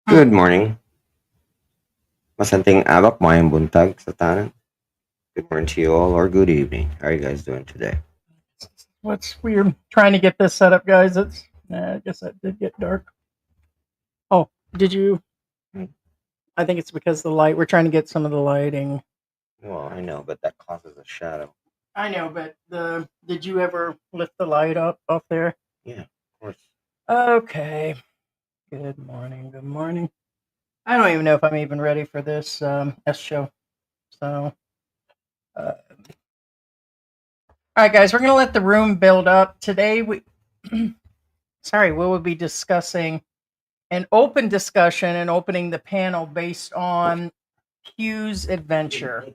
Good morning. Masanting abak mayang buntag sa tanan. Good morning to you all, or good evening. How are you guys doing today? What's weird? Trying to get this set up, guys. I guess that did get dark. Oh, did you? I think it's because the light. We're trying to get some of the lighting. Well, I know, but that causes a shadow. I know, but did you ever lift the light up off there? Yeah, of course. Okay. Good morning. Good morning. I don't even know if I'm even ready for this S show. So, all right, guys, we're gonna let the room build up today. We will be discussing an open discussion and opening the panel based on Q's adventure.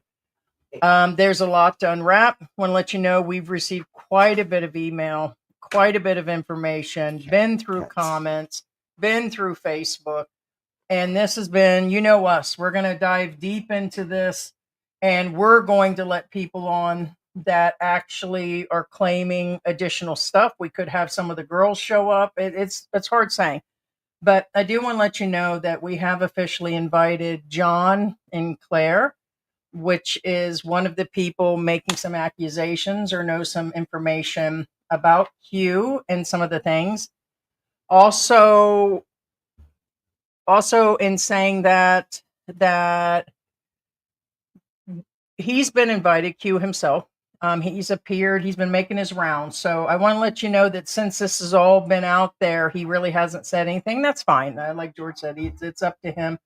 There's a lot to unwrap. Want to let you know we've received quite a bit of email, quite a bit of information, been through comments, been through Facebook, and this has been, you know us, we're going to dive deep into this, and we're going to let people on that actually are claiming additional stuff. We could have some of the girls show up. It's hard saying. But I do want to let you know that we have officially invited John and Claire, which is one of the people making some accusations or knows some information about Q and some of the things. Also in saying that he's been invited, Q himself. He's appeared, he's been making his rounds. So I want to let you know that since this has all been out there, he really hasn't said anything. That's fine. Like George said, it's up to him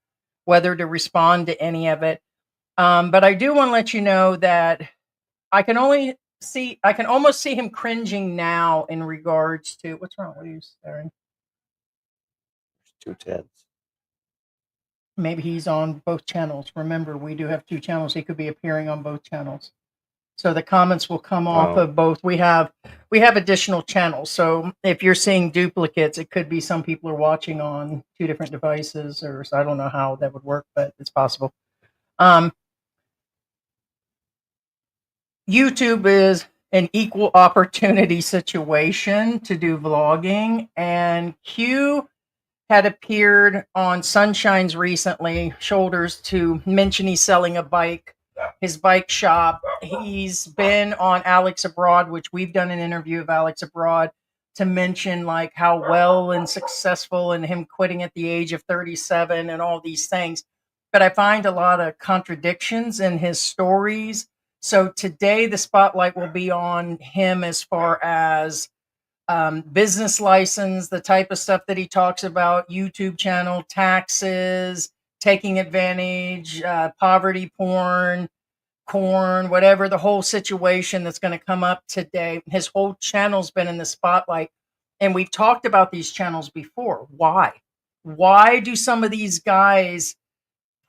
whether to respond to any of it. But I do want to let you know that I can almost see him cringing now in regards to what's wrong. What are you staring? Two Teds. Maybe he's on both channels. Remember, we do have two channels. He could be appearing on both channels. So the comments will come off of both. We have additional channels. So if you're seeing duplicates, it could be some people are watching on two different devices, or so I don't know how that would work, but it's possible. YouTube is an equal opportunity situation to do vlogging, and Q had appeared on Sunshine's recently, Shoulders, to mention he's selling a bike, his bike shop. He's been on Alex Abroad, which we've done an interview of Alex Abroad, to mention like how well and successful and him quitting at the age of 37 and all these things. But I find a lot of contradictions in his stories. So today the spotlight will be on him as far as business license, the type of stuff that he talks about, YouTube channel, taxes, taking advantage, poverty porn, corn, whatever, the whole situation that's going to come up today. His whole channel's been in the spotlight. And we've talked about these channels before. Why? Why do some of these guys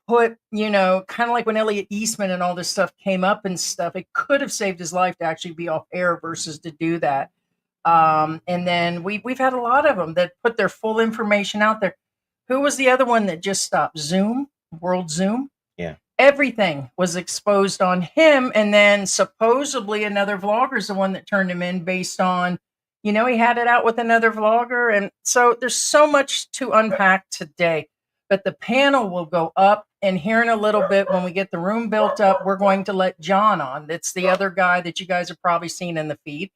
put, kind of like when Elliot Eastman and all this stuff came up and stuff, it could have saved his life to actually be off air versus to do that. And then we've had a lot of them that put their full information out there. Who was the other one that just stopped? Zoom, World Zoom. Yeah. Everything was exposed on him, and then supposedly another vlogger is the one that turned him in based on, he had it out with another vlogger, and so there's so much to unpack today. But the panel will go up, and here in a little bit, when we get the room built up, we're going to let John on. It's the other guy that you guys have probably seen in the feed.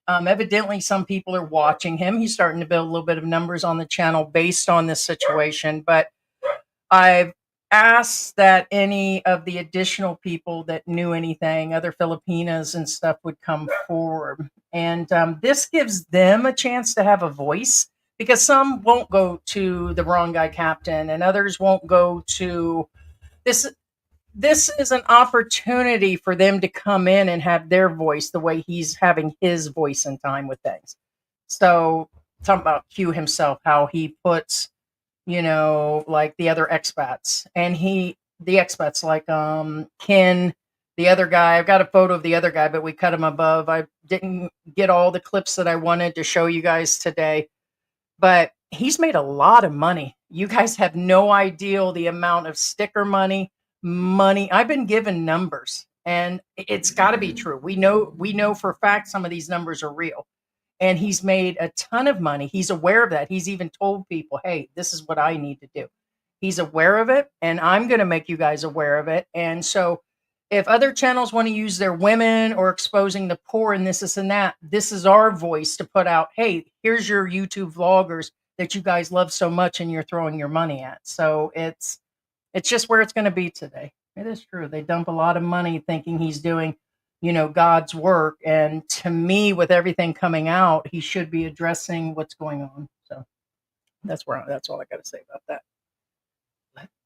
Evidently, some people are watching him. He's starting to build a little bit of numbers on the channel based on this situation. But I've asked that any of the additional people that knew anything, other Filipinas and stuff, would come forward. And this gives them a chance to have a voice, because some won't go to the Wrong Guy Captain and others won't go to this. This is an opportunity for them to come in and have their voice the way he's having his voice in time with things. So talking about Q himself, how he puts, like the other expats, and the expats like Ken, the other guy. I've got a photo of the other guy, but we cut him above. I didn't get all the clips that I wanted to show you guys today, but he's made a lot of money. You guys have no idea the amount of sticker money. I've been given numbers, and it's got to be true. We know for a fact some of these numbers are real, and he's made a ton of money. He's aware of that. He's even told people, hey, this is what I need to do. He's aware of it, and I'm going to make you guys aware of it. And so if other channels want to use their women or exposing the poor and this and that, this is our voice to put out, hey, here's your YouTube vloggers that you guys love so much and you're throwing your money at. So it's just where it's going to be today. It is true. They dump a lot of money thinking he's doing, God's work. And to me, with everything coming out, he should be addressing what's going on. So that's all I got to say about that.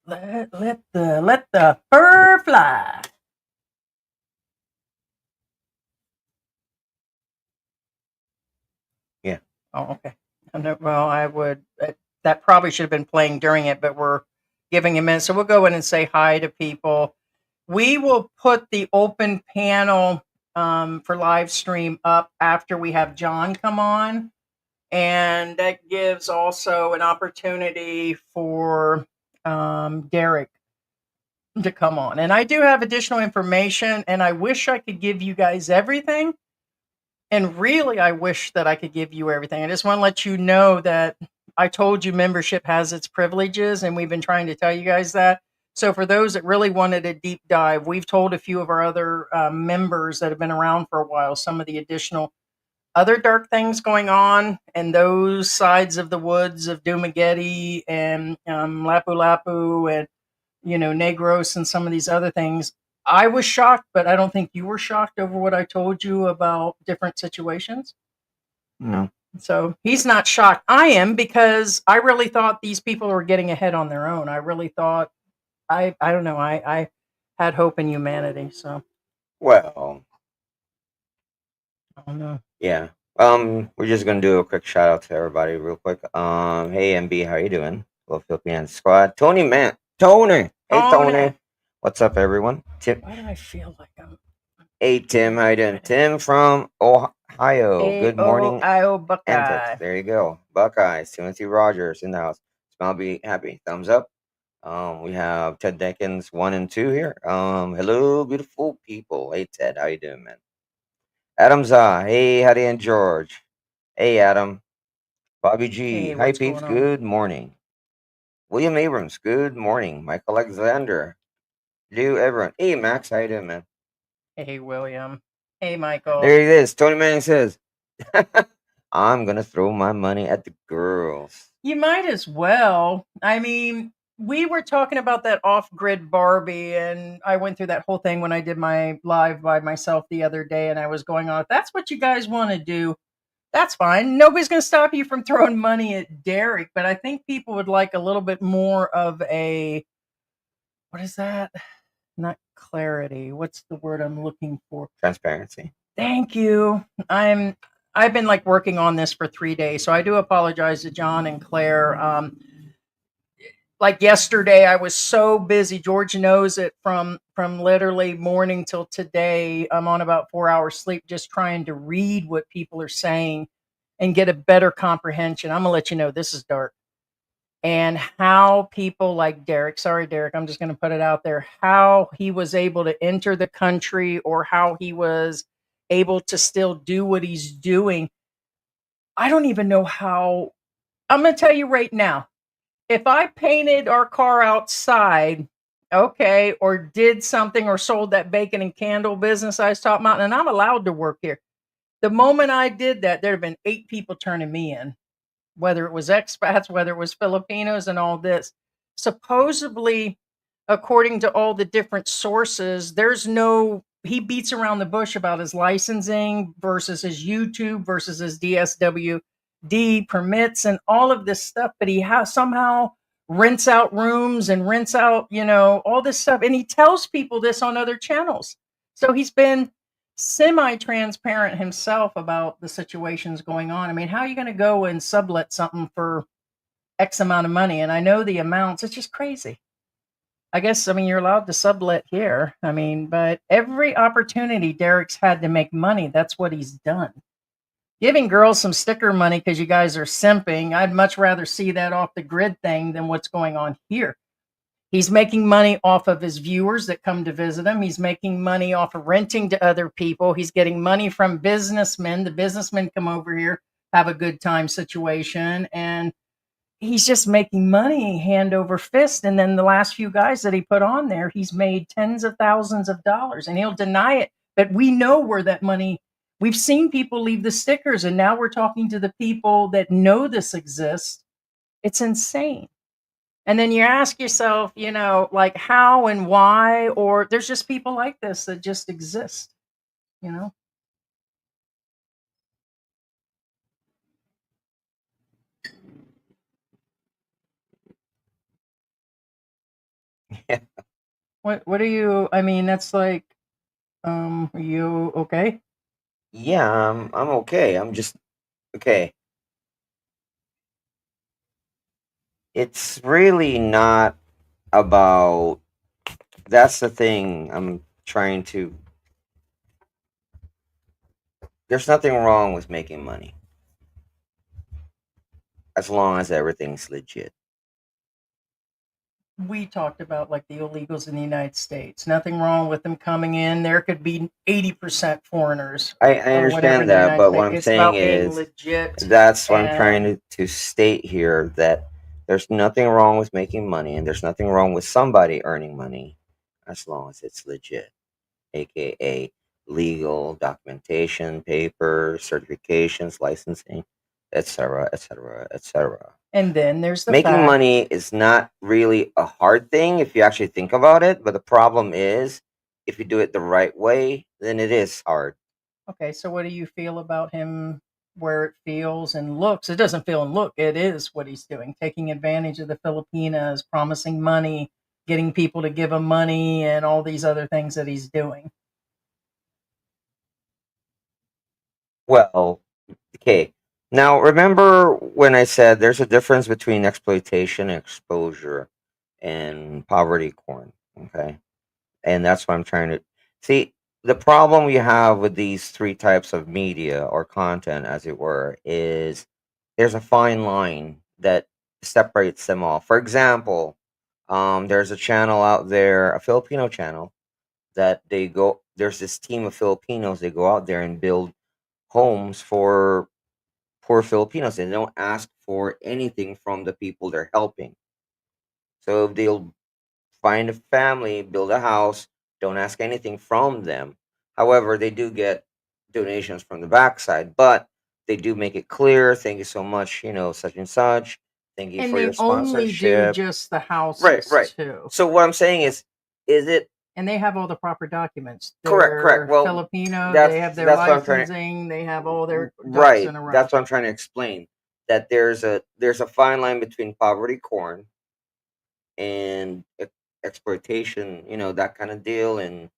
Let the fur fly. Yeah. Oh, okay. Well, I would. That probably should have been playing during it, but we're giving a minute, so we'll go in and say hi to people. We will put the open panel for live stream up after we have John come on, and that gives also an opportunity for Derek to come on. And I do have additional information, and I wish I could give you guys everything. And really, I wish that I could give you everything. I just want to let you know that I told you membership has its privileges, and we've been trying to tell you guys that. So for those that really wanted a deep dive, we've told a few of our other members that have been around for a while some of the additional other dark things going on and those sides of the woods of Dumageddon and Lapu Lapu and, Negros and some of these other things. I was shocked, but I don't think you were shocked over what I told you about different situations. No. So he's not shocked. I am, because I really thought these people were getting ahead on their own. I really thought, I don't know, I had hope in humanity. So, Well, I don't know. yeah. We're just gonna do a quick shout out to everybody real quick. Hey MB, how you doing? Hello, Philippine squad. Tony, man, Tony. Hey Tony. What's up, everyone? Tim. Why do I feel like I'm? Hey Tim, how you doing? Tim from Ohio. Good morning. Ohio Buckeye. Antics. There you go. Buckeyes. Timothy Rogers in the house. Smile, be happy. Thumbs up. We have Ted Deckens 1 and 2 here. Hello, beautiful people. Hey Ted, how you doing, man? Adam Zah. Hey, Hattie and George. Hey, Adam. Bobby G. Hey, Hi, what's peeps. going on? Good morning. William Abrams. Good morning. Michael Alexander. Lou everyone. Hey, Max. How you doing, man? Hey, William. Hey, Michael. There it is. Tony Manning says, I'm going to throw my money at the girls. You might as well. I mean, we were talking about that off-grid Barbie, and I went through that whole thing when I did my live by myself the other day, and I was going on, if that's what you guys want to do, that's fine. Nobody's going to stop you from throwing money at Derek, but I think people would like a little bit more of a, what is that? Not clarity. What's the word I'm looking for? Transparency. Thank you. I've been like working on this for 3 days, so I do apologize to John and Claire. Like yesterday, I was so busy. George knows it, from literally morning till today. I'm on about 4 hours sleep, just trying to read what people are saying and get a better comprehension. I'm gonna let you know this is dark. And how people like Derek, sorry, Derek, I'm just going to put it out there, how he was able to enter the country, or how he was able to still do what he's doing. I don't even know how. I'm going to tell you right now, if I painted our car outside, okay, or did something, or sold that bacon and candle business I was talking about, and I'm allowed to work here. The moment I did that, there'd have been 8 people turning me in, whether it was expats, whether it was Filipinos and all this. Supposedly, according to all the different sources, he beats around the bush about his licensing versus his YouTube versus his DSWD permits and all of this stuff, but he somehow rents out rooms and rents out, all this stuff. And he tells people this on other channels. So he's been semi-transparent himself about the situations going on. I mean, how are you going to go and sublet something for X amount of money? And I know the amounts, it's just crazy. I guess, you're allowed to sublet here. But every opportunity Derek's had to make money, that's what he's done. Giving girls some sticker money because you guys are simping, I'd much rather see that off the grid thing than what's going on here. He's making money off of his viewers that come to visit him. He's making money off of renting to other people. He's getting money from businessmen. The businessmen come over here, have a good time situation. And he's just making money hand over fist. And then the last few guys that he put on there, he's made tens of thousands of dollars, and he'll deny it. But we know where that money, we've seen people leave the stickers, and now we're talking to the people that know this exists. It's insane. And then you ask yourself, like how and why, or there's just people like this that just exist, you know? What are you, I mean, that's like, are you okay? Yeah, I'm okay. I'm just okay. It's really not about. That's the thing. I'm trying to. There's nothing wrong with making money as long as everything's legit. We talked about like the illegals in the United States. Nothing wrong with them coming in. There could be 80% foreigners I or whatever in understand the that, United but what States. I'm It's saying about being is legit. that's what I'm trying And to state here, that there's nothing wrong with making money and there's nothing wrong with somebody earning money as long as it's legit, aka legal documentation, papers, certifications, licensing, etc., etc., etc. and then there's the Making fact. money is not really a hard thing if you actually think about it, but the problem is if you do it the right way, then it is hard. Okay, so what do you feel about him where it feels and looks? It doesn't feel and look, it is what he's doing, taking advantage of the Filipinas, promising money, getting people to give him money, and all these other things that he's doing. Well, okay. Now, remember when I said there's a difference between exploitation, exposure, and poverty corn? Okay. And that's what I'm trying to see. The problem we have with these three types of media or content, as it were, is there's a fine line that separates them all. For example, there's a channel out there, a Filipino channel, that there's this team of Filipinos, they go out there and build homes for poor Filipinos, and they don't ask for anything from the people they're helping. So they'll find a family, build a house, don't ask anything from them. However, they do get donations from the backside, but they do make it clear, thank you so much, such and such. Thank you And for they your only do sponsorship. just the Right, houses right. too. So what I'm saying is it And they have all the proper documents. correct? Correct. They're Well, Filipino, they that's have their that's what I'm trying to. licensing, they have all their ducks Right. in a row. That's what I'm trying to explain. That there's a fine line between poverty corn and exploitation, that kind of deal, and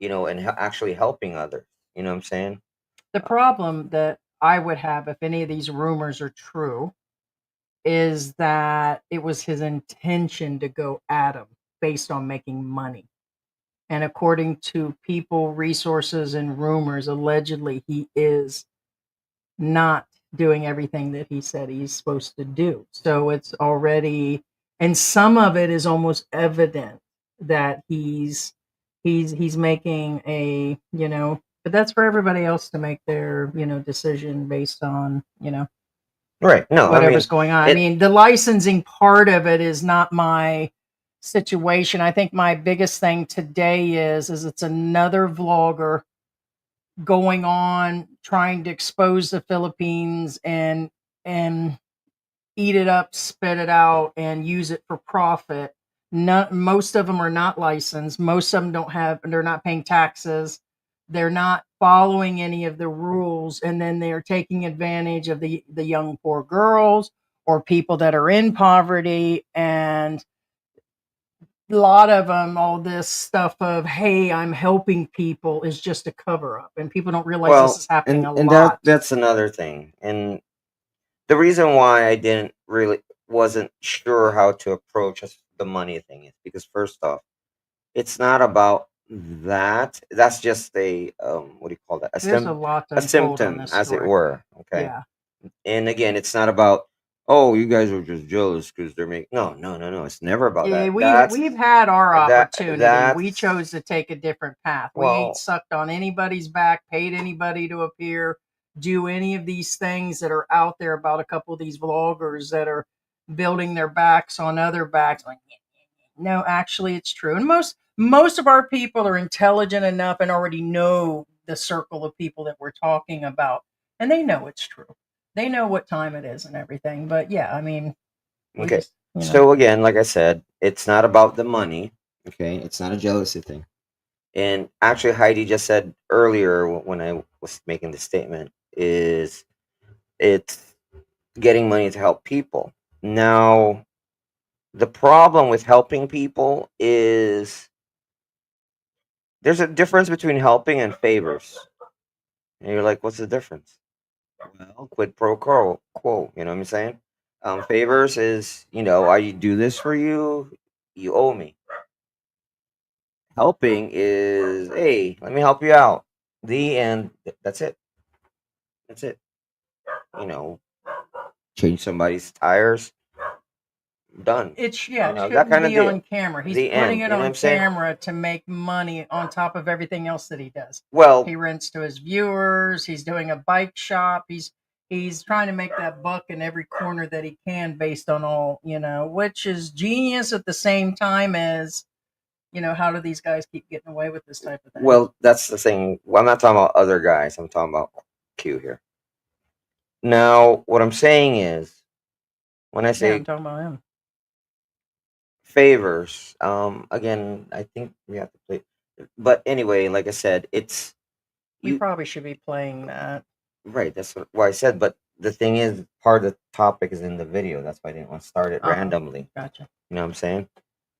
and actually helping others. You know what I'm saying? The Uh, problem that I would have if any of these rumors are true is that it was his intention to go at him based on making money. And according to people, resources, and rumors, allegedly he is not doing everything that he said he's supposed to do. So it's already, and some of it is almost evident that he's making a, but that's for everybody else to make their, decision based on, right. No, I whatever's mean going on. I it. mean, the licensing part of it is not my situation. I think my biggest thing today is it's another vlogger going on trying to expose the Philippines and eat it up, spit it out, and use it for profit. Most of them are not licensed. Most of them don't have. They're not paying taxes. They're not following any of the rules, and then they are taking advantage of the young poor girls or people that are in poverty. And a lot of them, all this stuff of hey, I'm helping people is just a cover up, and people don't realize this Well, is happening and a and that lot. that's another thing, and the reason why I didn't really wasn't sure how to approach the money thing is because first off, it's not about that. That's just a what do you call that? There's a lot A unfold on symptom, this as it story. were. Okay. Yeah. And again, it's not about, oh, you guys are just jealous because they're making. No, no, no, no. It's never about Yeah, that. we've had our opportunity. We chose That's to take a different path. We ain't well, sucked on anybody's back, paid anybody to appear, do any of these things that are out there about a couple of these vloggers that are building their backs on other backs. Like, no, actually, it's true. And most of our people are intelligent enough and already know the circle of people that we're talking about, and they know it's true. They know what time it is and everything. But yeah, I mean, we Okay. just, you know. So again, like I said, it's not about the money. Okay, it's not a jealousy thing. And actually, Heidi just said earlier when I was making the statement is it's getting money to help people. Now, the problem with helping people is there's a difference between helping and favors. And you're like, what's the difference? Well, quid pro quo. You know what I'm saying? Favors is, I do this for you, you owe me. Helping is, hey, let me help you out. The end. That's it. That's it. You know, change somebody's tires. Done. It's, yeah, it That shouldn't kind of be on deal. camera. He's The putting end. it You know what on I'm saying? camera to make money on top of everything else that he does. Well, He rents to his viewers. He's doing a bike shop. He's trying to make that buck in every corner that he can based on all, which is genius at the same time as, how do these guys keep getting away with this type of thing? well, that's the thing. Well, I'm not talking about other guys. I'm talking about Q here. Now, what I'm saying is, when I Yeah, say I'm talking about him. favors, again, I think we have to play. But anyway, like I said, it's We you probably should be playing that. right. That's what I said. But the thing is, part of the topic is in the video. That's why I didn't want to start it randomly. Gotcha. You know what I'm saying?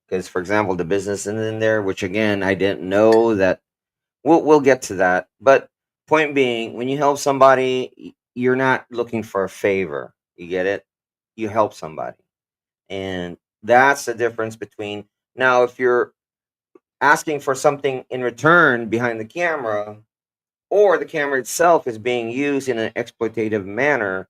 Because, for example, the business is in there, which again, I didn't know that. We'll get to that. But point being, when you help somebody, you're not looking for a favor. You get it? You help somebody, and that's the difference between now. If you're asking for something in return behind the camera, or the camera itself is being used in an exploitative manner,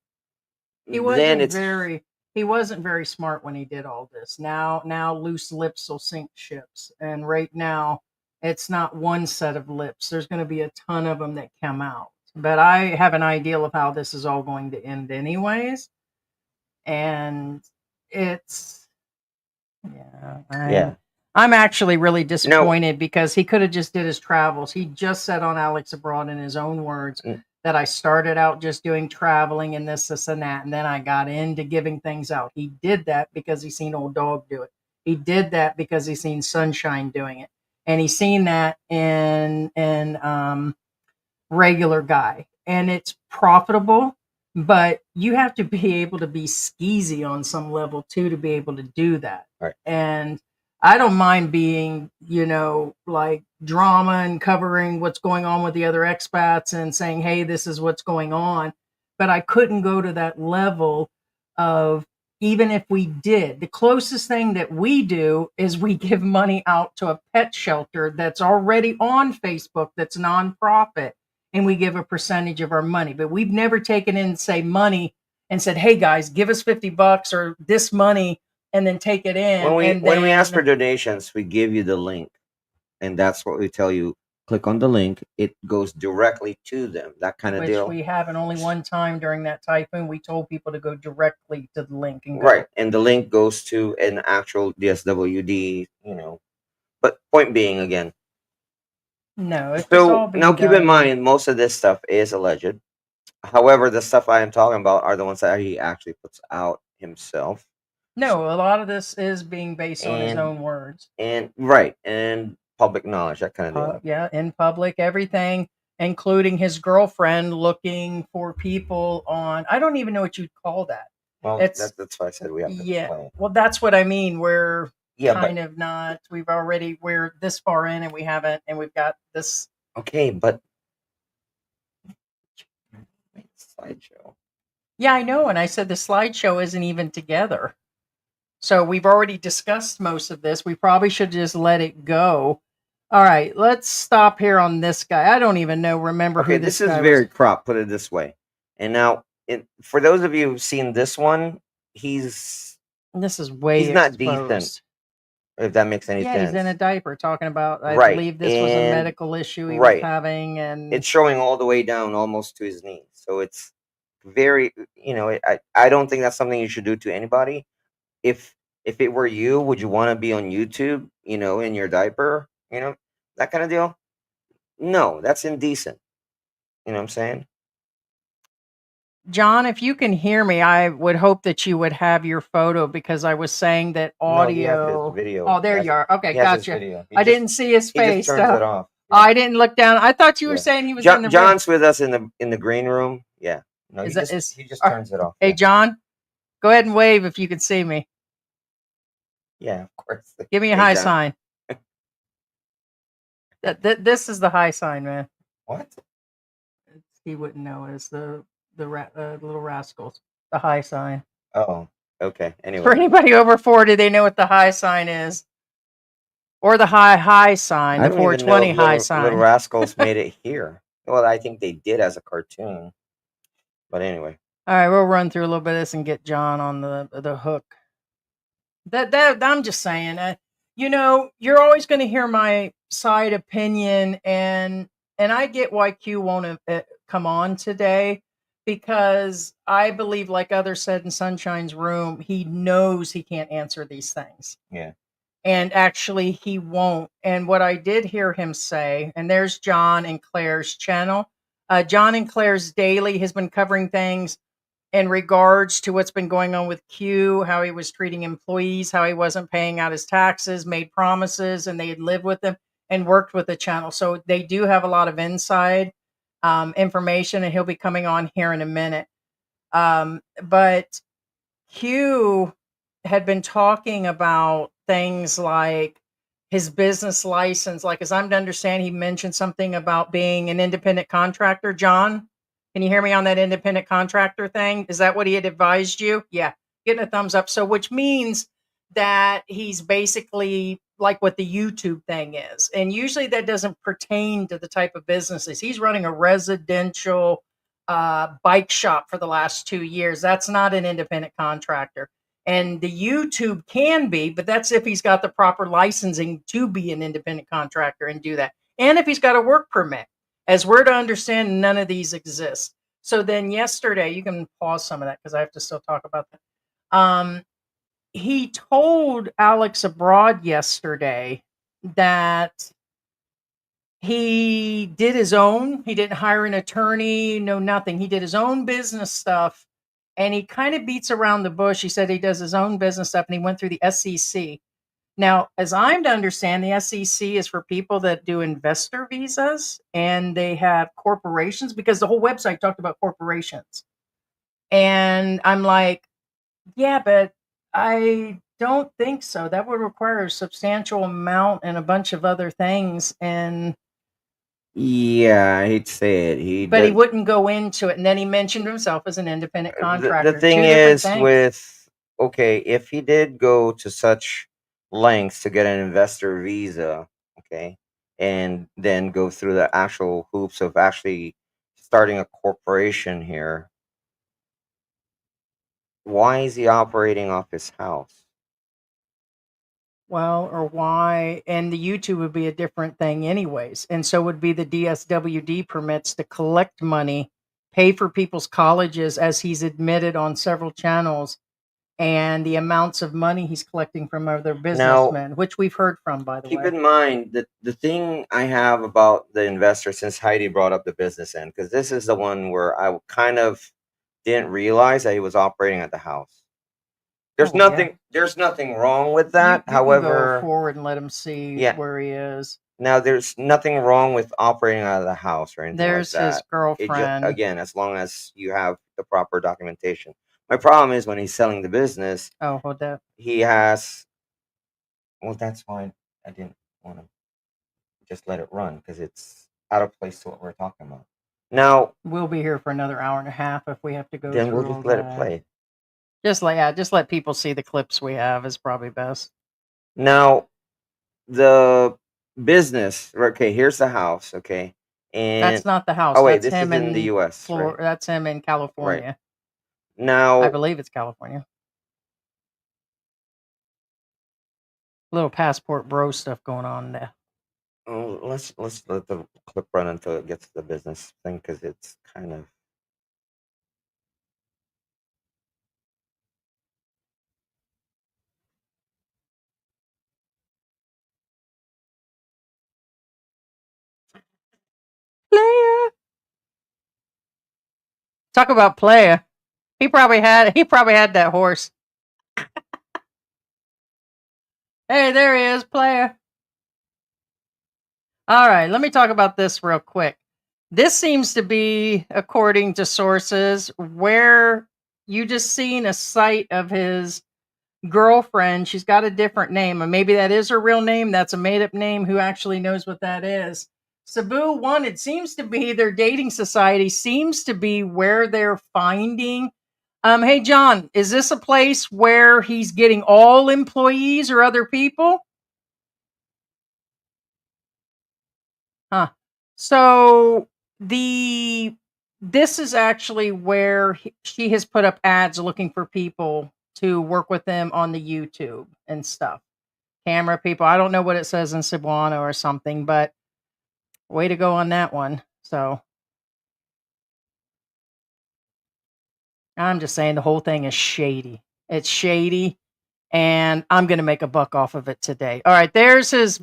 He then wasn't it's very he wasn't very smart when he did all this. Now loose lips will sink ships. And right now it's not one set of lips. There's going to be a ton of them that come out. But I have an idea of how this is all going to end anyways. And it's yeah, yeah. I'm actually really No, disappointed because he could have just did his travels. He just said on Alex Abroad in his own words that I started out just doing traveling and this, and that, and then I got into giving things out. He did that because he seen Old Dog do it. He did that because he seen Sunshine doing it, and he seen that in regular guy, and it's profitable. But you have to be able to be skeezy on some level too to be able to do that. right. And I don't mind being, like drama and covering what's going on with the other expats and saying, hey, this is what's going on. But I couldn't go to that level of, even if we did, the closest thing that we do is we give money out to a pet shelter that's already on Facebook, that's nonprofit, and we give a percentage of our money. But we've never taken in, say, money and said, hey guys, give us $50 or this money, and then take it in. When we ask for donations, we give you the link, and that's what we tell you. Click on the link; it goes directly to them. That kind of which deal. we haven't. Only one time during that typhoon, we told people to go directly to the link and go. Right, and the link goes to an actual DSWD. But point being, again, No, it's all so being now keep in done. mind, most of this stuff is alleged. However, the stuff I am talking about are the ones that he actually puts out himself. No, a lot of this is being based on his own words. And right, and public knowledge, that kind of deal. Yeah, in public, everything, including his girlfriend looking for people on. I don't even know what you'd call that. Well, It's that's why I said we have to yeah. play. Well, that's what I mean. We're Yeah, kind of not. We're this far in, and we haven't, and we've got this. Okay, but slideshow. Yeah, I know. And I said the slideshow isn't even together. So we've already discussed most of this. We probably should just let it go. All right, let's stop here on this guy. I don't even remember Okay, who this is guy very was. crop. Put it this way. And now, for those of you who've seen this one, he's way he's not exposed. decent. If that makes any sense. Yeah, he's in a diaper talking about. I Right, believe this was a and medical issue he was having, and it's showing all the way down, almost to his knees. So it's very, I don't think that's something you should do to anybody. if it were you, would you want to be on YouTube? In your diaper, that kind of deal. No, that's indecent. You know what I'm saying? John, if you can hear me, I would hope that you would have your photo because I was saying that No, he has his audio. video. Oh, there you are. Okay, He has his gotcha. video. He I just didn't see his he just face turns though. it off. Yeah. I didn't look down. I thought you were Yeah. saying he was in the room. John's with us in the green room. Yeah. No, Is he that just is? he just turns it off. Hey, Yeah. John, go ahead and wave if you can see me. Yeah, of course. Give me a Hey, high John. sign. This is the high sign, man. What? He wouldn't know. It's the little rascals. The high sign. Oh, okay. For Anyway, anybody over 40, they know what the high sign is, or the high sign, I the don't even know 420 if high Little sign. Rascals made it here. Well, I think they did as a cartoon. But anyway, All right, we'll run through a little bit of this and get John on the hook. That I'm just saying, you're always going to hear my side opinion, and I get why Q won't come on today because I believe, like others said in Sunshine's room, he knows he can't answer these things. yeah. And actually, he won't. And what I did hear him say, and there's John and Claire's channel. John and Claire's Daily has been covering things in regards to what's been going on with Q, how he was treating employees, how he wasn't paying out his taxes, made promises, and they had lived with him and worked with the channel. So they do have a lot of inside information, and he'll be coming on here in a minute. But Q had been talking about things like his business license. Like, as I'm to understand, he mentioned something about being an independent contractor. John, can you hear me on that independent contractor thing? Is that what he had advised you? Yeah, getting a thumbs up. So, which means that he's basically like what the YouTube thing is. And usually that doesn't pertain to the type of businesses. He's running a residential bike shop for the last 2 years. That's not an independent contractor. And the YouTube can be, but that's if he's got the proper licensing to be an independent contractor and do that. And if he's got a work permit. As we're to understand, none of these exist. So then yesterday, you can pause some of that because I have to still talk about that. He told Alex Abroad yesterday that he did his own. He didn't hire an attorney, no nothing. He did his own business stuff, and he kind of beats around the bush. He said he does his own business stuff, and he went through the SEC. Now, as I'm to understand, the SEC is for people that do investor visas, and they have corporations because the whole website talked about corporations. And I'm like, yeah, but I don't think so. That would require a substantial amount and a bunch of other things. And Yeah, I hate to say it. but he wouldn't go into it. And then he mentioned himself as an independent The contractor. thing Two different is things. with okay, if he did go to such lengths to get an investor visa, okay, and then go through the actual hoops of actually starting a corporation here, why is he operating off his house? Well, or why? And the YouTube would be a different thing, anyways. And so would be the DSWD permits to collect money, pay for people's colleges, as he's admitted on several channels, and the amounts of money he's collecting from other businessmen, which we've heard from, by the way. Keep in mind that the thing I have about the investor, since Heidi brought up the business end, because this is the one where I kind of didn't realize that he was operating at the house. There's nothing wrong with that. You However, can go forward and let him see where he is. Now, there's nothing wrong with operating out of the house or anything There's like that. his girlfriend. Again, as long as you have the proper documentation. My problem is when he's selling the business. Oh, hold that. He has. Well, that's why I didn't want to just let it run because it's out of place to what we're talking about. Now we'll be here for another hour and a half if we have to go. Then we'll just let it play. Just let people see the clips we have is probably best. Now, the business. Okay, here's the house. Okay, and that's not the house. Oh wait, that's this is in the U.S. Right? That's him in California. Right. Now, I believe it's California. Little passport bro stuff going on there. Oh, let's let the clip run until it gets to the business thing because it's kind of. Player. Talk about player. He probably had that horse. Hey, there he is, player. All right, let me talk about this real quick. This seems to be, according to sources, where you just seen a site of his girlfriend. She's got a different name, and maybe that is her real name. That's a made up name. Who actually knows what that is? Cebu one, it seems to be their dating society, seems to be where they're finding. Hey, John, is this a place where he's getting all employees or other people? Huh. So this is actually where she has put up ads looking for people to work with them on the YouTube and stuff. Camera people. I don't know what it says in Cebuano or something, but way to go on that one. So I'm just saying the whole thing is shady. It's shady, and I'm going to make a buck off of it today. All right, there's his.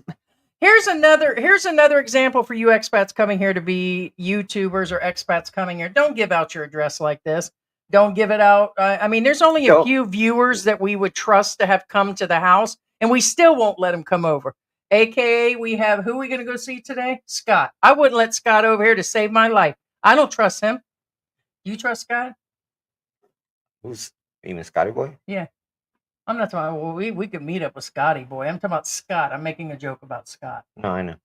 Here's another example for you expats coming here to be YouTubers or expats coming here. Don't give out your address like this. Don't give it out. I mean, there's only a few viewers that we would trust to have come to the house, and we still won't let them come over. AKA, we have, who are we going to go see today? Scott. I wouldn't let Scott over here to save my life. I don't trust him. You trust Scott? Who's even Scotty Boy? Yeah. I'm not talking. Well, we could meet up with Scotty boy. I'm talking about Scott. I'm making a joke about Scott. No, I know.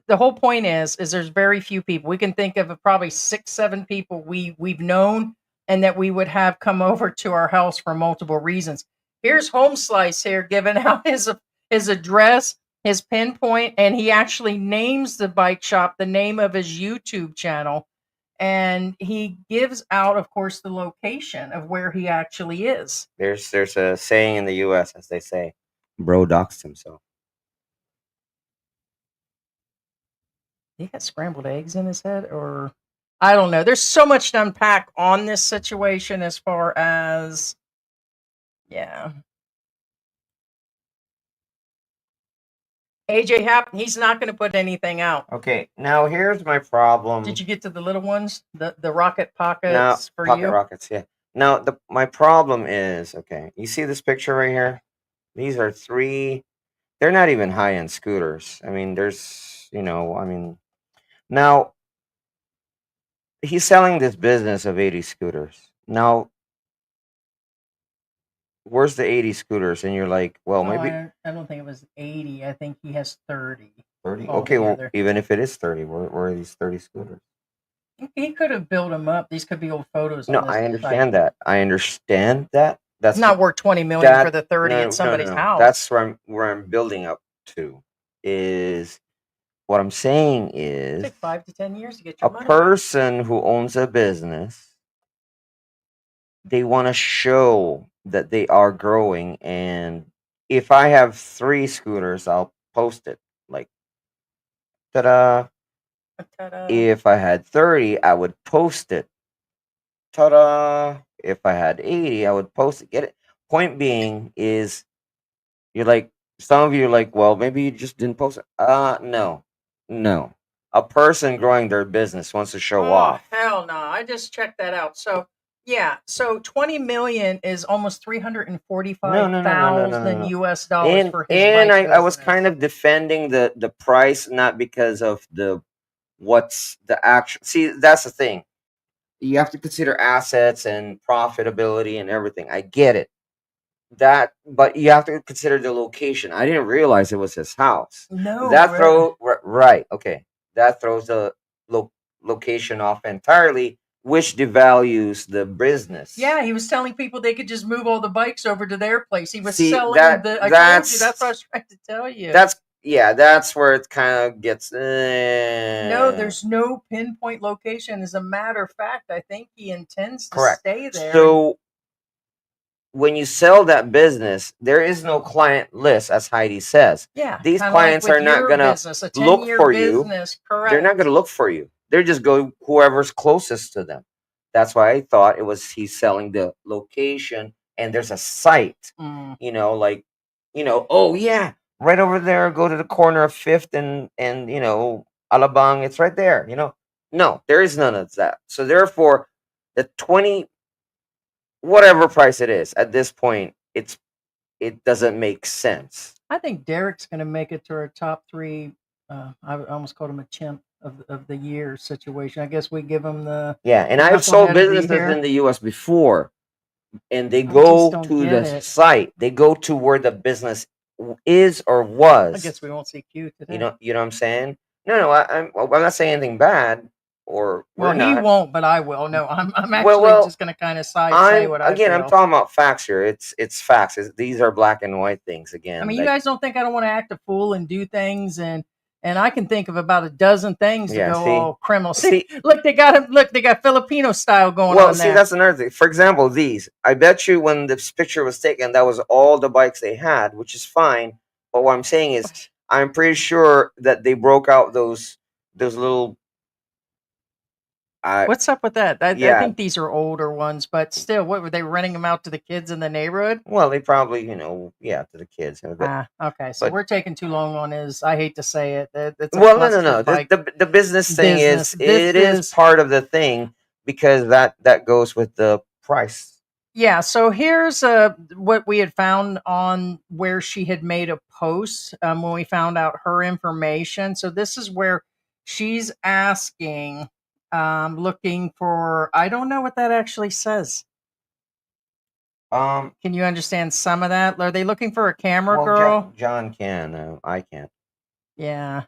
The whole point is there's very few people. We can think of probably 6, 7 people we've known and that we would have come over to our house for multiple reasons. Here's Home Slice here giving out his address, his pinpoint, and he actually names the bike shop the name of his YouTube channel. And he gives out, of course, the location of where he actually is. There's a saying in the U.S., as they say, bro doxed himself. He got scrambled eggs in his head, or I don't know. There's so much to unpack on this situation as far as, yeah. AJ Happ, he's not going to put anything out. Okay, now here's my problem. Did you get to the little ones, the rocket pockets now, for pocket you? rockets, yeah. Now my problem is, okay, you see this picture right here? These are 3. They're not even high-end scooters. I mean, there's, now he's selling this business of 80 scooters. Now, where's the 80 scooters? And you're like, well, maybe I don't think it was 80. I think he has 30. 30. Okay, well, even if it is 30, where are these 30 scooters? He could have built them up. These could be old photos. No, I understand that. That's not worth $20 million for the 30 at somebody's house. That's where I'm building up to. Is what I'm saying is, take 5 to 10 years to get your money. A person who owns a business, they want to show that they are growing. And if I have 3 scooters, I'll post it like, ta-da. Ta-da. If I had 30, I would post it. Ta-da. If I had 80, I would post it. Get it? Point being is, you're like, some of you are like, well, maybe you just didn't post it. No. A person growing their business wants to show off. Hell no. I just checked that out. So yeah, so 20 million is almost 345,000 US dollars for his and I was kind of defending the price, not because of what's the actual. See, that's the thing. You have to consider assets and profitability and everything. I get it. But you have to consider the location. I didn't realize it was his house. No, right. Okay, that throws the location off entirely, which devalues the business. Yeah, he was telling people they could just move all the bikes over to their place. He was selling the. I told you, that's what I was trying to tell you. That's where it kind of gets. No, there's no pinpoint location. As a matter of fact, I think he intends to stay there. So when you sell that business, there is no client list, as Heidi says. Yeah, these clients are not gonna look for you. Correct. They're not gonna look for you. They're just going whoever's closest to them. That's why I thought it was he's selling the location, and there's a site. Oh yeah, right over there. Go to the corner of 5th and Alabang. It's right there. No, there is none of that. So therefore, the 20 whatever price it is at this point, it doesn't make sense. I think Derek's going to make it to our top three. I almost called him a chimp of the year situation. I guess we give him the Yeah, and I've sold knucklehead of the businesses year. in the U.S. before, and they I just go don't to the get it. site. They go to where the business is or I was. guess we won't see Q today. You know what I'm saying? No, I'm not saying anything bad, or Well, we're he not. won't, but I will. No, I'm Well, actually well, just going to kind of say what I I'm feel. talking about facts here. It's facts. These are black and white things I again. mean, you Like, guys don't think I don't want to act a fool and do things, and I can think of about a dozen things to yeah, go see, all criminal. See, see, look, they got him. Look, they got Filipino style going well, on see, there. that's another thing. For example, these. I bet you when this picture was taken, that was all the bikes they had, which is fine. But what I'm saying is, I'm pretty sure that they broke out those little. What's up with that? I Yeah. think these are older ones, but still, what were they renting them out to the kids in the neighborhood? Well, they probably, yeah, to the kids. Okay. So But we're taking too long on his. I hate to say it. It's a well, no, no, busted no. bike The business thing business. This it is is part of the thing because that goes with the price. Yeah, so here's what we had found on where she had made a post when we found out her information. So this is where she's asking, looking for, I don't know what that actually says. Um, Can you understand some of that? Are they looking for a camera well, girl? John can. I can't. Yeah.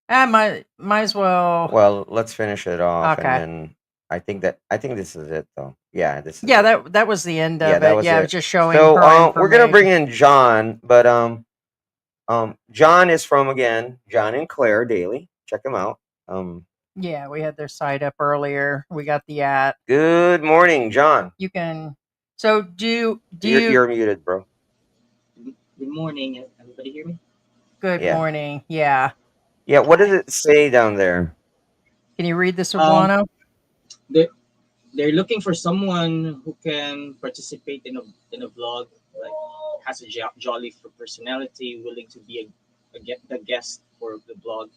I might as well. Well, let's finish it off, and Okay. then I think this is it, though. Yeah, this is Yeah, it. that was the end Yeah, of that it. was Yeah, it was it. just showing So, her we're gonna bring information. in John, but John is from again John and Claire Daily. Check him out. Yeah, we had their site up earlier. We got the at. Good morning, John. You can. So do You're muted, bro. Good morning. Everybody hear me? Good Yeah. morning. Yeah. Yeah. What does it say down there? Can you read the Um, Cebuano? they're they're looking for someone who can participate in a vlog, like has a jolly personality, willing to be the guest for the vlog.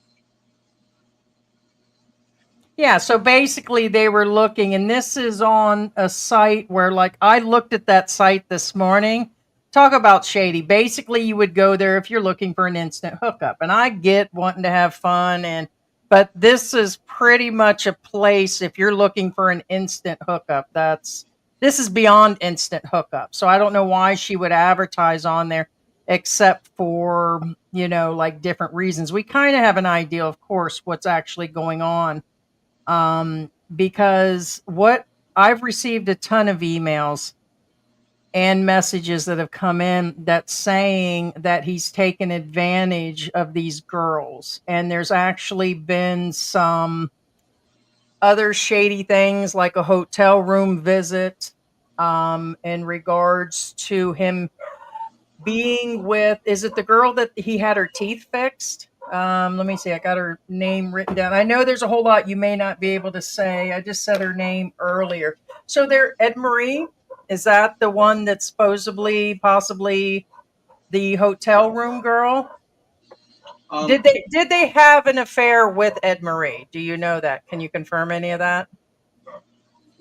Yeah, so basically they were looking, and this is on a site where, like, I looked at that site this morning. Talk about shady. Basically, you would go there if you're looking for an instant hookup. And I get wanting to have fun, but this is pretty much a place if you're looking for an instant hookup. This is beyond instant hookup. So I don't know why she would advertise on there except for, like different reasons. We kind of have an idea, of course, what's actually going on, because what I've received a ton of emails and messages that have come in that saying that he's taken advantage of these girls, and there's actually been some other shady things like a hotel room visit, in regards to him being with, is it the girl that he had her teeth fixed? Let me see. I got her name written down. I know there's a whole lot you may not be able to say. I just said her name earlier. So there, Ed Marie, is that the one that's supposedly, possibly the hotel room girl? Um, Did they have an affair with Ed Marie? Do you know that? Can you confirm any of that?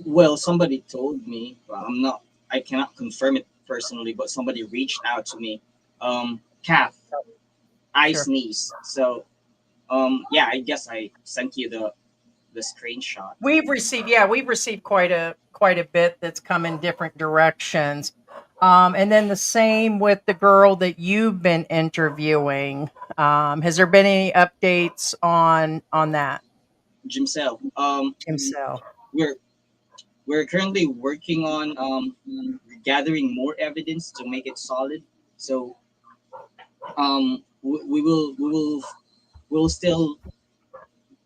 well, somebody told me. Well, I cannot confirm it personally, but somebody reached out to me. Kath, I Sure. sneeze. So, yeah, I guess I sent you the screenshot. We've received quite a bit that's come in different directions. And then the same with the girl that you've been interviewing. Has there been any updates on that? Jimsel. Himself. We're we're currently working on gathering more evidence to make it solid. So we will still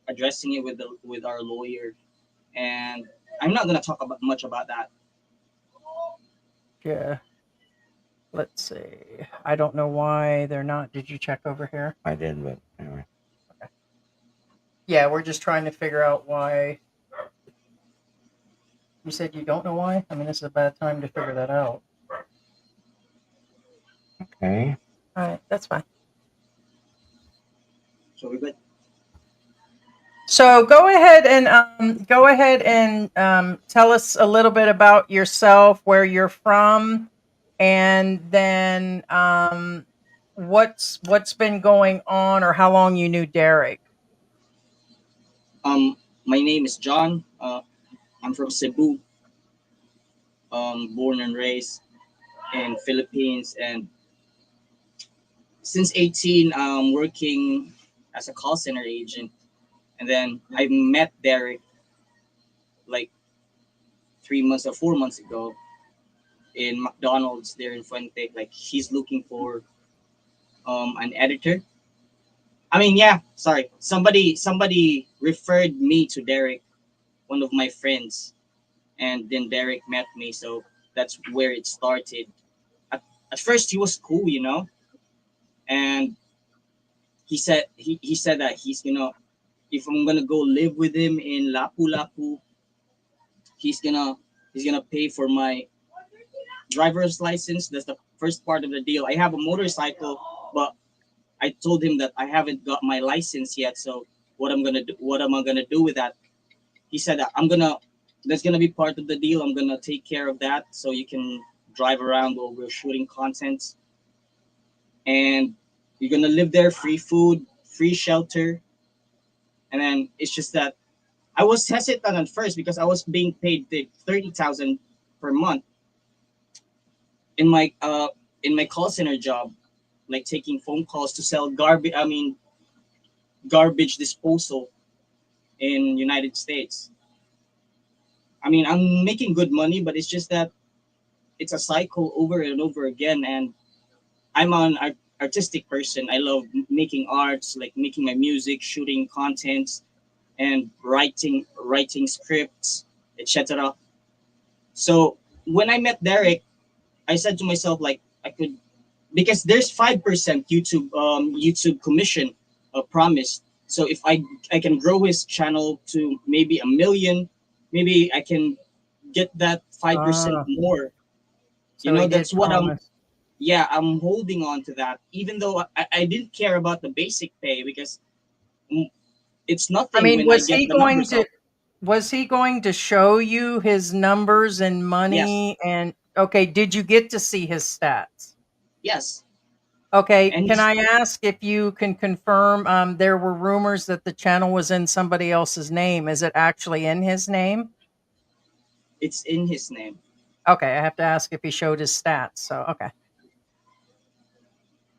addressing it with our lawyer, and I'm not gonna talk about much about that. Yeah. Let's see. I don't know why they're not. Did you check over here? I did, but anyway. Yeah, we're just trying to figure out why. You said you don't know why? I mean, this is a bad time to figure that out. Okay. All right, that's fine. So we're good. So go ahead and tell us a little bit about yourself, where you're from, and then what's been going on, or how long you knew Derek. Um, my name is John. I'm from Cebu, born and raised in Philippines, and since 18, working as a call center agent. And then I met Derek like 3 months or 4 months ago in McDonald's there in Fuente. Like he's looking for an editor. I mean, yeah, sorry. Somebody referred me to Derek, one of my friends, and then Derek met me. So that's where it started. At, at first, he was cool, and he said that if I'm gonna go live with him in Lapu Lapu, he's gonna he's gonna pay for my driver's license. That's the first part of the deal. I have a motorcycle, but I told him that I haven't got my license yet. So what am I gonna do with that? He said that that's gonna be part of the deal. I'm gonna take care of that, so you can drive around while we're shooting content, and you're gonna live there, free food, free shelter, and then it's just that I was hesitant at first because I was being paid the 30,000 per month in my call center job, like taking phone calls to sell garbage. I mean, garbage disposal in United States. I mean, I'm making good money, but it's just that it's a cycle over and over again. And I'm an artistic person. I love making arts, like making my music, shooting contents, and writing scripts, etc. So when I met Derek, I said to myself like I could, because there's 5% YouTube commission promised. So if I can grow his channel to maybe a million, maybe I can get that 5% Ah, more. so he did That's what promise. I'm holding on to that. Even though I didn't care about the basic pay because mm, it's I nothing mean, when I get the numbers up. was he going to show you his numbers and Yes, money? And okay, did you get to see his stats? yes, Okay, and can I ask if you can confirm? There were rumors that the channel was in somebody else's name. Is it actually in his name? it's in his name. Okay, I have to ask if he showed his stats. So okay.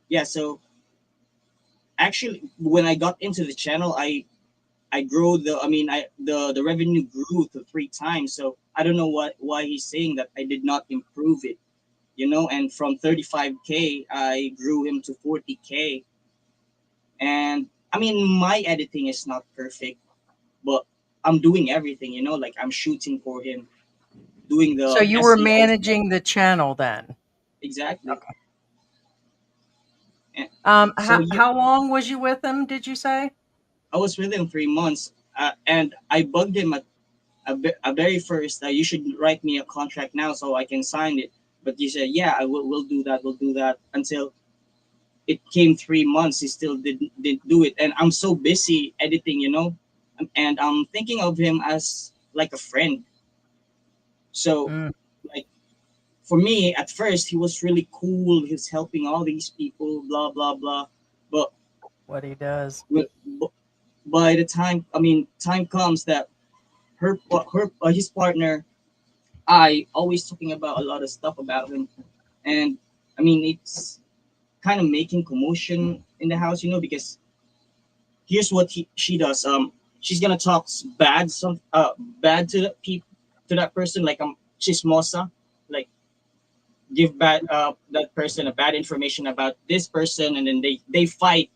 Yeah, so actually when I got into the channel, I grow the I mean I the revenue grew to 3 times. So I don't know why he's saying that I did not improve it, and from 35K I grew him to 40K. And I mean my editing is not perfect, but I'm doing everything, like I'm shooting for him, doing So the you were SEO stuff. managing the channel then. Exactly. Okay. And so yeah, How long was you with him? Did you say? I was with him 3 months, and I bugged him a very first. You should write me a contract now so I can sign it. But he said, yeah, I will. We'll do that. We'll do that. Until it came 3 months, he still didn't do it. And I'm so busy editing, and I'm thinking of him as like a friend. So, Mm, like for me, at first he was really cool. He's helping all these people, blah blah blah. But what he does. but by the time, I mean, time comes that his partner, I always talking about a lot of stuff about him, and I mean it's kind of making commotion in the house, because here's what she does. She's gonna talk bad to the to that person, like chismosa, like give bad that person a bad information about this person, and then they fight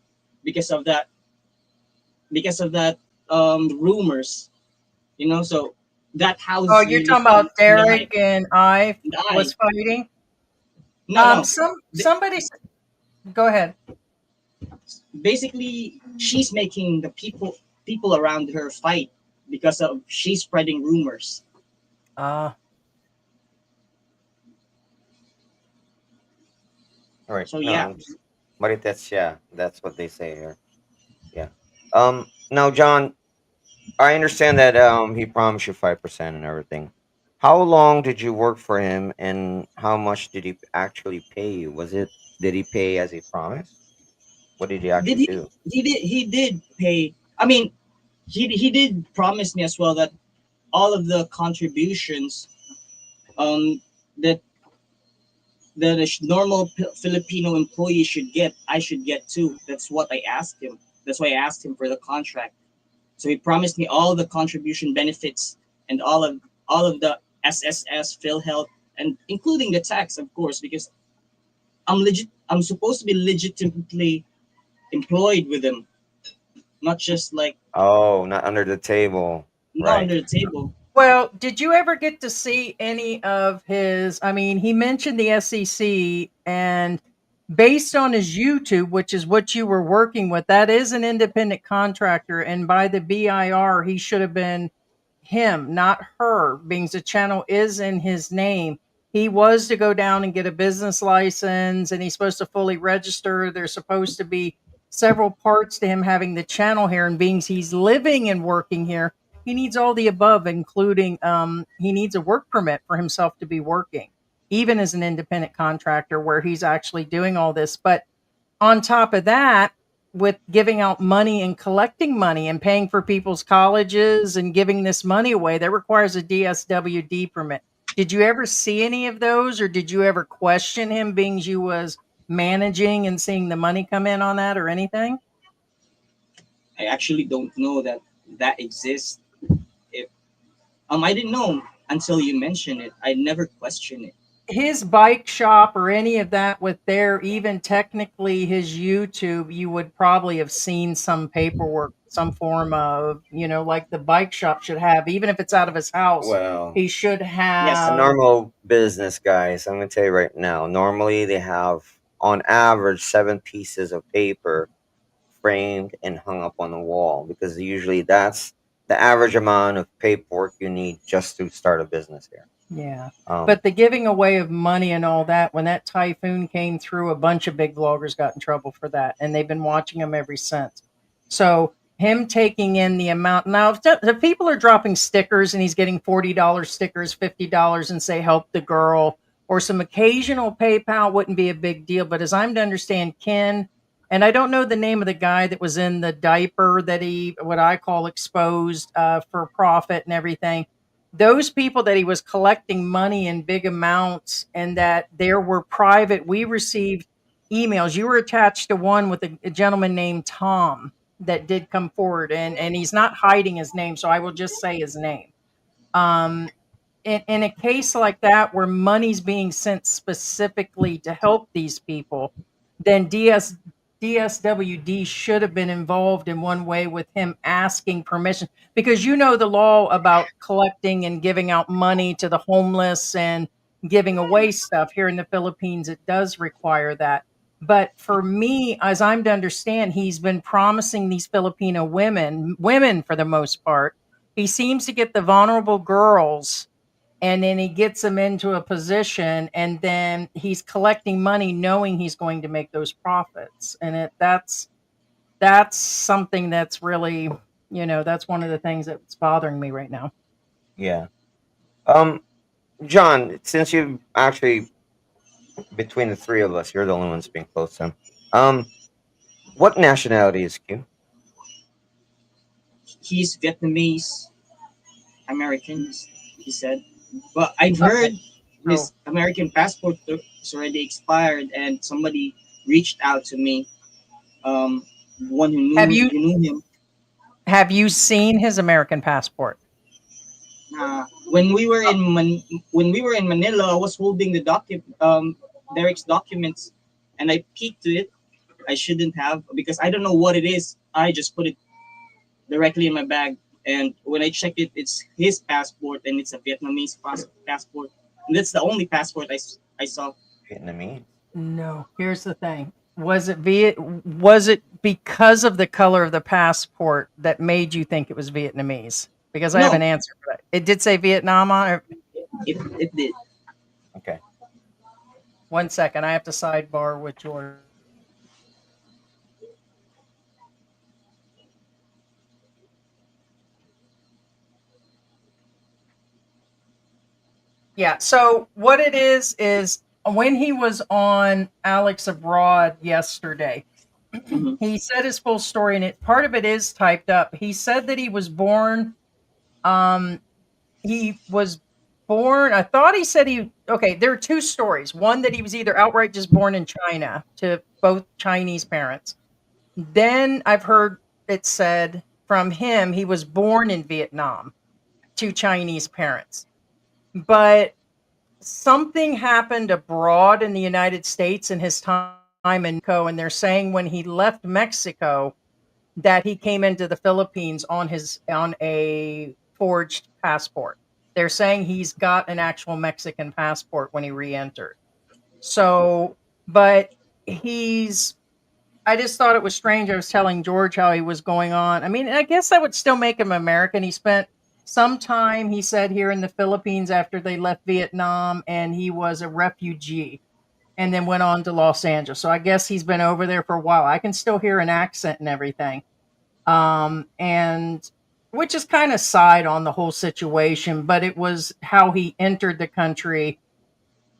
because of that rumors, So that Oh, house you're really talking about died. Derek and I And was fighting. no, Somebody. Go ahead. basically she's making the people around her fight because of she's spreading rumors. Uh, All right. So yeah. No, Marites, yeah, that's what they say here. Yeah. Now, John. I understand that he promised you 5% and everything. How long did you work for him, and how much did he actually pay you? Did he pay as he promised? What did he Did actually he? do? He did pay. I mean, he did promise me as well that all of the contributions that a normal Filipino employee should get, I should get too. That's what I asked him. That's why I asked him for the contract. So he promised me all the contribution benefits and all of the SSS, Phil Health, and including the tax, of course, because I'm legit. I'm supposed to be legitimately employed with him, not just like Oh, not under the table. not Right. under the table. Well, did you ever get to see any of his? I mean, he mentioned the SEC, and based on his YouTube, which is what you were working with, that is an independent contractor. And by the BIR, he should have been him, not her, being the channel is in his name. He was to go down and get a business license, and he's supposed to fully register. There's supposed to be several parts to him having the channel here, and being he's living and working here, he needs all the above, including he needs a work permit for himself to be working, even as an independent contractor, where he's actually doing all this. But on top of that, with giving out money and collecting money and paying for people's colleges and giving this money away, that requires a DSWD permit. Did you ever see any of those, or did you ever question him, being you was managing and seeing the money come in on that or anything? I actually don't know that that exists. If I didn't know until you mentioned it. I never questioned it. His bike shop or any of that with their, even technically his YouTube, you would probably have seen some paperwork, some form of, like the bike shop should have, even if it's out of his house, Well, he should a Yes, have. normal business, guys, I'm gonna tell you right now. Normally, they have on average 7 pieces of paper framed and hung up on the wall, because usually that's the average amount of paperwork you need just to start a business here. Yeah. Um, But the giving away of money and all that, when that typhoon came through, a bunch of big vloggers got in trouble for that. And they've been watching him ever since. So him taking in the amount now, if the people are dropping stickers and he's getting $40 stickers, $50, and say help the girl, or some occasional PayPal, wouldn't be a big deal. But as I'm to understand, Ken, and I don't know the name of the guy that was in the diaper that he, what I call exposed for profit and everything, those people that he was collecting money in big amounts, and that there were private, we received emails. You were attached to one with a gentleman named Tom that did come forward, and he's not hiding his name, so I will just say his name. um in a case like that where money's being sent specifically to help these people, then DSWD should have been involved in one way with him asking permission, because the law about collecting and giving out money to the homeless and giving away stuff here in the Philippines, it does require that. But for me, as I'm to understand, he's been promising these Filipino women for the most part. He seems to get the vulnerable girls, and then he gets them into a position, and then he's collecting money knowing he's going to make those profits. And that's something that's really, that's one of the things that's bothering me right now. yeah. Um, John, since you actually, between the three of us, you're the only ones being close to him. Um, what nationality is Q? he's Vietnamese American. He said, but I've Okay. heard So his American passport is already expired, and somebody reached out to me. One who have knew you who knew him. have you seen his American passport? When we were when we were in Manila, I was holding the Derek's documents, and I peeked to it. I shouldn't have, because I don't know what it is. I just put it directly in my bag, and when I checked it, it's his passport, and it's a Vietnamese passport, and that's the only passport I saw. Vietnamese. No. Here's the thing. Was it because of the color of the passport that made you think it was Vietnamese? Because I have an No, answer for that. It did say Vietnam on it. it did. Okay. One second, I have to sidebar with George. Yeah. So what it is when he was on Alex Abroad yesterday, Mm-hmm. he said his full story, and part of it is typed up. He said that he was born. Um, he was born. I thought he said he. Okay, there are two stories. One that he was either outright just born in China to both Chinese parents. Then I've heard it said from him he was born in Vietnam to Chinese parents, but something happened abroad in the United States in his time in Mexico, and they're saying when he left Mexico that he came into the Philippines on a forged passport. They're saying he's got an actual Mexican passport when he re-entered. So, but he's I just thought it was strange. I was telling George how he was going on. I mean, I guess that would still make him American. He spent some time, he said, here in the Philippines after they left Vietnam, and he was a refugee and then went on to Los Angeles. So I guess he's been over there for a while. I can still hear an accent and everything. And which is kind of side on the whole situation, but it was how he entered the country.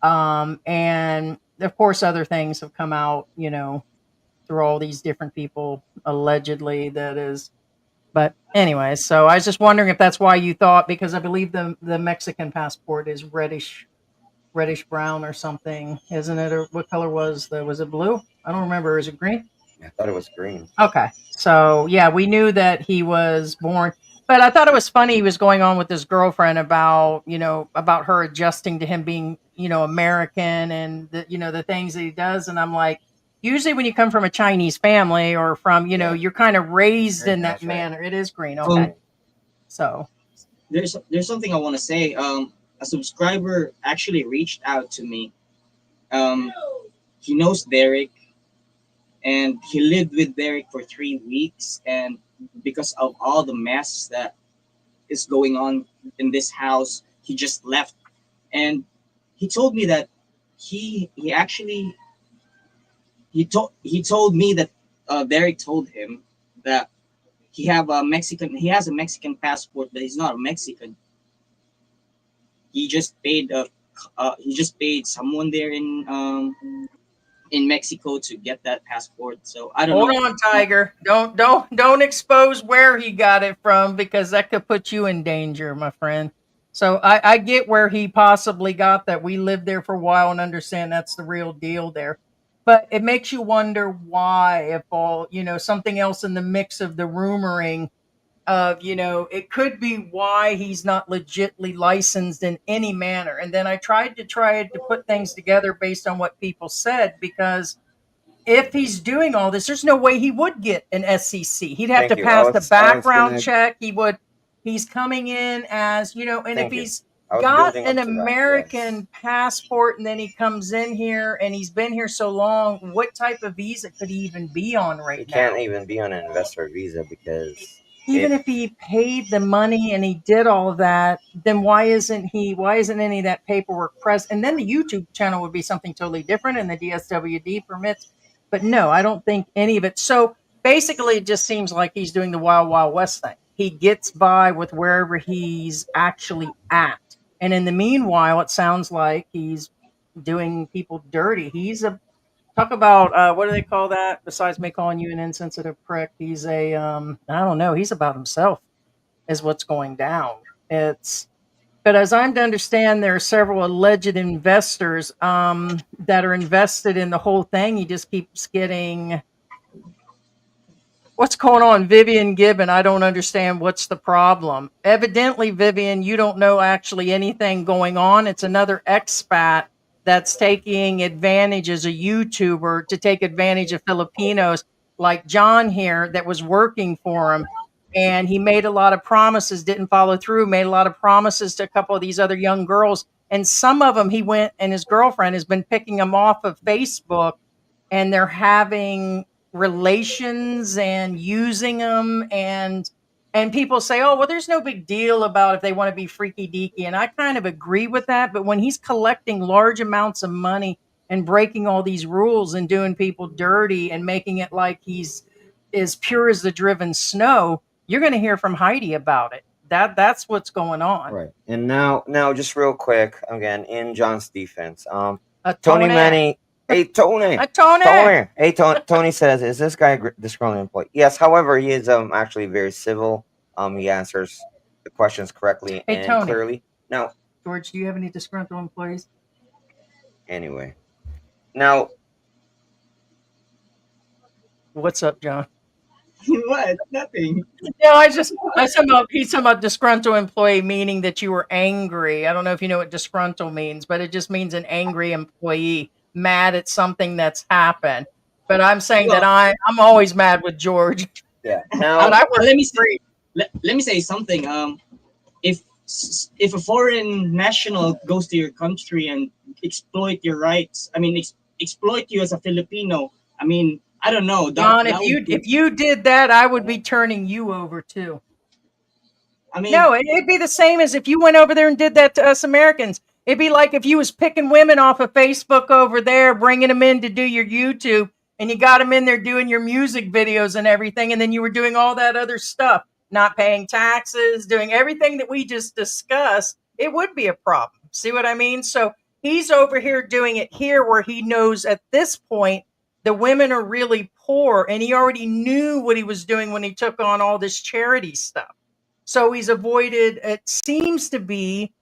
And of course, other things have come out, through all these different people allegedly that is. But anyway, so I was just wondering if that's why you thought, because I believe the Mexican passport is reddish brown or something, isn't it? Or what color was it blue? I don't remember. Is it green? I thought it was green. Okay. So yeah, we knew that he was born, but I thought it was funny he was going on with his girlfriend about her adjusting to him being, American, and the things that he does. And I'm like, usually when you come from a Chinese family or from, Yeah, you're kind of raised green. in that That's right. manner. It is green. It's Okay. Um, green. So, there's something I want to say. A subscriber actually reached out to me. Um, he knows Derek, and he lived with Derek for 3 weeks, and because of all the mess that is going on in this house, he just left. And he told me that he actually he told me that Derek told him that he has a Mexican passport, but he's not a Mexican. He just paid someone there in Mexico to get that passport. So I don't hold know. on, Tiger. Don't expose where he got it from, because that could put you in danger, my friend. So I get where he possibly got that. We lived there for a while and understand that's the real deal there. But it makes you wonder why, if all, something else in the mix of the rumoring of, it could be why he's not legitly licensed in any manner. And then I tried to put things together based on what people said, because if he's doing all this, there's no way he would get an SCC. He'd have Thank to you. I pass the was I was background gonna check. He's coming in as, and if thank you. he's I was got building an up to that. Yes. American passport and then he comes in here and he's been here so long, what type of visa could he even be on He right can't now? even be on an investor visa because Even if if he paid the money and he did all of that, then why isn't any of that paperwork present? And then the YouTube channel would be something totally different, and the DSWD permits. But no, I don't think any of it. So basically, it just seems like he's doing the Wild Wild West thing. He gets by with wherever he's actually at. And in the meanwhile, it sounds like he's doing people dirty. He's a Talk about what do they call that? Besides me calling you an insensitive prick, he's I don't know. He's about himself, is what's going down. It's But as I'm to understand, there are several alleged investors that are invested in the whole thing. He just keeps getting what's going on, Vivian Gibbon. I don't understand what's the problem. Evidently, Vivian, you don't know actually anything going on. It's another expat that's taking advantage as a YouTuber to take advantage of Filipinos like John here that was working for him. And he made a lot of promises, didn't follow through, made a lot of promises to a couple of these other young girls. And some of them he went, and his girlfriend has been picking them off of Facebook, and they're having relations and using them. And people say, oh well, there's no big deal about if they want to be freaky deaky, and I kind of agree with that. But when he's collecting large amounts of money and breaking all these rules and doing people dirty and making it like he's as pure as the driven snow, you're going to hear from Heidi about it, That's what's going on. Right. And now, just real quick, again, in John's defense, A Tony Tony. Manny, hey Tony, A Tony. hey Tony says, is this guy a disgruntled employee? Yes. However, he is actually very civil. He answers the questions correctly Hey, and Tony. clearly. Now, George, do you have any disgruntled employees? anyway, now What's up, John? What? Nothing. No, he's talking about disgruntled employee, meaning that you were angry. I don't know if you know what disgruntled means, but it just means an angry employee, mad at something that's happened. But I'm saying that Well, I'm always mad with George. yeah. But Now I work let me say, free. let me say something. If if a foreign national goes to your country and exploit your rights, I mean, exploit you as a Filipino, I mean, I don't know. John, That would if you did that, I would be turning you over too. I mean, No, it'd be the same as if you went over there and did that to us Americans. It'd be like if you was picking women off of Facebook over there, bringing them in to do your YouTube, and you got them in there doing your music videos and everything, and then you were doing all that other stuff, not paying taxes, doing everything that we just discussed. It would be a problem. See what I mean? So he's over here doing it here where he knows at this point the women are really poor, and he already knew what he was doing when he took on all this charity stuff. So he's avoided, it seems to be,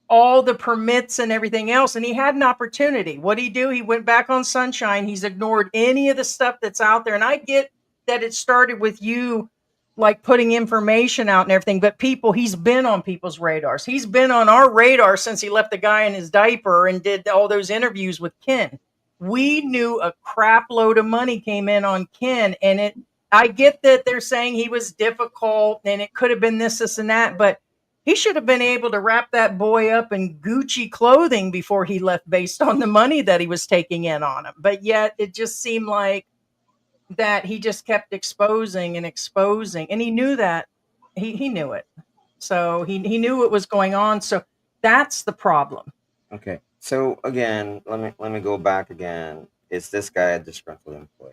all the permits and everything else. And he had an opportunity. What did he do? He went back on Sunshine. He's ignored any of the stuff that's out there. And I get that it started with you, like putting information out and everything, but he's been on people's radars. He's been on our radar since he left the guy in his diaper and did all those interviews with Ken. We knew a crap load of money came in on Ken, and I get that they're saying he was difficult and it could have been this, and that, but he should have been able to wrap that boy up in Gucci clothing before he left based on the money that he was taking in on him. But yet it just seemed like that he just kept exposing and exposing. And he knew that. He knew it. So he knew what was going on. So that's the problem. okay. So again, let me go back again. Is this guy a disgruntled employee?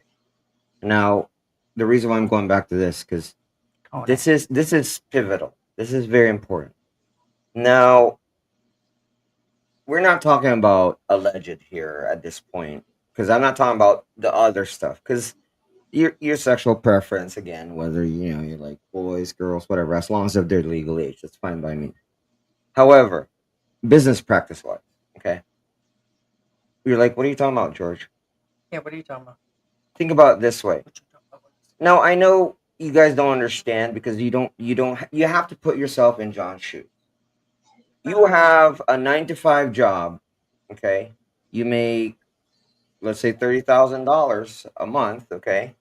Now, the reason why I'm going back to this because this is pivotal. This is very important. Now, we're not talking about alleged here at this point because I'm not talking about the other stuff because your sexual preference again, whether you like boys, girls, whatever, as long as they're legal age, that's fine by me. However, business practice wise, okay, you're like, what are you talking about, George? Yeah, what are you talking about? Think about it this way. Now, I know you guys don't understand because you have to put yourself in John's shoes. You have a 9 to 5 job, okay? You make, let's say, $30,000 a month, okay?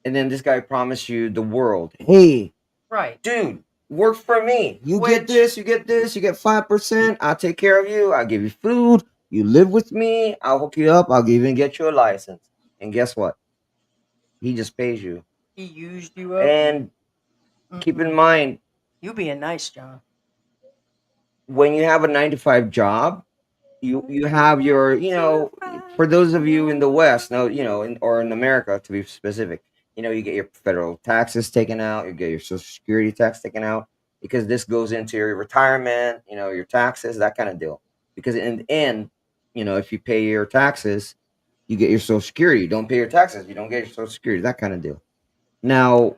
And then this guy promised you the world. Hey, right, dude, work for me. You get this, you get 5%. I'll take care of you. I'll give you food. You live with me. I'll hook you up. I'll even get you a license. And guess what? He just pays you. He used you up. And keep in mind, you being nice, John. When you have a 9 to 5 job, you have your, for those of you in the West, or in America to be specific, you get your federal taxes taken out, you get your Social Security tax taken out because this goes into your retirement, your taxes, that kind of deal. Because in the end, if you pay your taxes, you get your Social Security. You don't pay your taxes, you don't get your Social Security, that kind of deal. Now,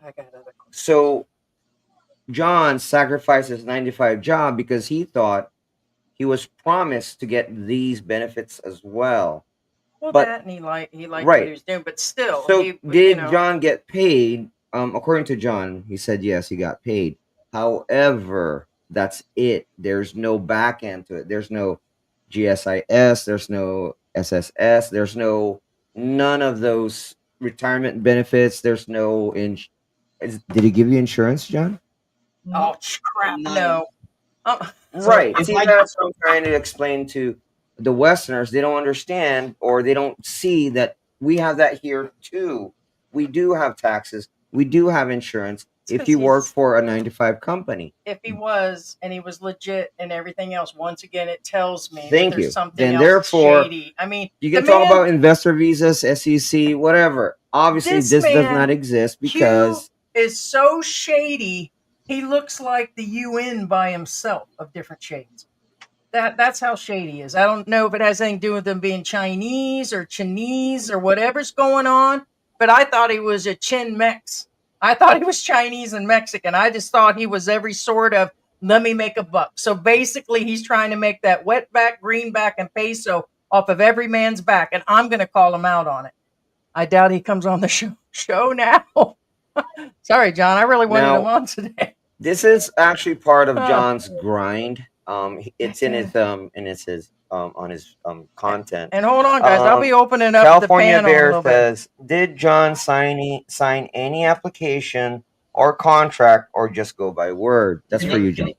so John sacrificed his 9 to 5 job because he thought he was promised to get these benefits as well. Well, but that and he liked right. what he was doing, but still. So did John get paid? According to John, he said yes, he got paid. However, that's it. There's no back end to it. There's no GSIS. There's no SSS. There's none of those retirement benefits. There's no did he give you insurance, John? Oh crap! No. Right. See, that's what I'm trying to explain to the Westerners. They don't understand or they don't see that we have that here too. We do have taxes. We do have insurance if you work for a 9 to 5 company. If he was and he was legit and everything else, once again, it tells me Thank there's you. something Then else therefore, shady. I mean, you can talk about investor visas, SEC, whatever. Obviously, this does not exist because Q is so shady He looks like the UN by himself of different shades. That's how shady he is. I don't know if it has anything to do with him being Chinese or Chinese or whatever's going on, but I thought he was a Chin Mex. I thought he was Chinese and Mexican. I just thought he was every sort of let me make a buck. So basically, he's trying to make that wetback, greenback, and peso off of every man's back, and I'm going to call him out on it. I doubt he comes on the show now. Sorry, John. I really wanted him Now, on today. this is actually part of Oh. John's grind. It's in his on his content. And hold on, guys. I'll be opening up California the panel a Bear little bit. says, "Did John sign any application or contract, or just go by word?" That's for you, John.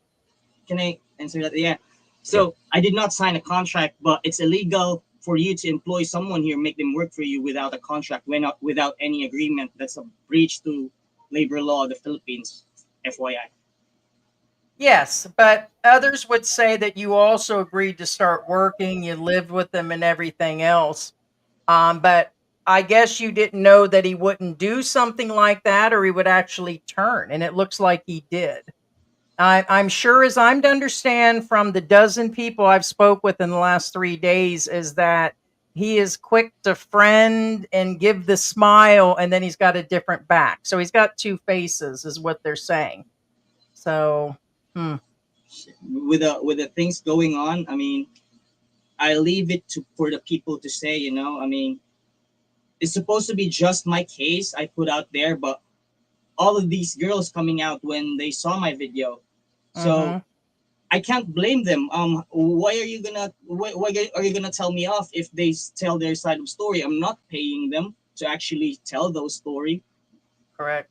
Can I answer that? Yeah. So I did not sign a contract, but it's illegal for you to employ someone here, make them work for you without a contract, without any agreement. That's a breach to labor law of the Philippines. FYI. Yes, but others would say that you also agreed to start working, you lived with them and everything else. But I guess you didn't know that he wouldn't do something like that or he would actually turn. And it looks like he did. I'm sure, as I'm to understand from the dozen people I've spoke with in the last 3 days, is that he is quick to friend and give the smile, and then he's got a different back. So he's got two faces, is what they're saying. So, With the things going on, I mean, I leave it to for the people to say. I mean, it's supposed to be just my case I put out there, but all of these girls coming out when they saw my video, so I can't blame them. Why are you gonna why are you gonna tell me off if they tell their side of the story? I'm not paying them to actually tell those story. correct.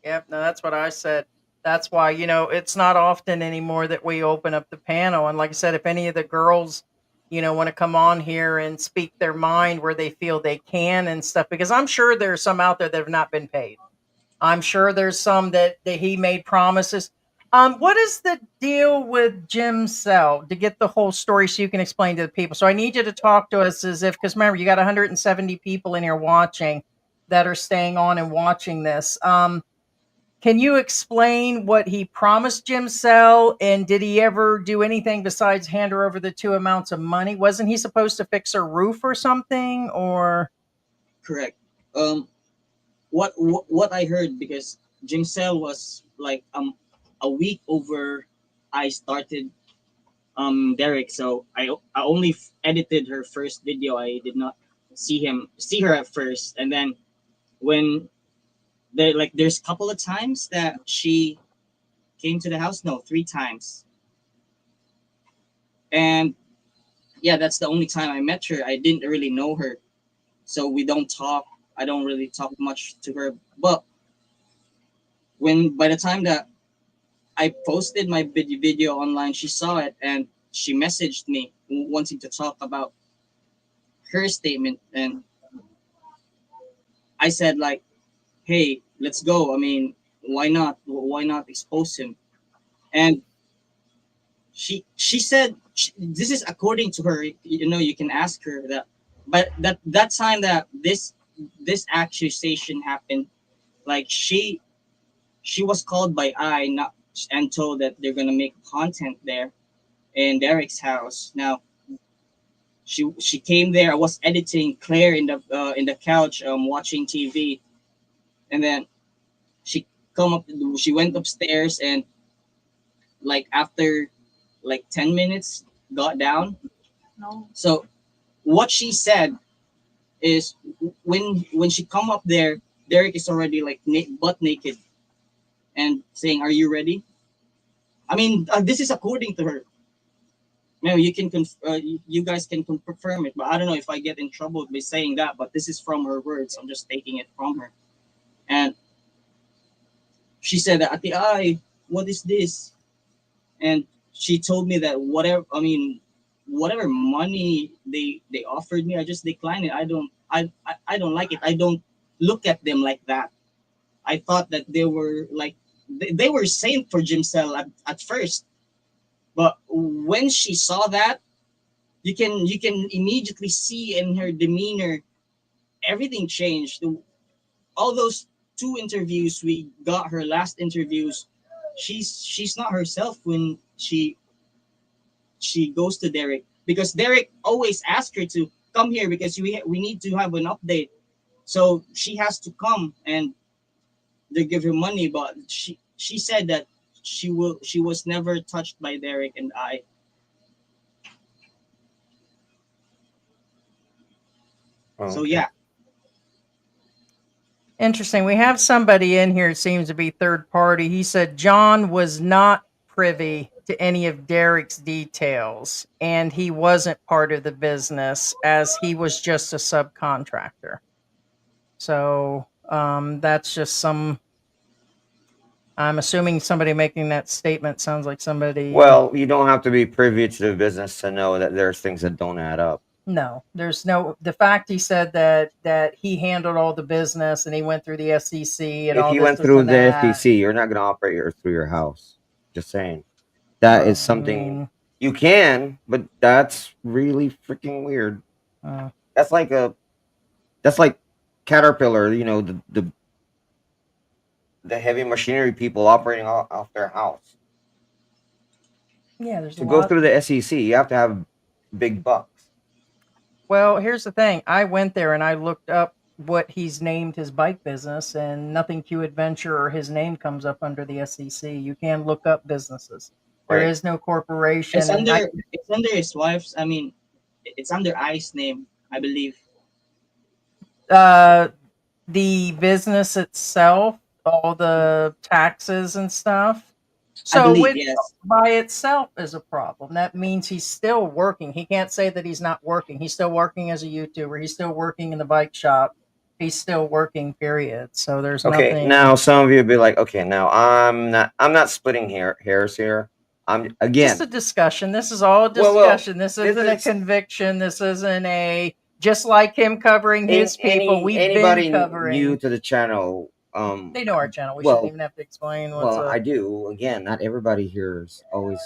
Yep, no, that's what I said. That's why, it's not often anymore that we open up the panel. And like I said, if any of the girls, want to come on here and speak their mind where they feel they can and stuff, because I'm sure there's some out there that have not been paid. I'm sure there's some that he made promises. What is the deal with Jim Cell to get the whole story so you can explain to the people? So I need you to talk to us as if, because remember, you got 170 people in here watching that are staying on and watching this. Can you explain what he promised Jim Cell, and did he ever do anything besides hand her over the two amounts of money? Wasn't he supposed to fix her roof or something? Or Correct. What I heard, because Jim Cell was like a week over I started Derek, so I only edited her first video. I did not see her at first, and then when there's a couple of times that she came to the house. No, 3 times. And yeah, that's the only time I met her. I didn't really know her, so we don't talk. I don't really talk much to her. But by the time that I posted my video online, she saw it and she messaged me wanting to talk about her statement. And I said, like, hey, let's go. I mean, why not? Why not expose him? And she said, this is according to her. You can ask her that. But that time that this accusation happened, like she was called by I not and told that they're gonna make content there in Derek's house. Now she came there. I was editing Claire in the couch, watching TV, and then she come up. She went upstairs and like after like 10 minutes got down. No. So what she said is when she come up there, Derek is already like butt naked and saying, "Are you ready?" I mean, this is according to her. Maybe you guys can confirm it, but I don't know if I get in trouble by saying that. But this is from her words. I'm just taking it from her, and she said that at the eye, what is this? And she told me that whatever money they offered me, I just declined it. I don't like it. I don't look at them like that. I thought that they were like they were sane for Jim Cell at first, but when she saw that, you can immediately see in her demeanor everything changed. All those 2 interviews we got, her last interviews, she's not herself when she goes to Derek, because Derek always asks her to come here because we need to have an update. So she has to come and they give her money, but she said that she was never touched by Derek and I. So Okay. yeah, Interesting. We have somebody in here, it seems to be third party. He said John was not privy to any of Derek's details, and he wasn't part of the business as he was just a subcontractor. So that's just some. I'm assuming somebody making that statement sounds like somebody. Well, you don't have to be privy to the business to know that there's things that don't add up. No, there's no. The fact he said that he handled all the business and he went through the SEC and If all you this, went this through and the that. FTC, you're not going to operate through your house. Just saying. That is I something mean, you can, but that's really freaking weird. uh, That's like Caterpillar, the heavy machinery people operating off their house. yeah, there's a To go lot. through the SEC, you have to have big bucks. Well, here's the thing. I went there and I looked up what he's named his bike business, and Nothing Q Adventure or his name comes up under the SEC. You can look up businesses. There Right. is no corporation, and it's under his wife's. I mean, it's under I's name, I believe. uh, the business itself, all the taxes and stuff. I So believe, which yes. by itself is a problem. That means he's still working. He can't say that he's not working. He's still working as a YouTuber. He's still working in the bike shop. He's still working, period. So there's Okay, nothing. now some of you would be like, okay, now I'm not splitting hairs here. I'm Just again. a discussion. This is all a Well, discussion. This isn't a it's conviction. This isn't a just like him covering his people. We've been anybody new covering. to the channel. They know our channel. We shouldn't even have to explain what's Well, up. I do. Again, not everybody here's always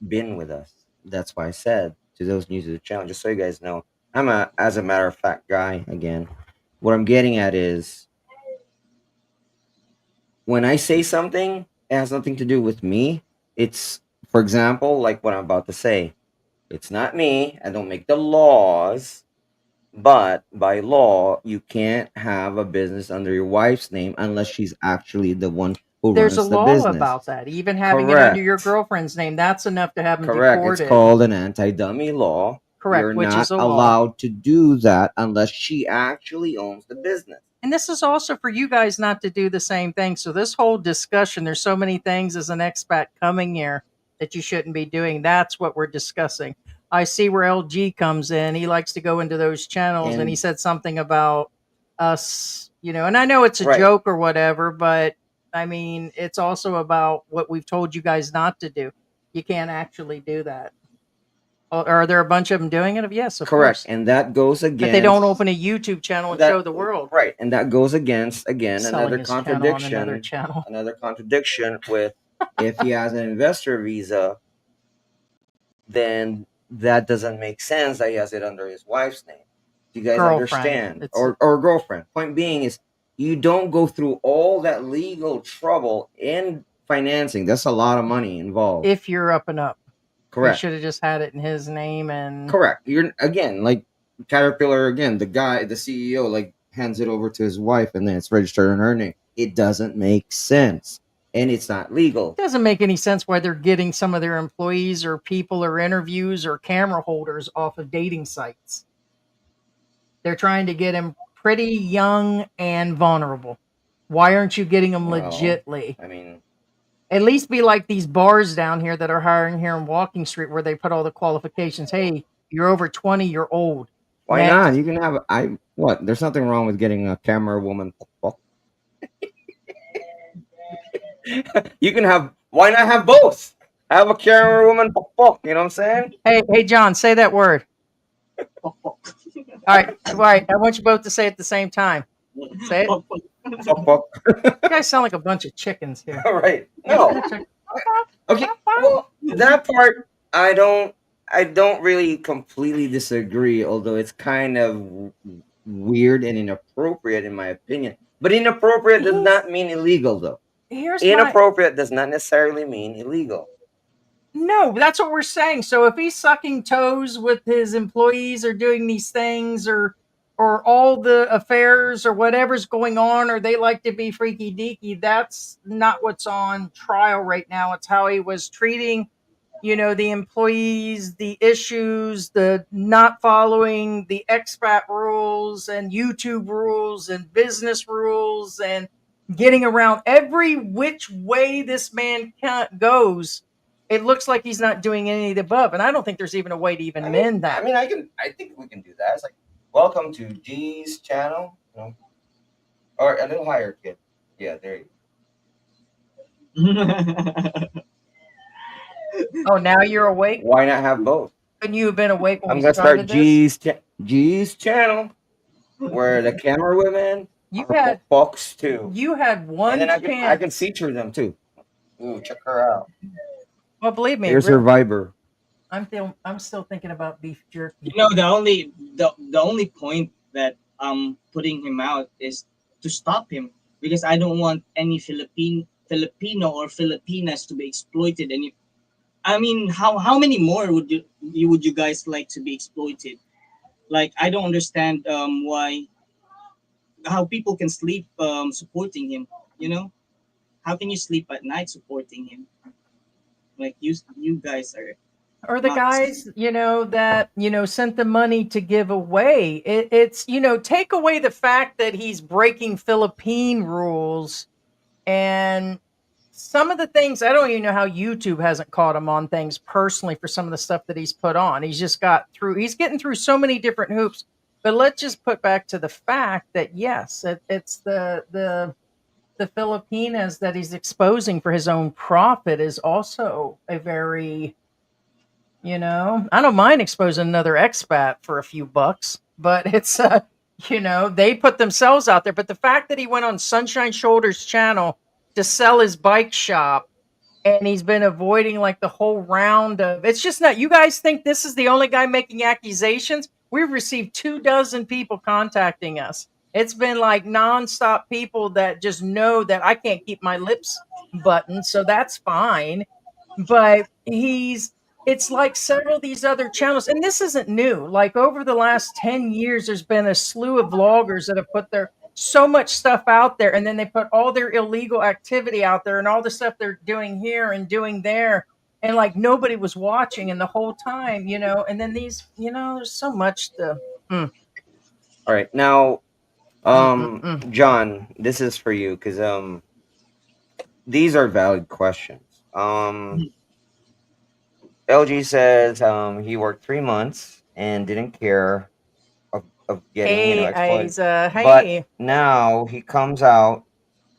been with us. That's why I said to those new to the channel, just so you guys know, I'm as a matter of fact guy. Again, what I'm getting at is when I say something, it has nothing to do with me. It's, for example, like what I'm about to say. It's not me. I don't make the laws, but by law, you can't have a business under your wife's name unless she's actually the one who There's a runs the law business. about that. Even having it under your Correct. girlfriend's name, that's enough to have him Correct. deported. It's called an anti-dummy law. Correct, You're which not is a law. allowed to do that unless she actually owns the business. And this is also for you guys not to do the same thing. So this whole discussion, there's so many things as an expat coming here that you shouldn't be doing. That's what we're discussing. I see where LG comes in. He likes to go into those channels, and he And said something about us, and I know it's a right. joke or whatever, but I mean, it's also about what we've told you guys not to do. You can't actually do that. Are there a bunch of them doing it? Yes, of Correct. course. And that goes But against they don't open a YouTube channel and that show the world. right. And that goes against again Selling another his channel on another contradiction. channel. Another contradiction with if he has an investor visa, then that doesn't make sense that he has it under his wife's name. Do you guys understand? Or girlfriend. Point being is you don't go through all that legal trouble in financing. That's a lot of money involved. If you're up and up. Correct. He should have just had it in his name and Correct. You're again like Caterpillar again, the guy, the CEO, like hands it over to his wife and then it's registered in her name. It doesn't make sense. And it's not legal. It doesn't make any sense why they're getting some of their employees or people or interviews or camera holders off of dating sites. They're trying to get him pretty young and vulnerable. Why aren't you getting them legitly? I mean, at least be like these bars down here that are hiring here in Walking Street where they put all the qualifications. Hey, you're over 20, you're old. Why not? You can have there's nothing wrong with getting a camera woman. You can have, why not have both? Have a camera woman, you know what I'm saying? Hey, John, say that word. All right. I want you both to say it at the same time. Say it. You guys sound like a bunch of chickens here. All right. No. Okay. Well, that part I don't really completely disagree, although it's kind of weird and inappropriate in my opinion. But inappropriate does not mean illegal, though. here's my Inappropriate does not necessarily mean illegal. no, that's what we're saying. So if he's sucking toes with his employees or doing these things or all the affairs or whatever's going on or they like to be freaky deaky, that's not what's on trial right now. It's how he was treating, the employees, the issues, the not following the expat rules and YouTube rules and business rules and getting around every which way this man goes. It looks like he's not doing any of the above, and I don't think there's even a way to even mend that. I think we can do that. It's like, welcome to G's channel, or a little higher, kid. Yeah, there you go. Oh, now you're awake? Why not have both? Couldn't you have been awake when I'm we gonna started start this? G's channel, where the camera women You are had folks too, you had and one then I chance. can feature them too. Ooh, check her out. Well, believe me, Here's her Viber. I'm still thinking about beef jerky. The only point that I'm putting him out is to stop him, because I don't want any Filipino or Filipinas to be exploited. And I mean, how many more would you guys like to be exploited? Like, I don't understand why, how people can sleep supporting him. You know, how can you sleep at night supporting him? Like, you guys are Or the not. guys, that, sent the money to give away. It's, take away the fact that he's breaking Philippine rules and some of the things, I don't even know how YouTube hasn't caught him on things personally for some of the stuff that he's put on. He's getting through so many different hoops. But let's just put back to the fact that yes, it's the Filipinas that he's exposing for his own profit is also a very, I don't mind exposing another expat for a few bucks, but it's they put themselves out there. But the fact that he went on Sunshine Shoulders channel to sell his bike shop and he's been avoiding like the whole round of, it's just not, you guys think this is the only guy making accusations? We've received 24 people contacting us. It's been like nonstop people that just know that I can't keep my lips buttoned, so that's fine. But it's like several of these other channels, and this isn't new. Like over the last 10 years, there's been a slew of vloggers that have put their so much stuff out there, and then they put all their illegal activity out there and all the stuff they're doing here and doing there. And like nobody was watching, and the whole time, and then these, there's so much to. All right, now, Mm. John, this is for you because these are valid questions. LG says he worked 3 months and didn't care of getting exploited, but Hey. now he comes out.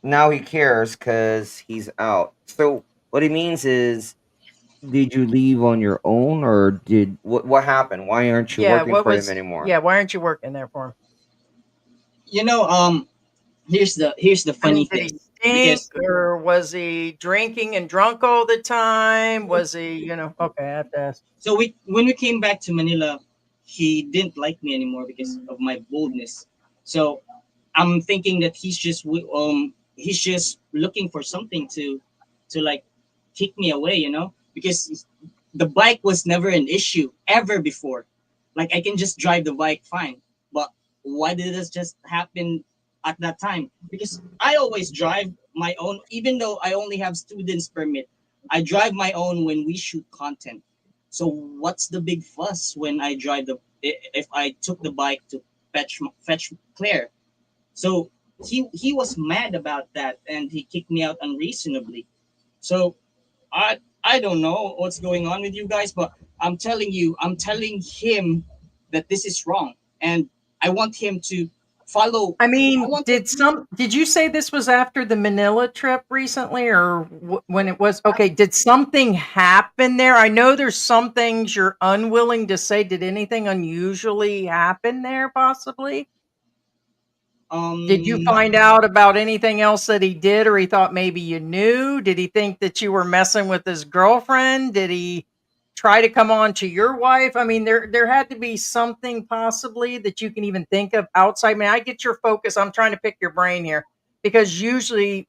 Now he cares because he's out. So what he means is, did you leave on your own, or did what happened? Why aren't you Yeah, working for him anymore? yeah, why aren't you working there for him? You know, here's the I mean, funny did thing, he stink because or was he drinking and drunk all the time? Was he, okay, I have to ask. so when we came back to Manila, he didn't like me anymore because of my boldness. So I'm thinking that he's just looking for something to like kick me away, because the bike was never an issue ever before. Like, I can just drive the bike fine, but why did this just happen at that time? Because I always drive my own, even though I only have student's permit. I drive my own when we shoot content. So what's the big fuss when I drive if I took the bike to fetch Claire? So he was mad about that, and he kicked me out unreasonably. So I don't know what's going on with you guys, but I'm telling him that this is wrong, and I want him to follow. I I mean, want did you say this was after the Manila trip recently or when it was? Okay, did something happen there? I know there's some things you're unwilling to say. Did anything unusually happen there possibly? Did you find out about anything else that he did, or he thought maybe you knew? Did he think that you were messing with his girlfriend? Did he try to come on to your wife? I mean, there had to be something possibly that you can even think of outside. I mean, I get your focus. I'm trying to pick your brain here because usually,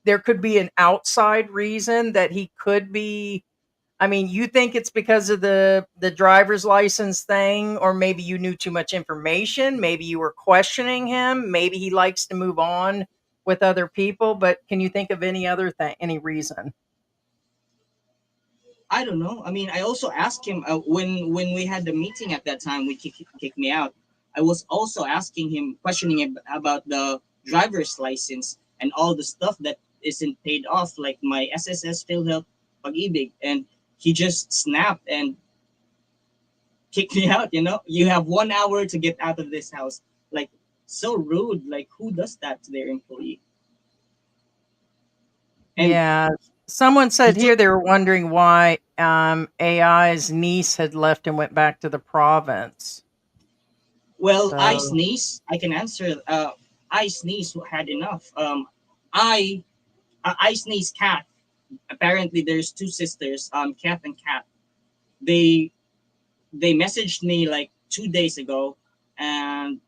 there could be an outside reason that he could be. I mean, you think it's because of the driver's license thing, or maybe you knew too much information, maybe you were questioning him, maybe he likes to move on with other people, but can you think of any other thing, any reason? I don't know. I mean, I also asked him when we had the meeting at that time. We kicked me out. I was also asking him, questioning him about the driver's license and all the stuff that isn't paid off, like my SSS, PhilHealth, Pag-ibig, and he just snapped and kicked me out. You know, you have 1 hour to get out of this house. Like, so rude. Like, who does that to their employee? And Yeah. Someone he said here just they were wondering why AI's niece had left and went back to the province. Well, I So sneeze. I can answer. I sneeze had enough. I I sneeze cat. Apparently, there's two sisters. Cat and cat. They they messaged me like 2 days ago, and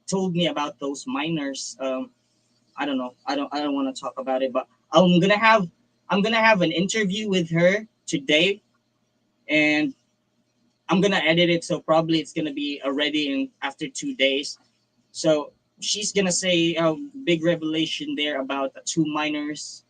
told me about those minors. I don't know. I don't want to talk about it, but I'm gonna have an interview with her today, and I'm gonna edit it, so probably it's gonna be already in after 2 days. So she's gonna say a big revelation there about the two minors,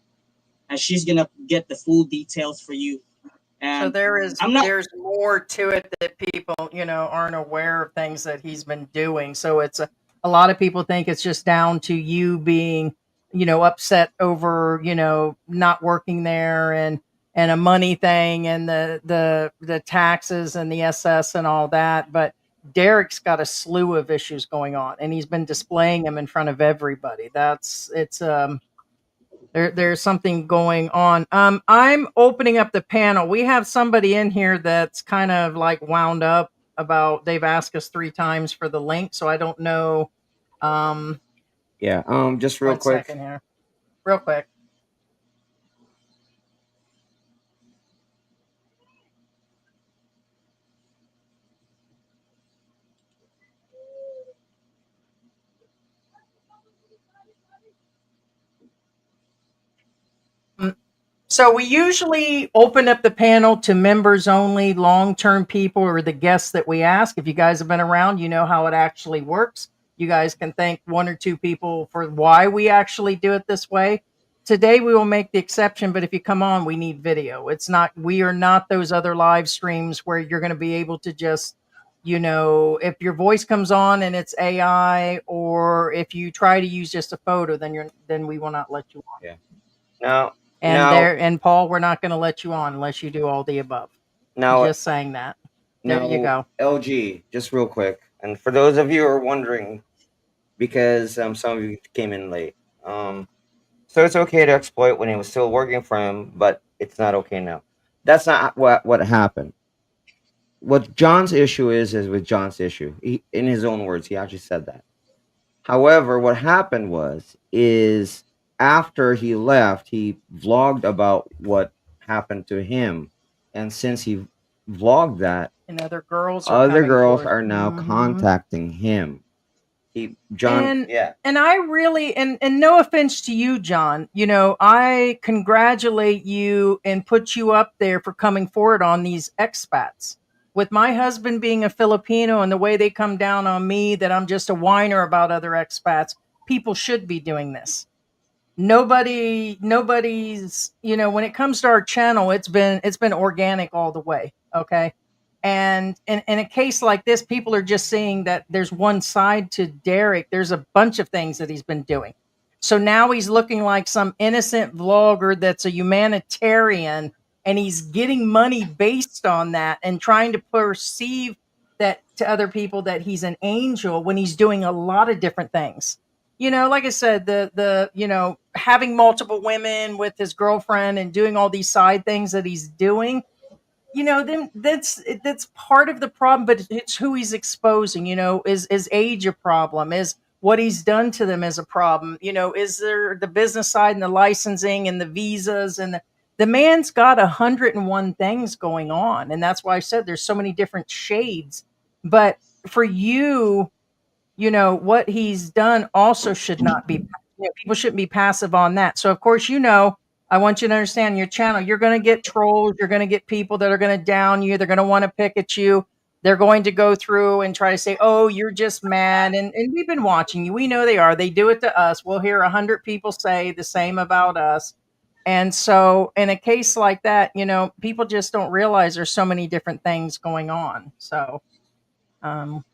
and she's gonna get the full details for you. so And I'm not. there's more to it that people, aren't aware of things that he's been doing. So it's a lot of people think it's just down to you being, upset over, not working there, and a money thing, and the taxes and the SS and all that. But Derek's got a slew of issues going on, and he's been displaying them in front of everybody. There's something going on. I'm opening up the panel. We have somebody in here that's kind of like wound up about. They've asked us 3 times for the link, so I don't know. Um, Yeah. Just real one quick. second here, real quick. Mm, So we usually open up the panel to members only, long-term people, or the guests that we ask. If you guys have been around, you know how it actually works. You guys can thank 1 or 2 people for why we actually do it this way. Today we will make the exception, but if you come on, we need video. We are not those other live streams where you're going to be able to just, if your voice comes on and it's AI, or if you try to use just a photo, then we will not let you on. Yeah. Now, And now, there and Paul, we're not going to let you on unless you do all the above. now, Just saying that. There you now, go. LG. Just real quick, and for those of you who are wondering, because some of you came in late. So it's okay to exploit when he was still working for him, but it's not okay now. That's not what happened. What John's issue is with John's issue. In his own words, he actually said that. However, what happened is after he left, he vlogged about what happened to him, and since he vlogged that, And other girls are other coming girls forward. are now contacting him. John, And yeah, and I really, and no offense to you, John, I congratulate you and put you up there for coming forward on these expats. With my husband being a Filipino and the way they come down on me that I'm just a whiner about other expats, people should be doing this. Nobody's, when it comes to our channel, it's been organic all the way. Okay. And in a case like this, people are just seeing that there's one side to Derek. There's a bunch of things that he's been doing. So now he's looking like some innocent vlogger that's a humanitarian, and he's getting money based on that and trying to perceive that to other people that he's an angel when he's doing a lot of different things. Like I said, the having multiple women with his girlfriend and doing all these side things that he's doing, then that's part of the problem, but it's who he's exposing. Is age a problem? Is what he's done to them as a problem? Is there the business side and the licensing and the visas, and the man's got 101 things going on, and that's why I said there's so many different shades. But for you, what he's done also should not be. people shouldn't be passive on that. So of course, I want you to understand your channel. You're going to get trolls. You're going to get people that are going to down you. They're going to want to pick at you. They're going to go through and try to say, oh, you're just mad. And we've been watching you. We know they are. They do it to us. We'll hear 100 people say the same about us. And so in a case like that, people just don't realize there's so many different things going on. So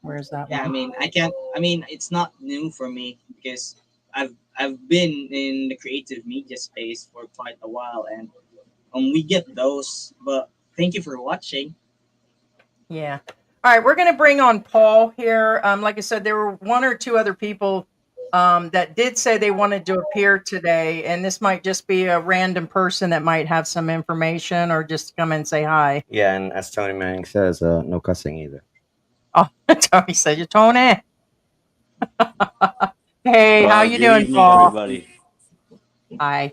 where's that Yeah, I one? mean, I can't. I mean, it's not new for me because I've been in the creative media space for quite a while, and we get those. But thank you for watching. Yeah. All right, we're going to bring on Paul here. Like I said, there were one or two other people that did say they wanted to appear today, and this might just be a random person that might have some information or just come and say hi. Yeah, and as Tony Manning says, no cussing either. Oh, Tony said, "You Tony." Hey, how you Good doing, evening, Paul? everybody. Hi.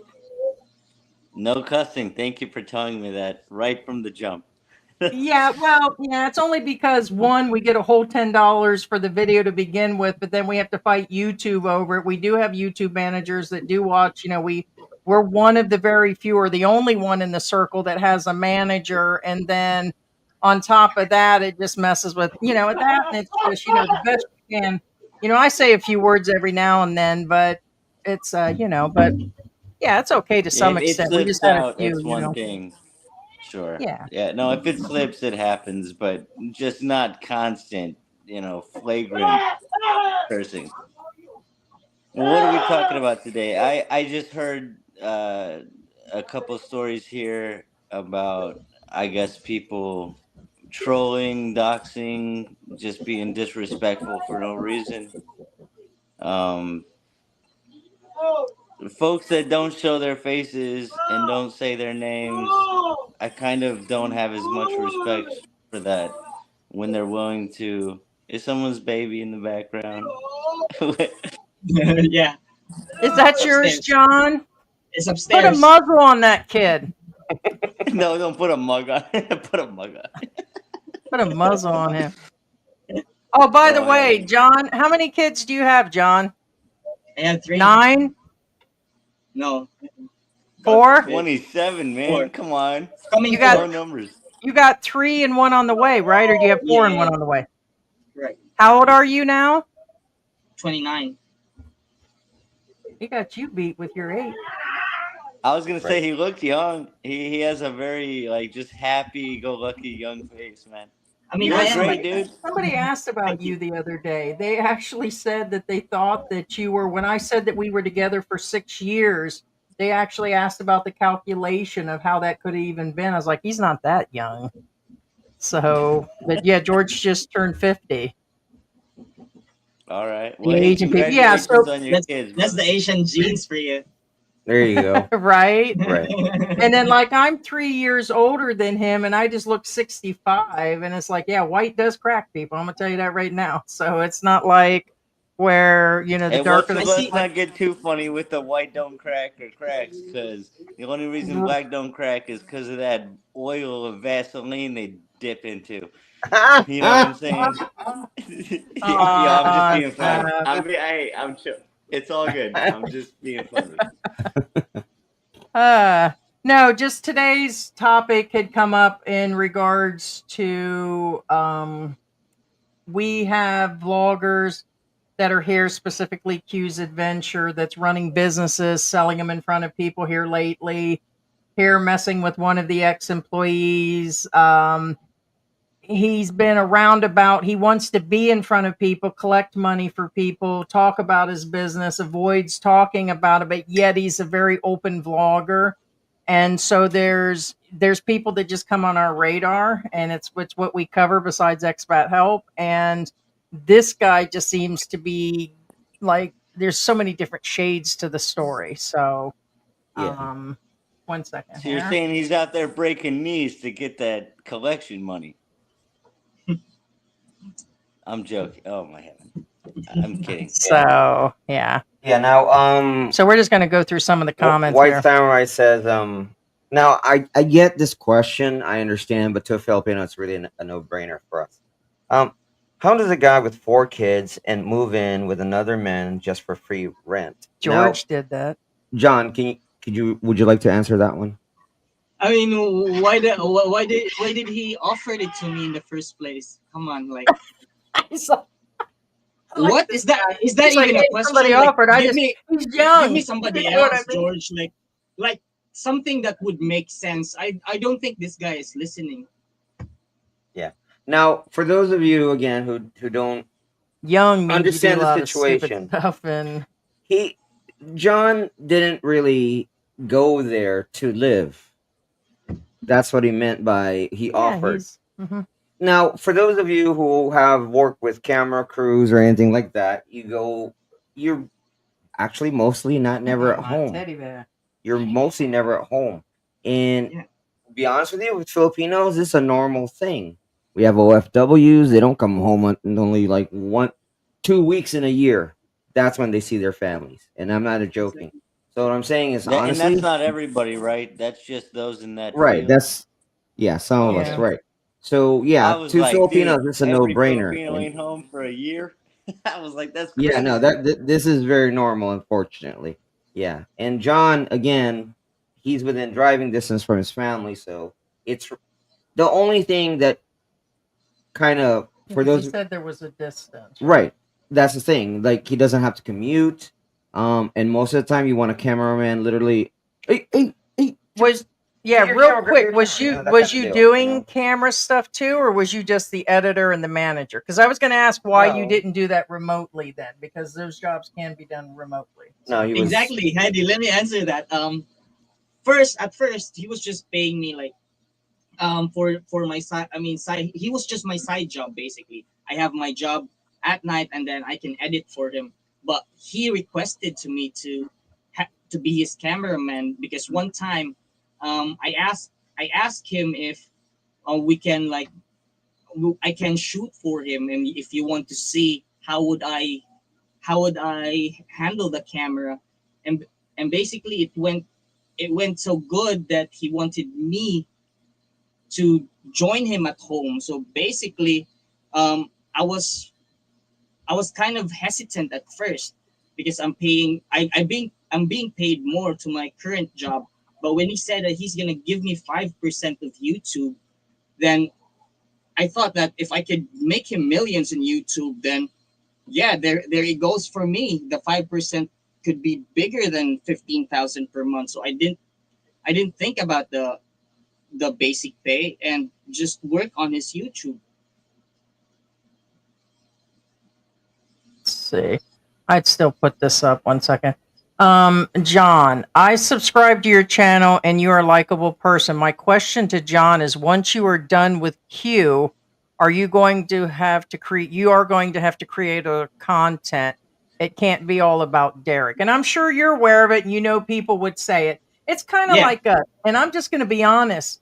No cussing. Thank you for telling me that right from the jump. Yeah, well, it's only because one, we get a whole $10 for the video to begin with, but then we have to fight YouTube over it. We do have YouTube managers that do watch. We're one of the very few, or the only one in the circle that has a manager, and then on top of that, it just messes with that, and it's just the best you can. I say a few words every now and then, but it's but yeah, it's okay to Yeah, some if it extent. We slips just had a out, few, that's one thing. Sure. Yeah. Yeah, no, if it slips, it happens, but just not constant, flagrant cursing. Well, what are we talking about today? I just heard a couple stories here about, I guess, people trolling, doxing, just being disrespectful for no reason. Folks that don't show their faces and don't say their names, I kind of don't have as much respect for that when they're willing to. Is someone's baby in the background? Yeah, Is that it's yours, upstairs. John? It's Put a upstairs. muzzle on that kid. No, don't put a mug on. Put a mug on. Put a muzzle on him. Oh, by the Oh, way, yeah. John, how many kids do you have, John? I have 3. 9? No. 4? 27, man. 4. Come on. Coming You got- No 4. numbers. You got 3 and 1 on the way, right? Or do you have 4 and Yeah. 1 on the way? Right. How old are you now? 29. He got you beat with your 8. I was gonna say he looked young. He has a very just happy-go-lucky young face, man. I mean, You I look am. great, dude. Somebody asked about Thank you you. the other day. They actually said that they thought that you were, when I said that we were together for 6 years, they actually asked about the calculation of how that could have even been. I was like, he's not that young. So, but yeah, George just turned 50. All right. The Well, hey, Asian people. Yeah, congratulations so on your That's kids, that's the brother. Asian genes for you. There you go. right. Right. And then like I'm 3 years older than him and I just look 65 and it's like, yeah, white does crack people. I'm gonna tell you that right now. So it's not like where, the Hey, darker the let's see. not get too funny with the white don't crack or cracks, because the only reason black don't crack is because of that oil of Vaseline they dip into. You know what I'm saying? Yo, I'm just being funny. stop. I'm chill. It's all good. I'm just being funny. No, just today's topic had come up in regards to we have vloggers that are here, specifically Q's Adventure, that's running businesses, selling them in front of people here lately, here messing with one of the ex-employees. He's been around about, he wants to be in front of people, collect money for people, talk about his business, avoids talking about it, but yet he's a very open vlogger. And so there's people that just come on our radar, and it's what we cover besides expat help. And this guy just seems to be like, there's so many different shades to the story. So, Yeah. 1 second So you're here. saying he's out there breaking knees to get that collection money? I'm joking. Oh my heaven. I'm kidding. So yeah. Yeah. Now, So we're just going to go through some of the comments White here. Samurai says, now I get this question, I understand, but to a Filipino, it's really a no brainer for us. How does a guy with 4 kids and move in with another man just for free rent? Now, George did that. John, would you like to answer that one? I mean, why did he offer it to me in the first place? Come on, like He's like, I like what this is that? guy. Is that He's like, even a hey, somebody question? Like, offered. give me, He's give me young. somebody You know what I else, mean? George. Like something that would make sense. I don't think this guy is listening. Yeah. Now, for those of you again who don't Young means you do a understand the lot of stupid situation, stuff, and he John didn't really go there to live. That's what he meant by he yeah, offered. he's. Hmm. Now, for those of you who have worked with camera crews or anything like that, you're actually mostly not never at My home. teddy bear. You're mostly never at home. And Yeah, to be honest with you, with Filipinos, it's a normal thing. We have OFWs, they don't come home only like 2 weeks in a year. That's when they see their families. And I'm not joking. exactly. So what I'm saying is And that's honestly, not everybody, right? That's just those in that right. field. Yeah, some of us, Yeah. Okay. right. So yeah, I was to like, Filipinos, dude, it's a no every brainer. Filipino ain't home for a year. I was like, that's Yeah, no, crazy. this is very normal, unfortunately. Yeah, and John again, he's within driving distance from his family, so it's the only thing that kind of for Because you those said there was a distance, right? right. That's the thing. Like he doesn't have to commute, and most of the time you want a cameraman literally. Hey, Was get Yeah, your real camera, grab quick, your camera, that was kind of you deal, doing camera stuff too, or was you just the editor and the manager? Because I was going to ask why you No, didn't do that remotely then, because those jobs can be done remotely. no, So he was Exactly, Heidi. Let me answer that. At first, he was just paying me like for my side. I mean, side. He was just my side job basically. I have my job at night, and then I can edit for him. But he requested to me to be his cameraman because one time, I asked him if we can like I can shoot for him, and if you want to see how would I handle the camera, and basically it went so good that he wanted me to join him at home. So basically, I was kind of hesitant at first because I'm being paid more to my current job. But when he said that he's gonna give me 5% of YouTube, then I thought that if I could make him millions in YouTube, then yeah, there it goes for me. The 5% could be bigger than 15,000 per month. So I didn't think about the basic pay and just work on his YouTube. let's see. I'd still put this up 1 second. John, I subscribe to your channel and you are a likable person. My question to John is once you are done with Q, are you going to have to create you are going to have to create a content. It can't be all about Derek. And I'm sure you're aware of it and you know people would say it. It's kind of Yeah, like us. And I'm just going to be honest.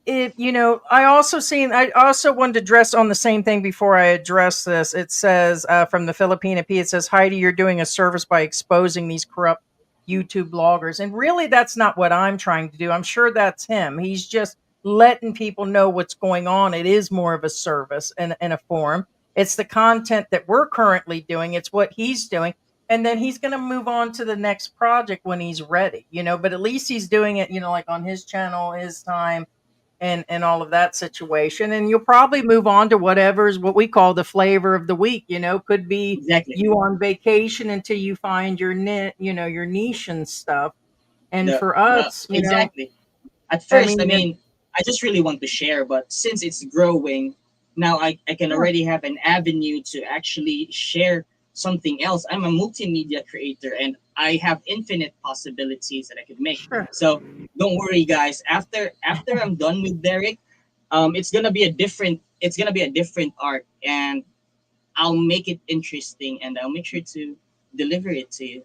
I also wanted to address on the same thing before I address this. It says from the Filipina P, it says, Heidi, you're doing a service by exposing these corrupt YouTube bloggers. And really, that's not what I'm trying to do. I'm sure that's him. He's just letting people know what's going on. It is more of a service and a forum. It's the content that we're currently doing, it's what he's doing. And then he's going to move on to the next project when he's ready, but at least he's doing it, like on his channel, his time and all of that situation, and you'll probably move on to whatever's what we call the flavor of the week. Could be exactly. you on vacation until you find your niche and stuff. And The for the us, exactly. At I first, I mean, mean, I just really want to share, but since it's growing, now I can sure, already have an avenue to actually share something else. I'm a multimedia creator and I have infinite possibilities that I could make. sure. So don't worry, guys. After I'm done with Derek, it's gonna be a different arc, and I'll make it interesting and I'll make sure to deliver it to you.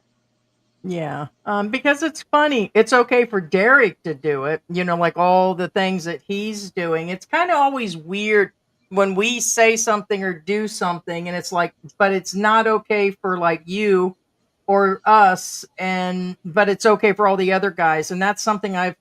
Yeah, because it's funny. It's okay for Derek to do it, like all the things that he's doing. It's kind of always weird when we say something or do something, and it's like, but it's not okay for like you or us, but it's okay for all the other guys. And that's something I've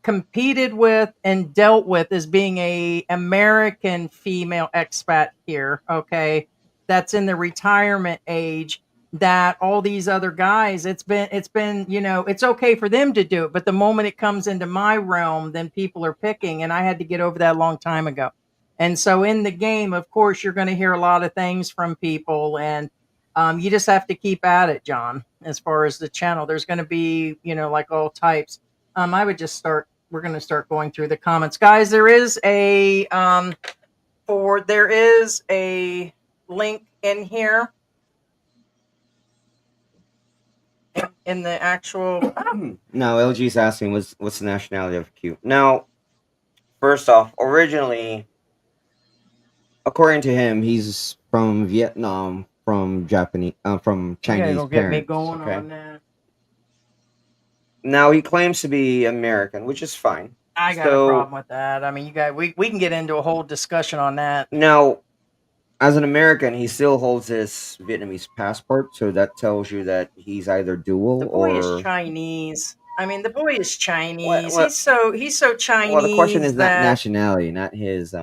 competed with and dealt with as being a American female expat here, okay, that's in the retirement age, that all these other guys, it's been, it's okay for them to do it, but the moment it comes into my realm, then people are picking, and I had to get over that a long time ago. And so in the game, of course, you're going to hear a lot of things from people, and you just have to keep at it, John. As far as the channel, there's going to be, like all types. I would just start. We're going to start going through the comments, guys. There is a link in here in the actual. Now, LG's asking, what's the nationality of Q? Now, first off, originally, according to him, he's from Vietnam, from Chinese Go get me parents. going Okay. on that. Now he claims to be American, which is fine. I got a problem with that. I mean, you guys, we can get into a whole discussion on that. Now, as an American, he still holds his Vietnamese passport, so that tells you that he's either dual The boy or is Chinese. I mean, the boy is Chinese. What- He's so Chinese. Well, the question is not that nationality, not his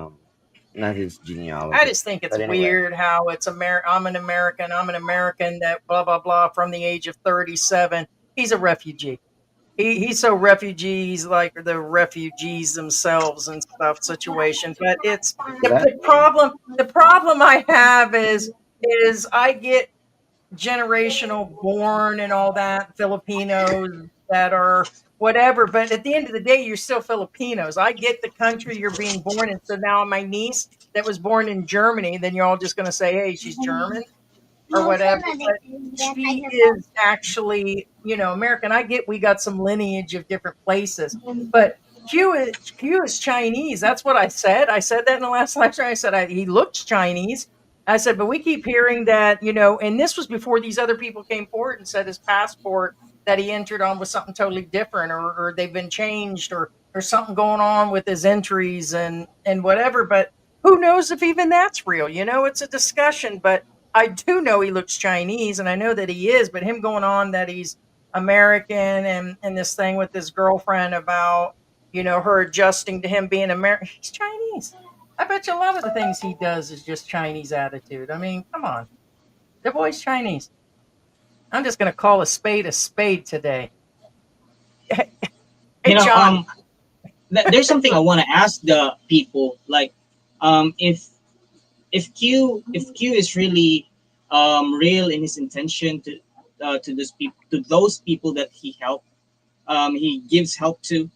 genealogy. I just think it's But anyway. weird how it's I'm an American that blah blah blah from the age of 37. He's a refugee. He's so refugee. He's like the refugees themselves and stuff situation. But it's the problem. The problem I have is I get generational born and all that Filipinos that are whatever, but at the end of the day, you're still Filipinos. I get the country you're being born in. So now my niece that was born in Germany, then you're all just going to say, hey, she's German or whatever. But she is actually, American. I get we got some lineage of different places, but Q is Chinese. That's what I said. I said that in the last lecture. I said he looks Chinese. I said, but we keep hearing that, and this was before these other people came forward and said his passport that he entered on was something totally different, or they've been changed, or there's something going on with his entries and whatever. But who knows if even that's real? It's a discussion. But I do know he looks Chinese, and I know that he is. But him going on that he's American and this thing with his girlfriend about, her adjusting to him being American, he's Chinese. I bet you a lot of the things he does is just Chinese attitude. I mean, come on. The boy's Chinese. I'm just going to call a spade today. Hey, John. There's something I want to ask the people. Like, if Q is really real in his intention to those people that he helped, he gives help to.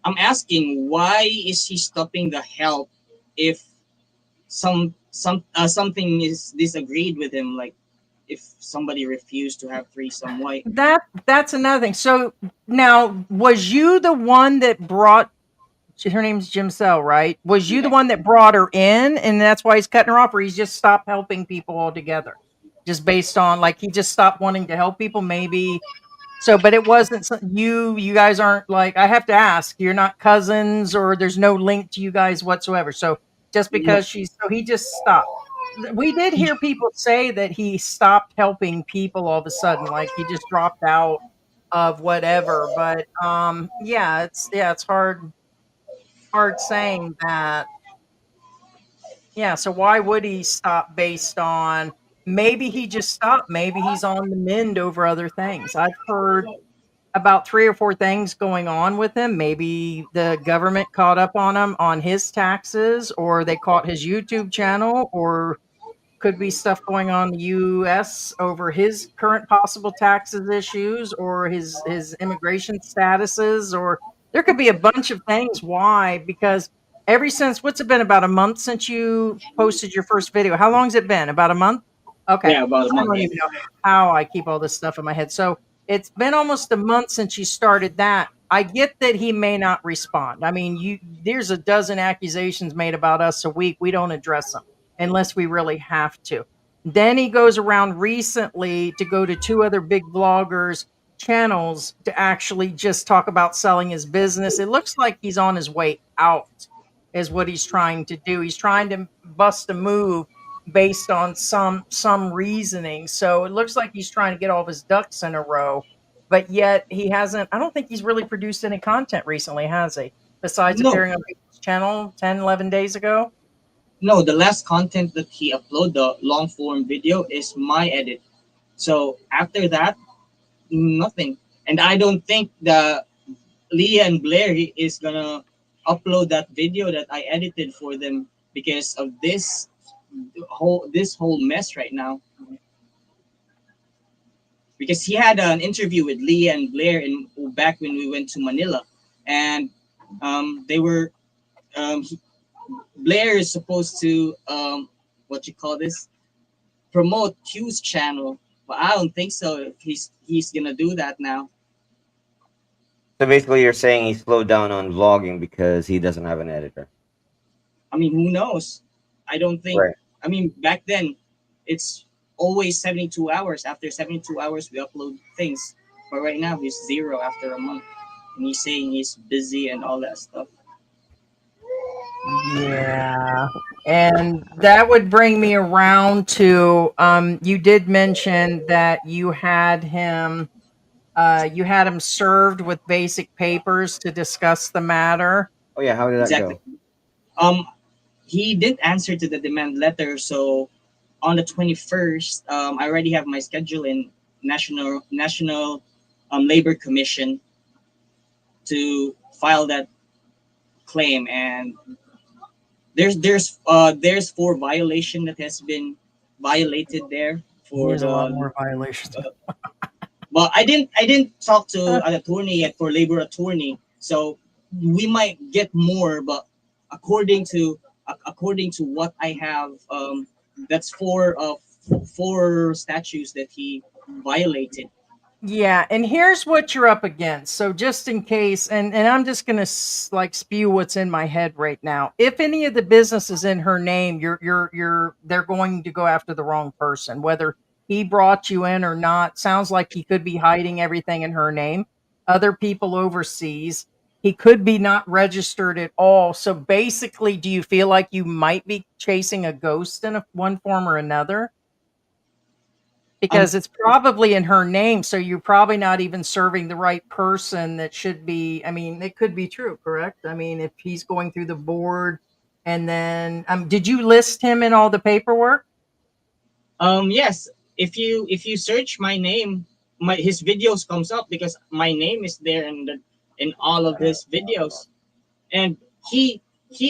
I'm asking, why is he stopping the help if something is disagreed with him, like if somebody refused to have threesome? Why? That's another thing. So now, was you the one that brought? Her name's Jimcell, right? Was you the one that brought her in, and that's why he's cutting her off, or he's just stopped helping people altogether, just based on like he just stopped wanting to help people, maybe? So, but it wasn't you guys aren't like, I have to ask, you're not cousins, or there's no link to you guys whatsoever. So just because he just stopped. We did hear people say that he stopped helping people all of a sudden, like he just dropped out of whatever. But it's hard saying that. Yeah, so why would he stop based on, maybe he just stopped, maybe he's on the mend over other things. I've heard about 3 or 4 things going on with him. Maybe the government caught up on him on his taxes, or they caught his YouTube channel, or could be stuff going on in the US over his current possible taxes issues, or his immigration statuses, or there could be a bunch of things. Why? Because ever since, what's it been, about a month since you posted your first video? How long has it been? About a month? Okay. Yeah, about a month. I don't even know how I keep all this stuff in my head. So it's been almost a month since you started that. I get that he may not respond. I mean, there's a dozen accusations made about us a week. We don't address them unless we really have to. Then he goes around recently to go to 2 other big vloggers' channels to actually just talk about selling his business. It looks like he's on his way out, is what he's trying to do. He's trying to bust a move based on some reasoning. So it looks like he's trying to get all of his ducks in a row. but yet he hasn't. I don't think he's really produced any content recently, has he? Besides No, appearing on people's channel 10, 11 days ago. no, the last content that he uploaded, the long form video, is my edit. So after that, nothing. And I don't think the Leah and Blair is gonna upload that video that I edited for them because of this whole mess right now. Because he had an interview with Leah and Blair in back when we went to Manila, and they were he, Blair is supposed to what you call this, promote Q's channel, but I don't think so. If he's gonna do that now. So basically, you're saying he slowed down on vlogging because he doesn't have an editor. I mean, who knows? I don't think. Right. I mean, back then, it's always 72 hours. After 72 hours, we upload things. But right now, he's zero after a month, and he's saying he's busy and all that stuff. Yeah. And that would bring me around to you did mention that you had him served with basic papers to discuss the matter. Oh yeah, how did that Exactly. go? Um, he did answer to the demand letter, so on the 21st, I already have my schedule in National Labor Commission to file that claim, and there's four violation that has been violated there for There's a lot the more violations. but I didn't talk to an attorney yet for labor attorney, so we might get more, but according to what I have, that's four statutes that he violated. Yeah, and here's what you're up against. So just in case, and I'm just gonna like spew what's in my head right now. If any of the business is in her name, they're going to go after the wrong person. Whether he brought you in or not, sounds like he could be hiding everything in her name. Other people overseas, he could be not registered at all. So basically, do you feel like you might be chasing a ghost in one form or another? Um, Because it's probably in her name, so you're probably not even serving the right person that should be. I mean, it could be true, correct? I mean, if he's going through the board and then did you list him in all the paperwork? yes, if you search my name, his videos comes up because my name is there in all of his videos, and he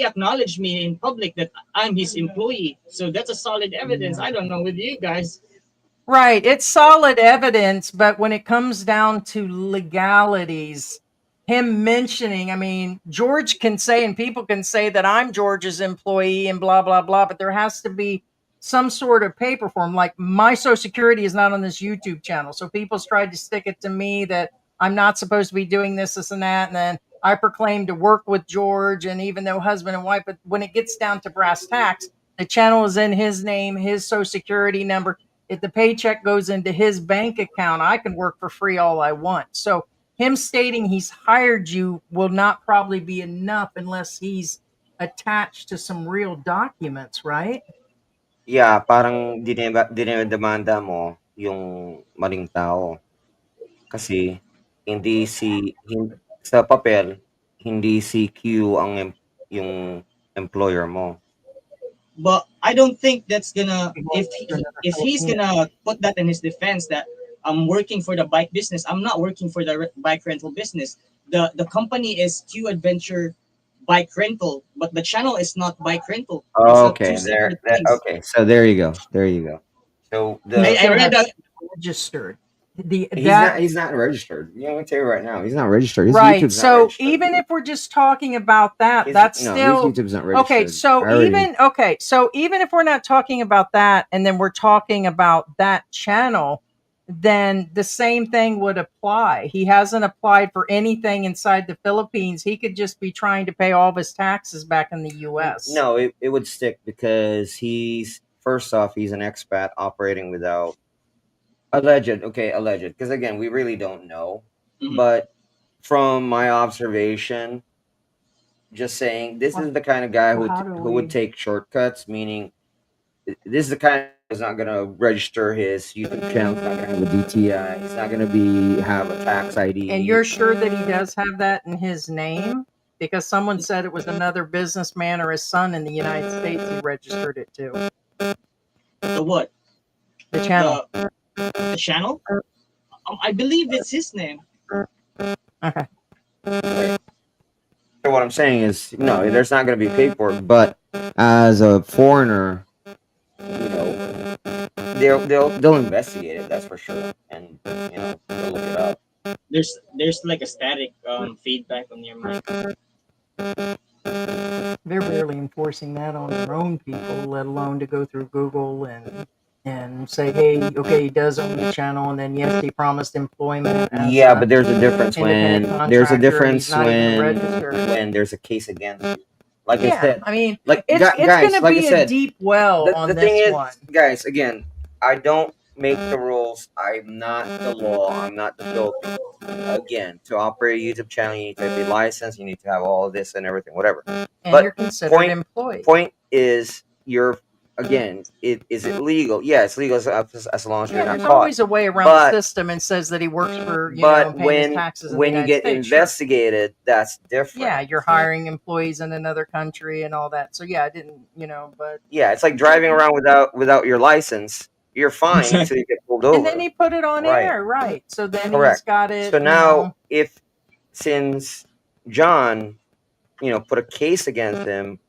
acknowledged me in public that I'm his employee. So that's a solid evidence. I don't know with you guys. Right. It's solid evidence, but when it comes down to legalities, him mentioning, I mean, George can say, and people can say that I'm George's employee and blah, blah, blah, but there has to be some sort of paper form. Like my social security is not on this YouTube channel. So people's tried to stick it to me that I'm not supposed to be doing this, and that. And then I proclaim to work with George, and even though husband and wife, but when it gets down to brass tacks, the channel is in his name, his social security number. If the paycheck goes into his bank account, I can work for free all I want. So him stating he's hired you will not probably be enough unless he's attached to some real documents, right? Yeah, parang dinedemanda mo yung maling tao. Kasi sa papel, hindi si Q ang yung employer mo. But I don't think that's gonna, He if wants to he, another if he's Filipino. gonna put that in his defense that I'm working for the bike business. I'm not working for the bike rental business. The company is Q Adventure Bike Rental, but the channel is not bike rental. It's not two Okay, separate things. okay, so there you go. There you go. So He I, the I still has read that. to be registered. The he's that not registered. Yeah, I'm gonna tell you right now, he's not registered. His Right. YouTube's not So registered. even if we're just talking about that, His that's no, his still YouTube's not okay. registered. So I already even if we're not talking about that, and then we're talking about that channel, then the same thing would apply. He hasn't applied for anything inside the Philippines. He could just be trying to pay all of his taxes back in the US. no, it would stick because he's first off he's an expat operating without alleged because again we really don't know, Mhm. but from my observation, just saying this is the kind of guy Well, how do who would we? take shortcuts, meaning this is the kind of He's not gonna register his YouTube channel. He's not gonna have a DTI. He's not gonna have a tax ID. And you're sure that he does have that in his name? Because someone said it was another businessman or his son in the United States he registered it to. The what? The channel. The channel? I believe it's his name. Okay. So what I'm saying is, no, there's not going to be paperwork. But as a foreigner, you know, they'll investigate it. That's for sure, and they'll look it up. There's like a static feedback on your mic. They're barely enforcing that on their own people, let alone to go through Google and say, hey, okay, he does own the channel, and then yes, he promised employment. Yeah, but there's a difference when there's a case against you. Like I said, I mean, like it's guys, going to like be I said, a deep well on the this thing is, one. guys, again, I don't make the rules. I'm not the law. I'm not the Philippine. Again, to operate a YouTube channel, you need to be licensed. You need to have all of this and everything, whatever. And but you're considered employed. Point is, is it legal? Yeah, it's legal as long as you're not there's caught. always a way around the system and says that he works for, paying his taxes in the United States. When you get investigated, that's different. Yeah, you're hiring employees in another country and all that. So yeah, I didn't, but yeah, it's like driving around without your license. You're fine until you get pulled over. And then he put it on air, right? So then he's got it. So now, since John, put a case against him,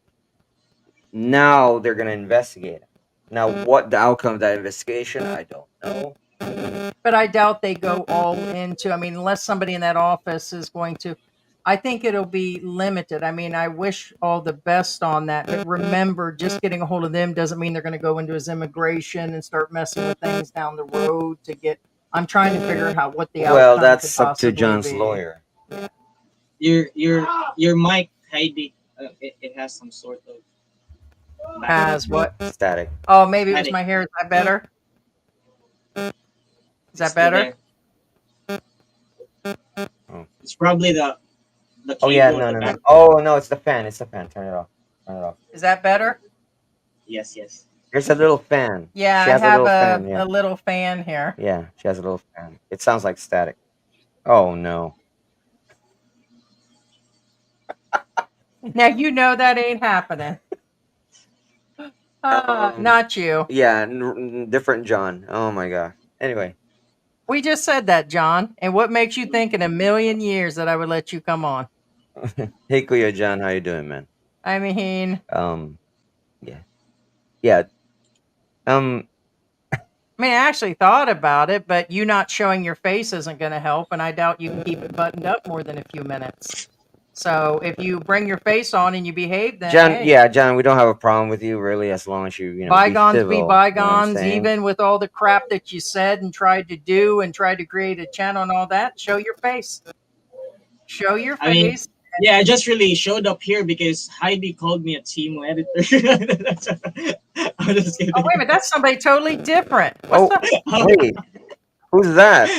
now they're going to investigate him. Now, what the outcome of that investigation, I don't know. But I doubt they go all into. I mean, unless somebody in that office is going to. I think it'll be limited. I mean, I wish all the best on that. But remember, just getting a hold of them doesn't mean they're going to go into his immigration and start messing with things down the road to get. I'm trying to figure out what the outcome. Well, that's up to John's lawyer. Your mic, Heidi, it has some sort of. Has what? Static. Oh, maybe it was my hair. Is that better? Is that better? Oh. It's probably the oh yeah, no. Oh no, it's the fan. It's the fan. Turn it off. Is that better? Yes. There's a little fan. Yeah, I have a little fan here. Yeah, she has a little fan. It sounds like static. Oh no. Now you know that ain't happening. Not you. Yeah, different John. Oh my god. Anyway. We just said that, John. And what makes you think in a million years that I would let you come on? Hey, Kuya John, how you doing, man? I mean, yeah. I mean, I actually thought about it, but you not showing your face isn't going to help, and I doubt you can keep it buttoned up more than a few minutes. So if you bring your face on and you behave, then John, hey. John, we don't have a problem with you really, as long as you bygones be bygones. Even with all the crap that you said and tried to do and tried to create a channel and all that, show your face. Show your face. I mean, I just really showed up here because Heidi called me a team editor. I'm just kidding. Oh wait a minute, that's somebody totally different. Wait, who's that?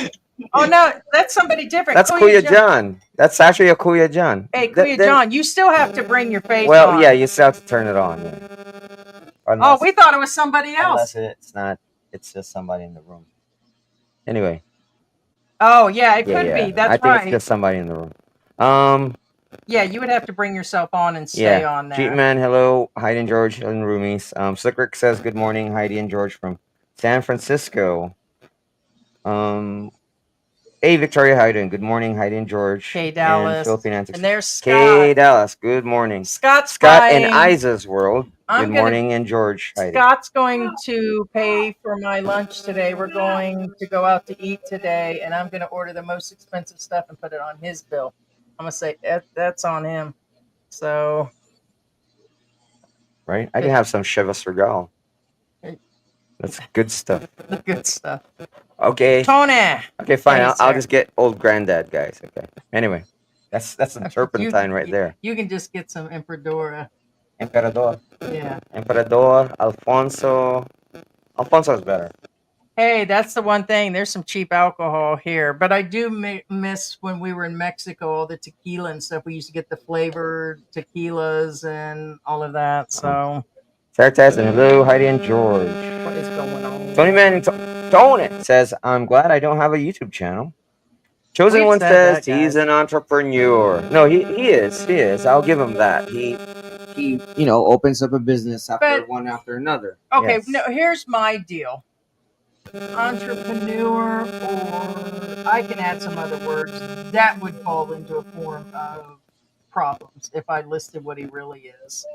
Oh no, that's somebody different. That's Kuya John. That's actually a Kuya John. Hey, Kuya John, you still have to bring your face on. Well, yeah, you still have to turn it on. Unless, we thought it was somebody else. Unless it's not. It's just somebody in the room. Anyway. Oh, yeah, it could be. That's right. I think it's just somebody in the room. Yeah, you would have to bring yourself on and stay on there. Cheat Man, hello. Heidi and George and Roomies. Slick Rick says, good morning, Heidi and George from San Francisco. Hey, Victoria, how you doing? Good morning, Heidi and George. Hey, Dallas. And Philippine Antics. And there's Scott. Hey, Dallas. Good morning. Scott in Isa's world. Good morning, and George. Heidi. Scott's going to pay for my lunch today. We're going to go out to eat today, and I'm going to order the most expensive stuff and put it on his bill. I'm going to say that's on him. So. Right? I can have some Chivas Regal. That's good stuff. The good stuff. Okay. Tony. Okay, fine. I'll just get old granddad, guys. Okay. Anyway, that's some turpentine right there. You can just get some Emperador. Yeah. Emperador, Alfonso. Alfonso is better. Hey, that's the one thing. There's some cheap alcohol here, but I do miss when we were in Mexico, all the tequila and stuff. We used to get the flavored tequilas and all of that. So. Sartas and hello, Heidi and George. What is going on? Tony Manning Tone says, I'm glad I don't have a YouTube channel. Chosen We've One said says that, he's guys. an entrepreneur. No, he is. I'll give him that. He opens up a business after But one after another. okay, Yes. no, here's my deal. Entrepreneur, or I can add some other words that would fall into a form of problems if I listed what he really is.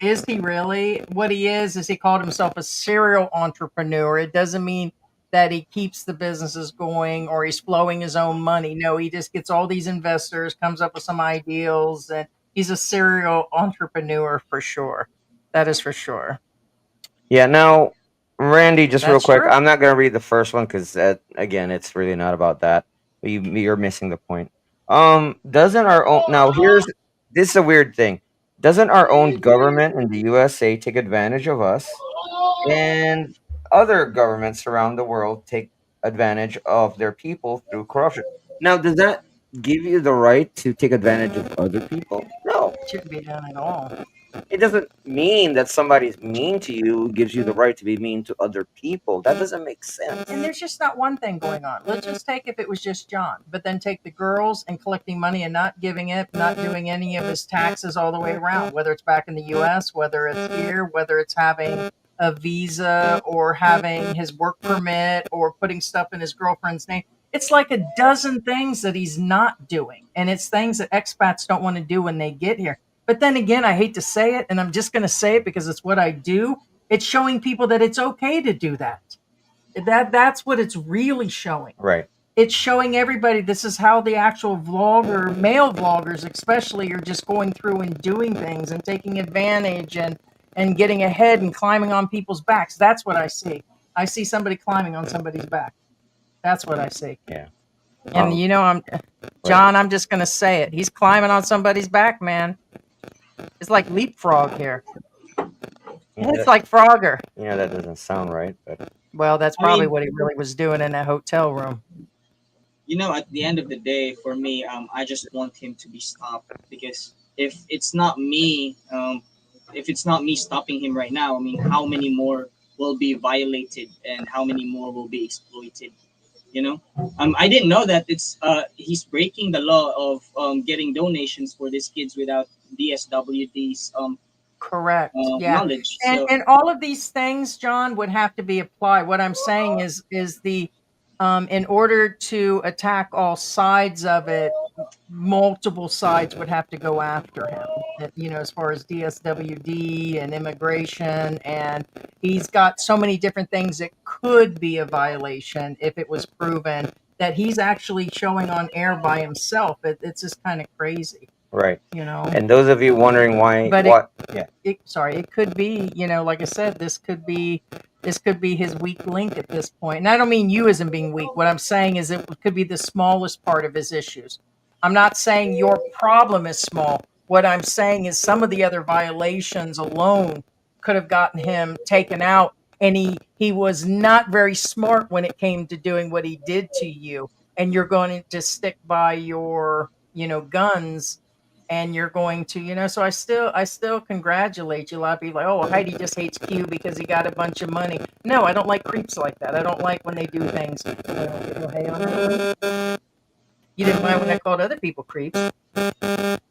Is he really what he is he called himself a serial entrepreneur? It doesn't mean that he keeps the businesses going or he's flowing his own money. No, he just gets all these investors, comes up with some ideals, and he's a serial entrepreneur for sure. That is for sure. Yeah. Now, Randy, just real That's quick. true. I'm not gonna read the first one because again, it's really not about that. You're missing the point. Doesn't our own now? Here's this is a weird thing. Doesn't our own government in the USA take advantage of us? And other governments around the world take advantage of their people through corruption. Now, does that give you the right to take advantage of other people? No. Shouldn't be done at all. It doesn't mean that somebody's mean to you gives you the right to be mean to other people. That doesn't make sense. And there's just not one thing going on. Let's just take if it was just John, but then take the girls and collecting money and not giving it, not doing any of his taxes all the way around, whether it's back in the US, whether it's here, whether it's having a visa or having his work permit or putting stuff in his girlfriend's name. It's like a dozen things that he's not doing. And it's things that expats don't want to do when they get here. But then again, I hate to say it, and I'm just going to say it because it's what I do. It's showing people that it's okay to do that. That's what it's really showing. Right. It's showing everybody this is how the actual vlogger, male vloggers especially, are just going through and doing things and taking advantage and getting ahead and climbing on people's backs. That's what I see. I see somebody climbing on somebody's back. That's what I see. Yeah. And I'm John, I'm just gonna say it. He's climbing on somebody's back, man. It's like leapfrog here. It's like Frogger. That doesn't sound right, but Well, that's I probably mean, what he really was doing in that hotel room. at the end of the day, for me, I just want him to be stopped because if it's not me stopping him right now, I mean, how many more will be violated and how many more will be exploited? I didn't know that he's breaking the law of getting donations for these kids without DSWD's Correct. Yeah. knowledge. And So and all of these things, John, would have to be applied. What I'm saying is the in order to attack all sides of it, multiple sides would have to go after him. As far as DSWD and immigration, and he's got so many different things that could be a violation if it was proven that he's actually showing on air by himself. It's just kind of crazy, right. you know. And those of you wondering why, But what? Yeah. it could be, like I said, this could be his weak link at this point. And I don't mean you isn't being weak. What I'm saying is it could be the smallest part of his issues. I'm not saying your problem is small. What I'm saying is some of the other violations alone could have gotten him taken out, and he was not very smart when it came to doing what he did to you. And you're going to stick by your, guns, and you're going to, so I still congratulate you. A lot of people are like, oh, Heidi just hates Q because he got a bunch of money. No, I don't like creeps like that. I don't like when they do things. Hey on that. You didn't mind when I called other people creeps.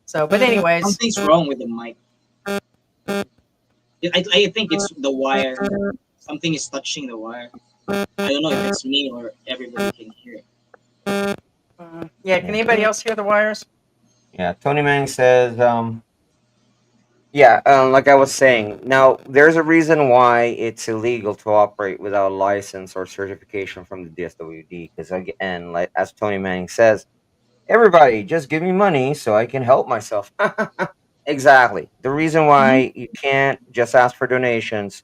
So, but anyways, something's wrong with the mic. I think it's the wire. Something is touching the wire. I don't know if it's me or everybody can hear it. yeah. Can anybody else hear the wires? Yeah. Tony Manning says, yeah, like I was saying, now there's a reason why it's illegal to operate without a license or certification from the DSWD. Because again, like as Tony Manning says, everybody just give me money so I can help myself. Exactly. The reason why you can't just ask for donations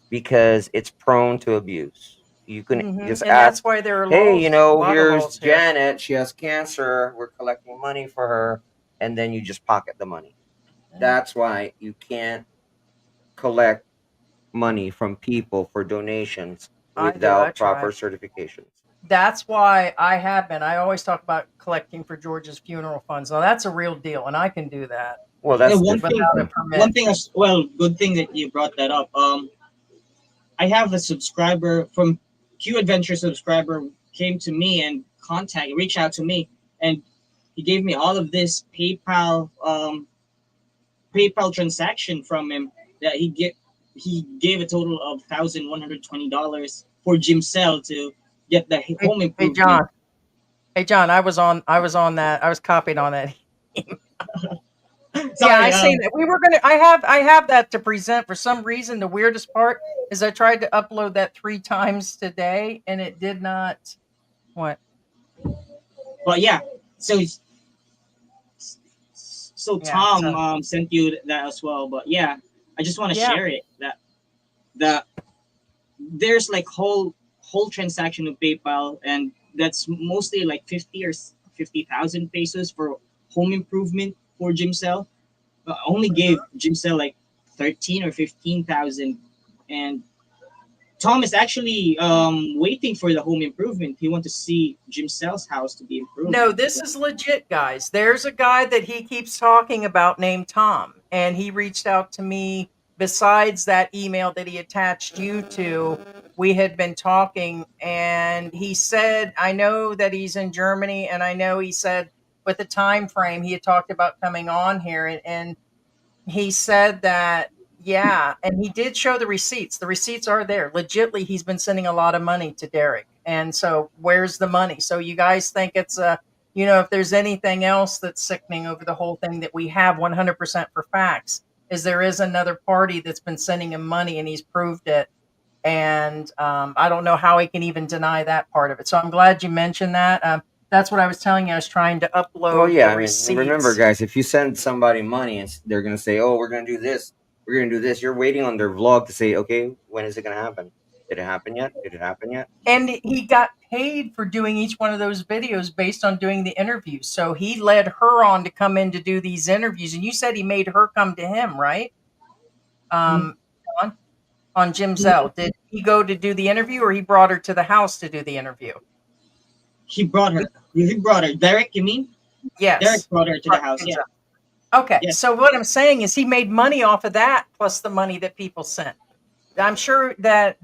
because it's prone to abuse. You can just And ask, that's why there are hey, laws. A lot of here's laws here. Janet. She has cancer. We're collecting money for her. And then you just pocket the money. That's why you can't collect money from people for donations I do. I without try. proper certifications. That's why I have been. I always talk about collecting for George's funeral funds. Now that's a real deal, and I can do that Well, Yeah, that's one different. thing, without a one permit. thing as well. Good thing that you brought that up. I have a subscriber from Q Adventure subscriber came to me and reached out to me, and he gave me all of this PayPal transaction from him that he gave a total of $1,120 for Jim Cell to get the Hey, home hey, improvement. John. Hey, John. I was on that. I was copied on that. Yeah, Sorry, I seen it. We were gonna. I have that to present. For some reason, the weirdest part is I tried to upload that 3 times today, and it did not. What? but yeah. So so Yeah. Tom So sent you that as well. But yeah, I just want to yeah. share it that the there's like whole transaction of PayPal, and that's mostly like 50,000 pesos for home improvement for Jimcell. Only gave Jimcell like 13 or 15,000, and Tom is actually waiting for the home improvement. He wants to see Jimcell's house to be improved. No, this is legit, guys. There's a guy that he keeps talking about named Tom, and he reached out to me. Besides that email that he attached you to, we had been talking, and he said, I know that he's in Germany, and I know he said with the time frame he had talked about coming on here, and he said that, yeah, and he did show the receipts. The receipts are there. Legitly, he's been sending a lot of money to Derek. And so, where's the money? So, you guys think it's if there's anything else that's sickening over the whole thing that we have 100% for facts, is there is another party that's been sending him money and he's proved it. And I don't know how he can even deny that part of it. So, I'm glad you mentioned that. That's what I was telling you. I was trying to Well, upload yeah. the I mean, remember, receipts. guys, if you send somebody money and they're gonna say, "Oh, we're gonna do this, we're gonna do this," you're waiting on their vlog to say, "Okay, when is it gonna happen? Did it happen yet? Did it happen yet?" And he got paid for doing each one of those videos based on doing the interviews. So he led her on to come in to do these interviews. And you said he made her come to him, right? Um, on, on Jim Zell. Did he go to do the interview or he brought her to the house to do the interview? He brought her. He brought her. Derek, you mean? Derek Yes. brought her to the Brought house. Jim Yeah. Zell. Okay. Yes. So what I'm saying is he made money off of that plus the money that people sent. I'm sure that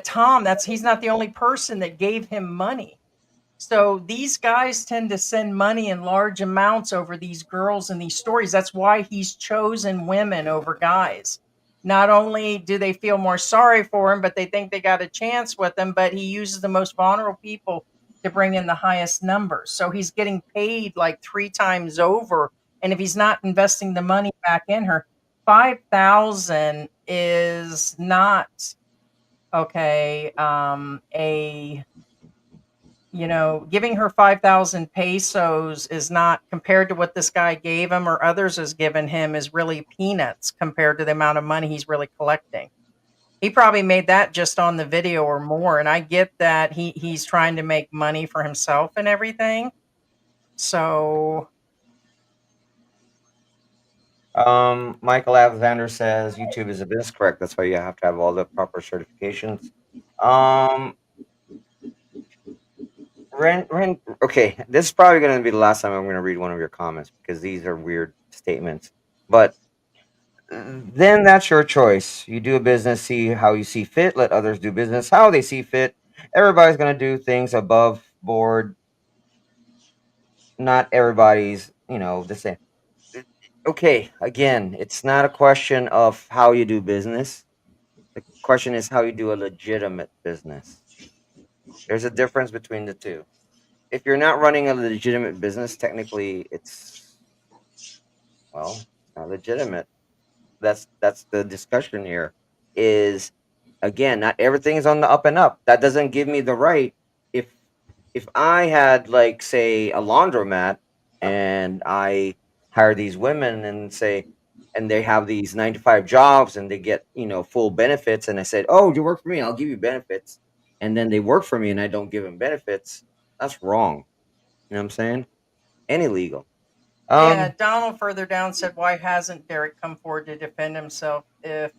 Tom, he's not the only person that gave him money. So these guys tend to send money in large amounts over these girls and these stories. That's why he's chosen women over guys. Not only do they feel more sorry for him, but they think they got a chance with him, but he uses the most vulnerable people to bring in the highest numbers. So he's getting paid like 3 times over. And if he's not investing the money back in her, 5,000 is not okay. Giving her 5,000 pesos is not, compared to what this guy gave him or others has given him, is really peanuts compared to the amount of money he's really collecting. He probably made that just on the video or more. And I get that he's trying to make money for himself and everything. So Michael Alexander says YouTube is a business. Correct. That's why you have to have all the proper certifications. Um, Ren. Okay, this is probably going to be the last time I'm going to read one of your comments because these are weird statements. But then that's your choice. You do a business, see how you see fit. Let others do business how they see fit. Everybody's going to do things above board. Not everybody's, the same. Okay, again, it's not a question of how you do business. The question is how you do a legitimate business. There's a difference between the two. If you're not running a legitimate business, technically it's not legitimate. That's the discussion here. Is again, not everything is on the up and up. That doesn't give me the right. If if I had like say a laundromat and I hire these women and say and they have these 9 to 5 jobs and they get full benefits and I said, oh, you work for me, I'll give you benefits, and then they work for me and I don't give them benefits, that's wrong. You know what I'm saying? And illegal. yeah, Um, Donald further down said, "Why hasn't Derek come forward to defend himself? If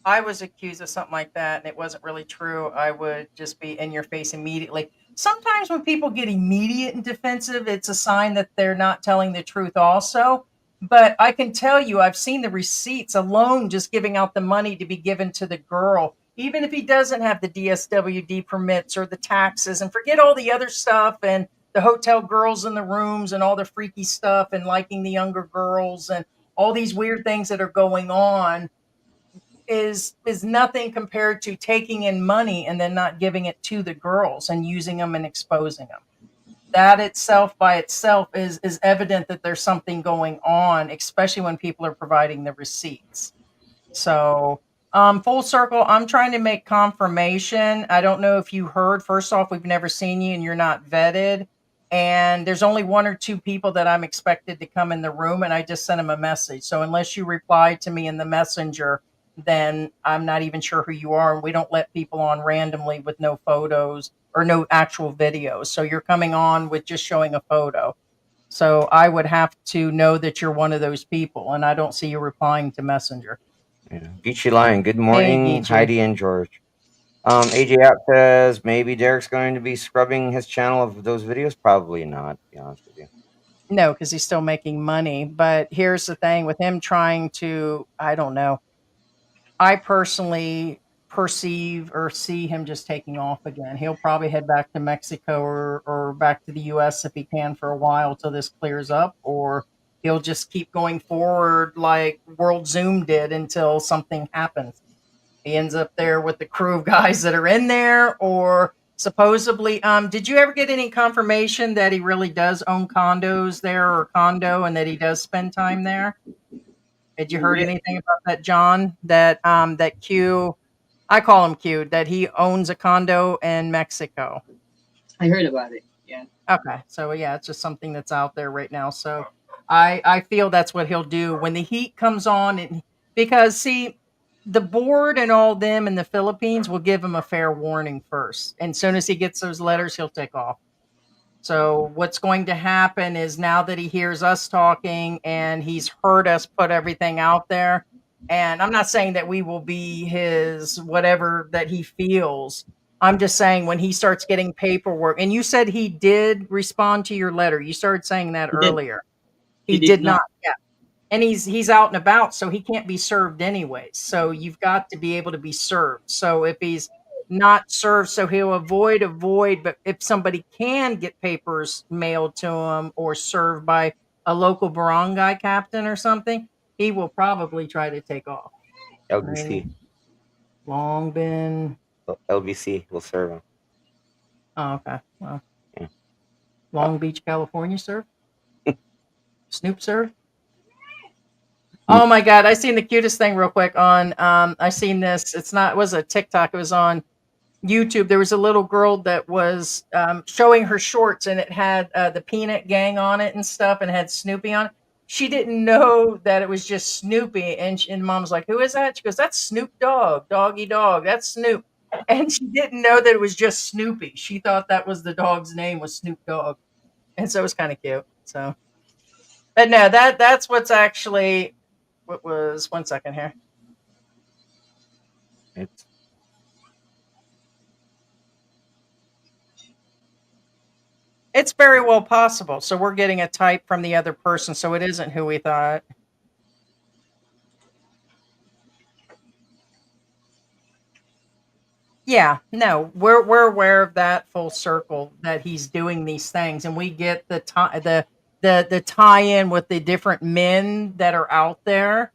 I was accused of something like that and it wasn't really true, I would just be in your face immediately. Sometimes when people get immediate and defensive, it's a sign that they're not telling the truth also. But I can tell you, I've seen the receipts alone just giving out the money to be given to the girl, even if he doesn't have the DSWD permits or the taxes, and forget all the other stuff and the hotel girls in the rooms and all the freaky stuff and liking the younger girls and all these weird things that are going on is nothing compared to taking in money and then not giving it to the girls and using them and exposing them. That itself by itself is evident that there's something going on, especially when people are providing the receipts. So, full circle, I'm trying to make confirmation. I don't know if you heard. First off, we've never seen you and you're not vetted. And there's only one or two people that I'm expected to come in the room, and I just sent them a message. So unless you reply to me in the messenger, then I'm not even sure who you are. And we don't let people on randomly with no photos or no actual videos. So you're coming on with just showing a photo. So I would have to know that you're one of those people, and I don't see you replying to messenger. Yeah. Geechee Lion, good Hey, morning, Geechee. Heidi and George. AJ App says maybe Derek's going to be scrubbing his channel of those videos. Probably not, to be honest with you. No, because he's still making money. But here's the thing with him trying to, I don't know. I personally perceive or see him just taking off again. He'll probably head back to Mexico or back to the US if he can for a while till this clears up, or he'll just keep going forward like World Zoom did until something happens. He ends up there with the crew of guys that are in there, or supposedly, did you ever get any confirmation that he really does own condos there or condo and that he does spend time there? Had you heard We, anything about that, John? That Q, I call him Q, that he owns a condo in Mexico. I heard about it. Yeah. Okay, so yeah, it's just something that's out there right now. So I feel that's what he'll do when the heat comes on, and because see, the board and all them in the Philippines will give him a fair warning first, and soon as he gets those letters, he'll take off. So what's going to happen is now that he hears us talking and he's heard us put everything out there, and I'm not saying that we will be his whatever that he feels. I'm just saying when he starts getting paperwork, and you said he did respond to your letter. You started saying that He did. earlier. He He did did not. not. Yeah, and he's out and about, so he can't be served anyways. So you've got to be able to be served. So if he's not served, so he'll avoid a void. But if somebody can get papers mailed to him or served by a local barangay captain or something, he will probably try to take off. I LBC, mean, long been. LBC will serve him. Oh, okay. Well, Yeah. Long Beach, California, sir. Snoop, sir. Oh my God, I seen the cutest thing real quick on I seen this. It's not it was a TikTok, it was on YouTube. There was a little girl that was showing her shorts and it had the Peanut Gang on it and stuff and had Snoopy on it. She didn't know that it was just Snoopy and mom was like, "Who is that?" She goes, "That's Snoop Dogg, doggy dog. That's Snoop." And she didn't know that it was just Snoopy. She thought that was the dog's name was Snoop Dogg. And so it was kind of cute. So but no, that's what's actually what was 1 second here. It's It's very well possible. So we're getting a type from the other person, so it isn't who we thought. Yeah, no, we're aware of that full circle that he's doing these things, and we get the tie the tie in with the different men that are out there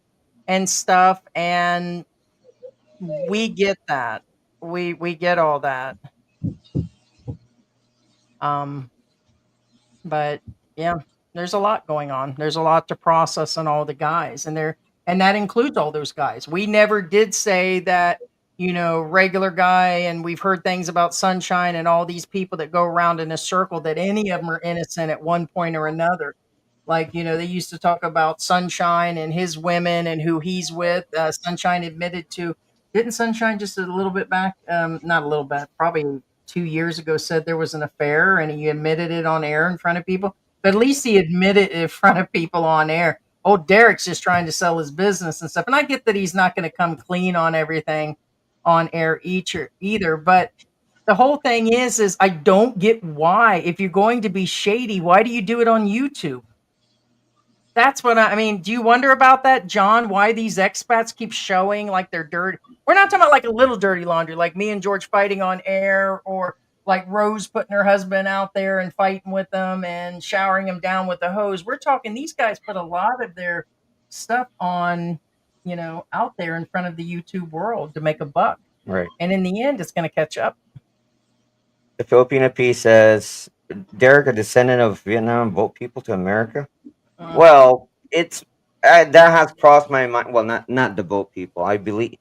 and stuff, and we get that. We get all that. Um, But yeah, there's a lot going on. There's a lot to process on all the guys, and that includes all those guys. We never did say that, regular guy, and we've heard things about Sunshine and all these people that go around in a circle that any of them are innocent at one point or another. Like, they used to talk about Sunshine and his women and who he's with. Sunshine admitted to, didn't Sunshine just a little bit back, not a little bit, probably 2 years ago, said there was an affair and he admitted it on air in front of people. But at least he admitted it in front of people on air. old Derek's just trying to sell his business and stuff. And I get that he's not going to come clean on everything on air either. But the whole thing is I don't get why, if you're going to be shady, why do you do it on YouTube? That's what I mean. Do you wonder about that, John? Why these expats keep showing like they're dirty? We're not talking about like a little dirty laundry, like me and George fighting on air, or like Rose putting her husband out there and fighting with them and showering him down with the hose. We're talking these guys put a lot of their stuff on, out there in front of the YouTube world to make a buck. Right. And in the end, it's going to catch up. The Filipino piece says, Derek, a descendant of Vietnam, boat people to America. Well, it's that has crossed my mind. Well, not the boat people. I believe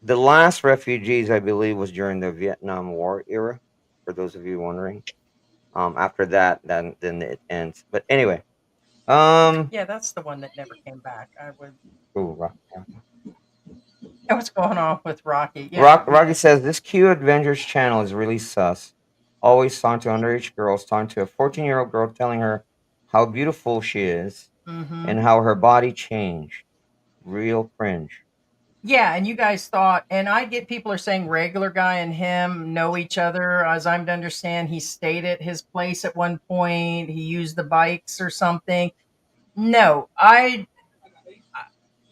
the last refugees, I believe, was during the Vietnam War era. For those of you wondering, after that, then it ends. But anyway, yeah, that's the one that never came back. I would. Ooh, What's going on with Rocky? Yeah. Rocky says this Q Adventures channel is really sus. Always talking to underage girls, talking to a 14-year-old girl, telling her how beautiful she is and how her body changed. Real cringe. Yeah, and you guys thought, and I get people are saying regular guy and him know each other. As I'm to understand, he stayed at his place at one point. He used the bikes or something. No,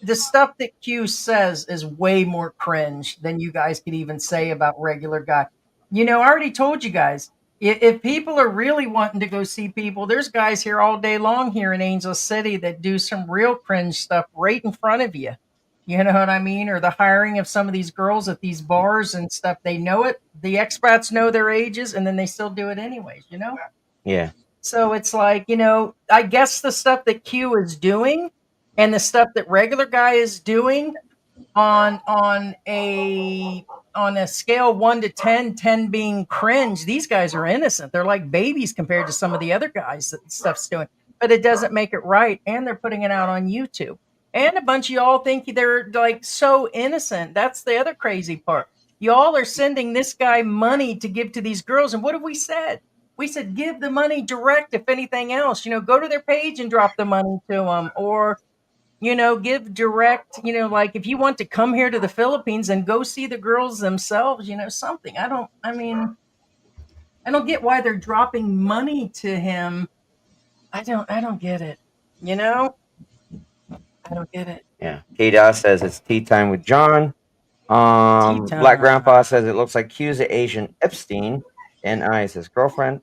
the stuff that Q says is way more cringe than you guys could even say about regular guy. I already told you guys, if people are really wanting to go see people, there's guys here all day long here in Angel City that do some real cringe stuff right in front of you. You know what I mean? Or the hiring of some of these girls at these bars and stuff. They know it. The expats know their ages, and then they still do it anyways, Yeah. So it's like, I guess the stuff that Q is doing and the stuff that regular guy is doing on a scale 1 to 10, 10 being cringe, these guys are innocent. They're like babies compared to some of the other guys that stuff's doing. But it doesn't make it right, and they're putting it out on YouTube. And a bunch of y'all think they're like so innocent. That's the other crazy part. Y'all are sending this guy money to give to these girls. And what have we said? We said, give the money direct, if anything else. Go to their page and drop the money to them. Or, give direct, like if you want to come here to the Philippines and go see the girls themselves, something. I don't get why they're dropping money to him. I don't get it. I don't get it. Yeah. K-Dot says it's tea time with John. Black Grandpa says it looks like Q's the Asian Epstein. And I says girlfriend.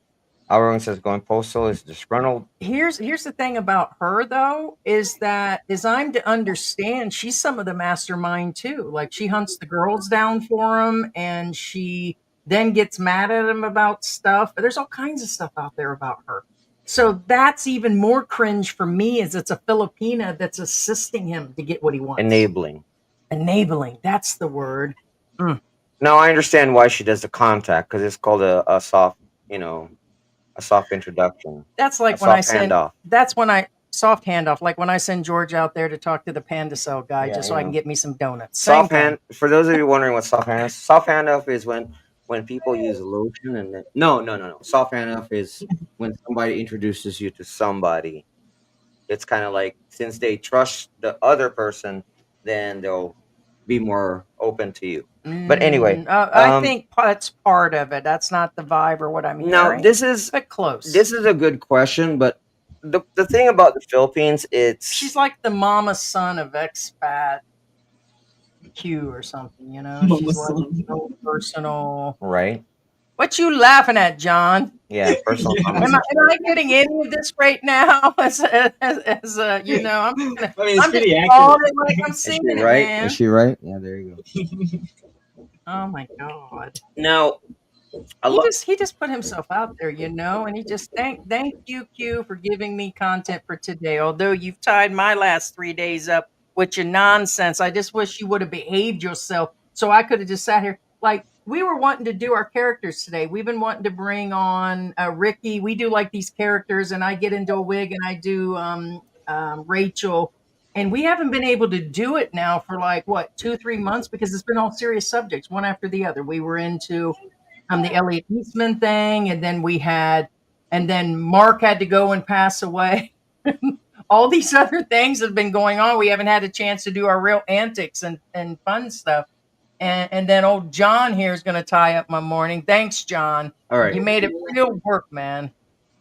Everyone says going postal is disgruntled. Here's the thing about her though, is that as I'm to understand, she's some of the mastermind too. Like she hunts the girls down for him, and she then gets mad at him about stuff. There's all kinds of stuff out there about her. So that's even more cringe for me, as it's a Filipina that's assisting him to get what he wants. Enabling. That's the word. Now I understand why she does the contact, because it's called a soft, a soft introduction. That's like when I send handoff. That's when I soft handoff, like when I send George out there to talk to the Panda Cell guy, just so I can get me some donuts. Soft hand. For those of you wondering what soft handoff is, soft handoff is when people use lotion and then no. Soft handoff is when somebody introduces you to somebody. It's kind of like, since they trust the other person, then they'll be more open to you. But anyway, I think that's part of it. That's not the vibe or what I'm hearing. Now this is close. This is a good question, but the thing about the Philippines, she's like the mama son of Expat Q or something, She's like so personal, right? What you laughing at, John? Yeah, personal. Am I getting any of this right now? As I'm pretty accurate. Like I'm singing it, right? Man. Is she right? Yeah, there you go. Oh my God! Now, he just put himself out there, and he just thank you, Q, for giving me content for today. Although you've tied my last 3 days up with your nonsense, I just wish you would have behaved yourself, so I could have just sat here. Like, we were wanting to do our characters today. We've been wanting to bring on Ricky. We do like these characters, and I get into a wig and I do Rachel. And we haven't been able to do it now for like, 2-3 months, because it's been all serious subjects, one after the other. We were into the Elliot Eastman thing, and then Mark had to go and pass away. all these other things have been going on. We haven't had a chance to do our real antics and fun stuff. And then old John here is going to tie up my morning. Thanks, John. All right. You made it real work, man.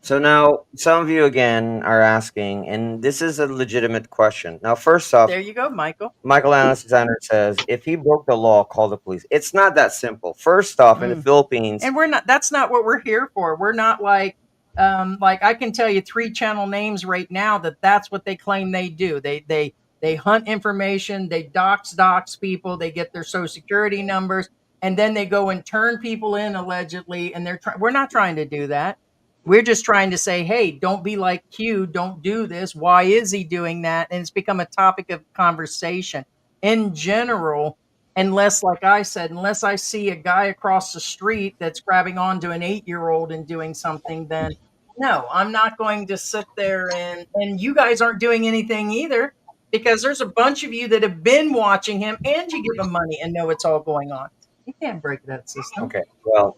So now some of you again are asking, and this is a legitimate question. Now, first off, There you go, Michael. Michael Alexander says, if he broke the law, call the police. It's not that simple. First off, in the Philippines, And we're not. That's not what we're here for. We're not like I can tell you 3 channel names right now that's what they claim they do. They hunt information. They dox people. They get their social security numbers, and then they go and turn people in allegedly. And we're not trying to do that. We're just trying to say, hey, don't be like Q. Don't do this. Why is he doing that? And it's become a topic of conversation in general. Unless, like I said, unless I see a guy across the street that's grabbing onto an 8-year-old and doing something, then no, I'm not going to sit there and you guys aren't doing anything either, because there's a bunch of you that have been watching him and you give them money and know it's all going on. You can't break that system. okay, well,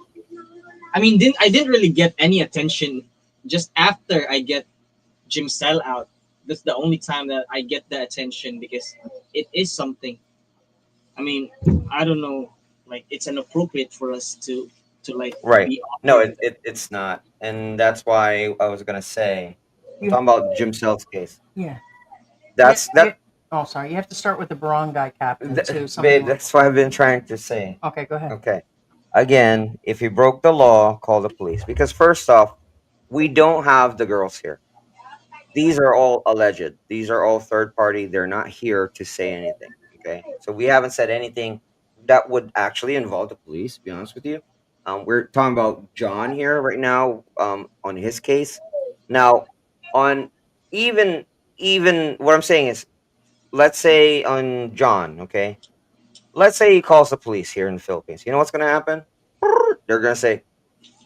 I mean, I didn't really get any attention just after I get Jim Cell out. That's the only time that I get the attention because it is something. I mean, I don't know, like it's inappropriate for us to like right. be No, awkward. it's not. And that's why I was going to say, I'm You, talking about Jim Sells case. yeah. That's that. Oh, sorry. You have to start with the barangay captain too. Babe, that's what I've been trying to say. Okay, go ahead. Okay. Again, if you broke the law, call the police. Because first off, we don't have the girls here. These are all alleged. These are all third party. They're not here to say anything. Okay. So we haven't said anything that would actually involve the police, to be honest with you. We're talking about John here right now, on his case. Now, on even even what I'm saying is, let's say on John, okay? Let's say he calls the police here in the Philippines. You know what's gonna happen? They're gonna say,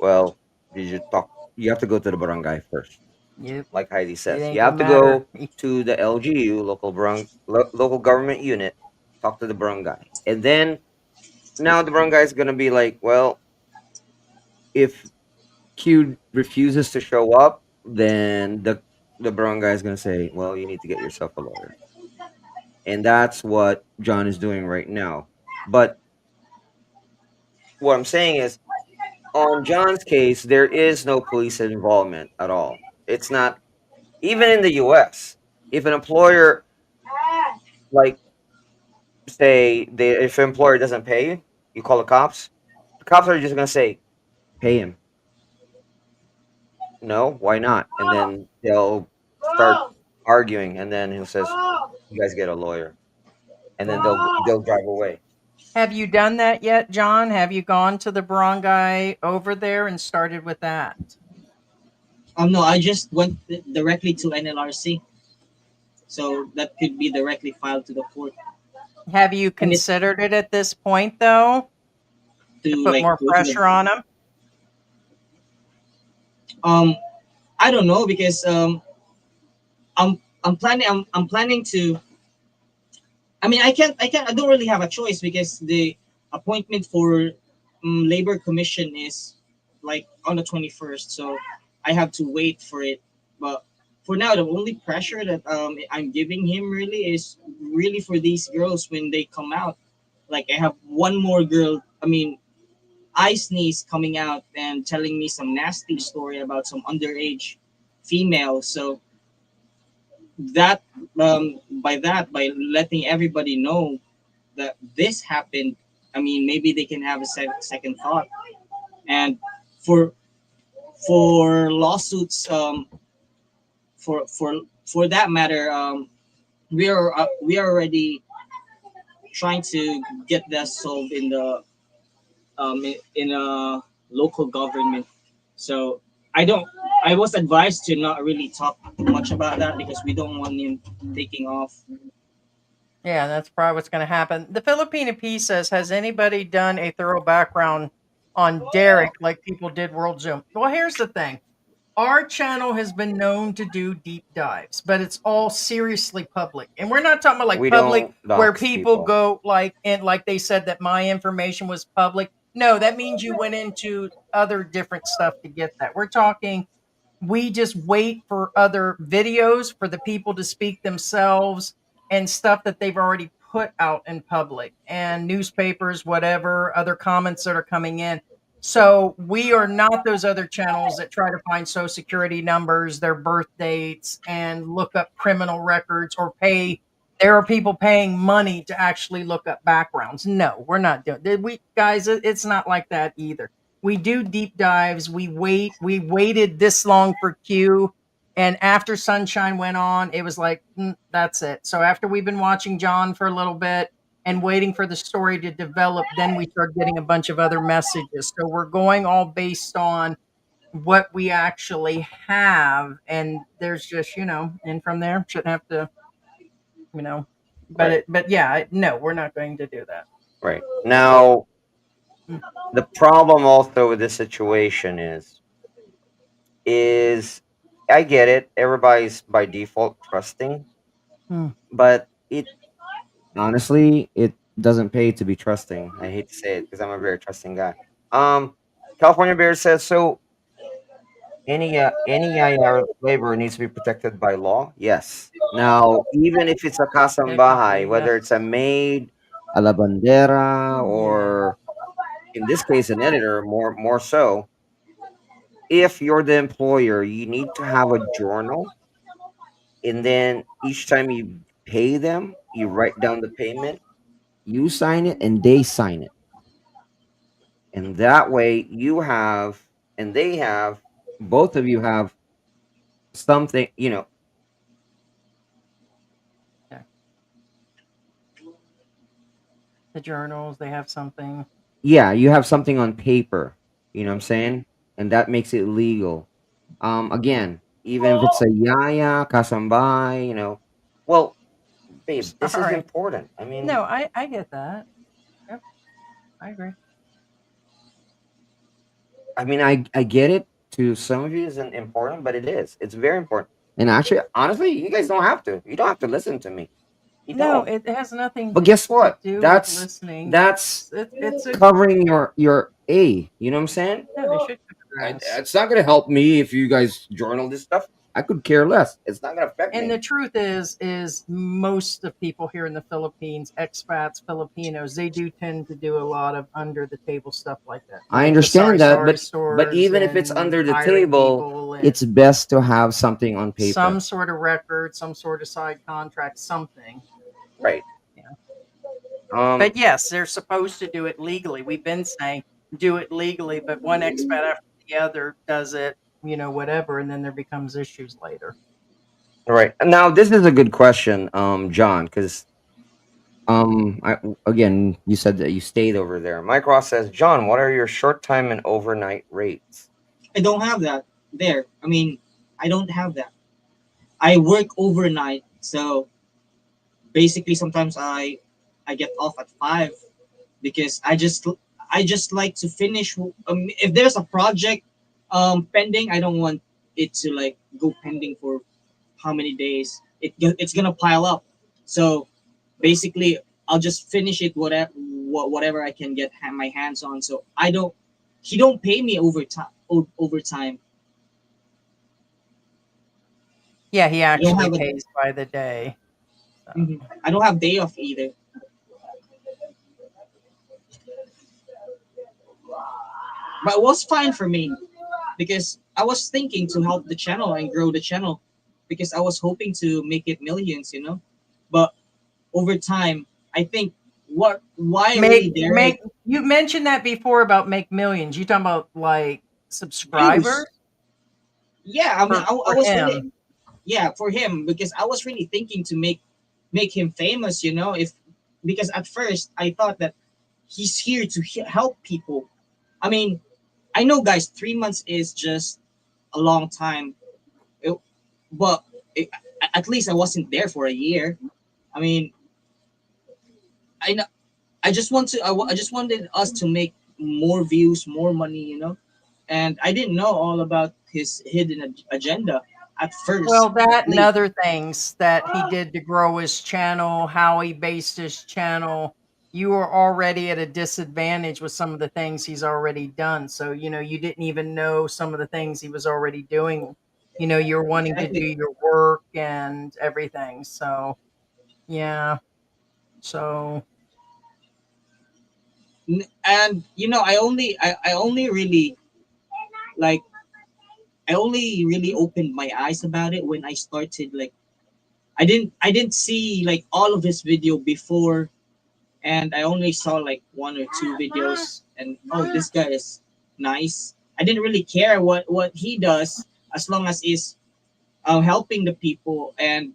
well, did you talk? You have to go to the barangay first, Yep. like Heidi It says. ain't You have to gonna matter. go to the LGU, local government unit, talk to the barangay, and then now the barangay is gonna be like, well, if Q refuses to show up, then the barangay is gonna say, well, you need to get yourself a lawyer, and that's what John is doing right now. But what I'm saying is, on John's case, there is no police involvement at all. It's not even in the U.S. If an employer, like, say, if an employer doesn't pay you, you call the cops. The cops are just gonna say, pay him. No, why not? And then they'll start arguing, and then he says, you guys get a lawyer, and then they'll drive away. Have you done that yet, John? Have you gone to the barangay over there and started with that? No, I just went directly to NLRC, so that could be directly filed to the court. Have you And it's considered it at this point, though, to to put like more go to pressure on them? um I don't know because I'm planning to. I mean, I don't really have a choice because the appointment for labor commission is like on the 21st, so I have to wait for it. But for now, the only pressure that I'm giving him really is really for these girls when they come out. Like I have one more girl. I mean, Ice Niece coming out and telling me some nasty story about some underage female. So that by letting everybody know that this happened, I mean maybe they can have a second thought. And for lawsuits, for that matter, we are already trying to get that solved in the in a local government. So I don't. I was advised to not really talk much about that because we don't want him taking off. Yeah, that's probably what's going to happen. The Filipino piece says, has anybody done a thorough background on Derek like people did World Zoom? Well, here's the thing. Our channel has been known to do deep dives, but it's all seriously public. And we're not talking about like We public don't where dox people people. go like, and like they said that my information was public. No, that means you went into other different stuff to get that. We're talking we just wait for other videos for the people to speak themselves and stuff that they've already put out in public and newspapers, whatever, other comments that are coming in. So we are not those other channels that try to find social security numbers, their birth dates, and look up criminal records or pay. There are people paying money to actually look up backgrounds. No, we're not doing. We guys, it's not like that either. We do deep dives. We wait. We waited this long for Q, and after Sunshine went on, it was like that's it. So after we've been watching John for a little bit and waiting for the story to develop, then we start getting a bunch of other messages. So we're going all based on what we actually have, and there's just and from there shouldn't have to but Right. but yeah, no, we're not going to do that. Right. Now, Mm. the problem also with this situation is I get it. Everybody's by default trusting, Mm. but it honestly it doesn't pay to be trusting. I hate to say it because I'm a very trusting guy. Um, California Bear says so. Any IR labor needs to be protected by law. Yes. Now, even if it's a kasambahay, Technically, whether yes. it's a maid, a labandera, Yeah. or in this case an editor, more so, if you're the employer, you need to have a journal, and then each time you pay them, you write down the payment, you sign it, and they sign it, and that way you have, and they have, both of you have something, Yeah. The journals, they have something. yeah, you have something on paper, you know what I'm saying? And that makes it legal. Again, even if it's a yaya, kasambay, well, babe, this is Sorry. important. I mean, No, I get that. Yep, I agree. I get it. To some of you, isn't important, but it is. It's very important. And actually, honestly, you guys don't have to. You don't have to listen to me. You No, don't. it has nothing But guess to what? do with That's listening. It's a covering your A. You know what I'm saying? no. They should cover their ass. It's not gonna help me if you guys journal this stuff. I could care less. It's not gonna affect And the me. truth is most of people here in the Philippines, expats, Filipinos, they do tend to do a lot of under the table stuff like that, I like the understand sorry that, sorry but stores even if it's and under the hiring table, people and it's best to have something on some paper. sort of record, some sort of side contract, something. Right. Yeah. Um. But yes, they're supposed to do it legally. We've been saying do it legally, but one expat after the other does it, whatever, and then there becomes issues later. Right. Now, this is a good question, John, because again, you said that you stayed over there. Mike Ross says, John, what are your short time and overnight rates? I don't have that there. I mean, I don't have that. I work overnight, so basically sometimes I get off at 5 because I just like to finish. If there's a project pending, I don't want it to like go pending for how many days. It's gonna pile up. So basically, I'll just finish it whatever I can get my hands on. So I don't. He don't pay me overtime. Overtime. Yeah, he I don't actually have a. pays by the day. So. I don't have day off either. But it was fine for me because I was thinking to help the channel and grow the channel because I was hoping to make it millions. But over time, I think what why really Derek Make you mentioned that before about make millions. You talking about like subscribers views. Yeah, I mean, I for was really him? yeah for him because I was really thinking to make him famous. If because at first I thought that he's here to help people. I mean, I know, guys, 3 months is just a long time. It, but it, at least I wasn't there for a year. I mean, I know. I just want to. I just wanted us to make more views, more money. And I didn't know all about his hidden agenda at first. Well, that At and least. other things that he did to grow his channel, how he based his channel. You were already at a disadvantage with some of the things he's already done. So, you didn't even know some of the things he was already doing you're wanting to do Exactly. your work and everything. So yeah. So And I only really like I only really opened my eyes about it when I started like I didn't see like all of his video before, and I only saw like one or two videos, and oh, this guy is nice. I didn't really care what he does as long as he's helping the people, and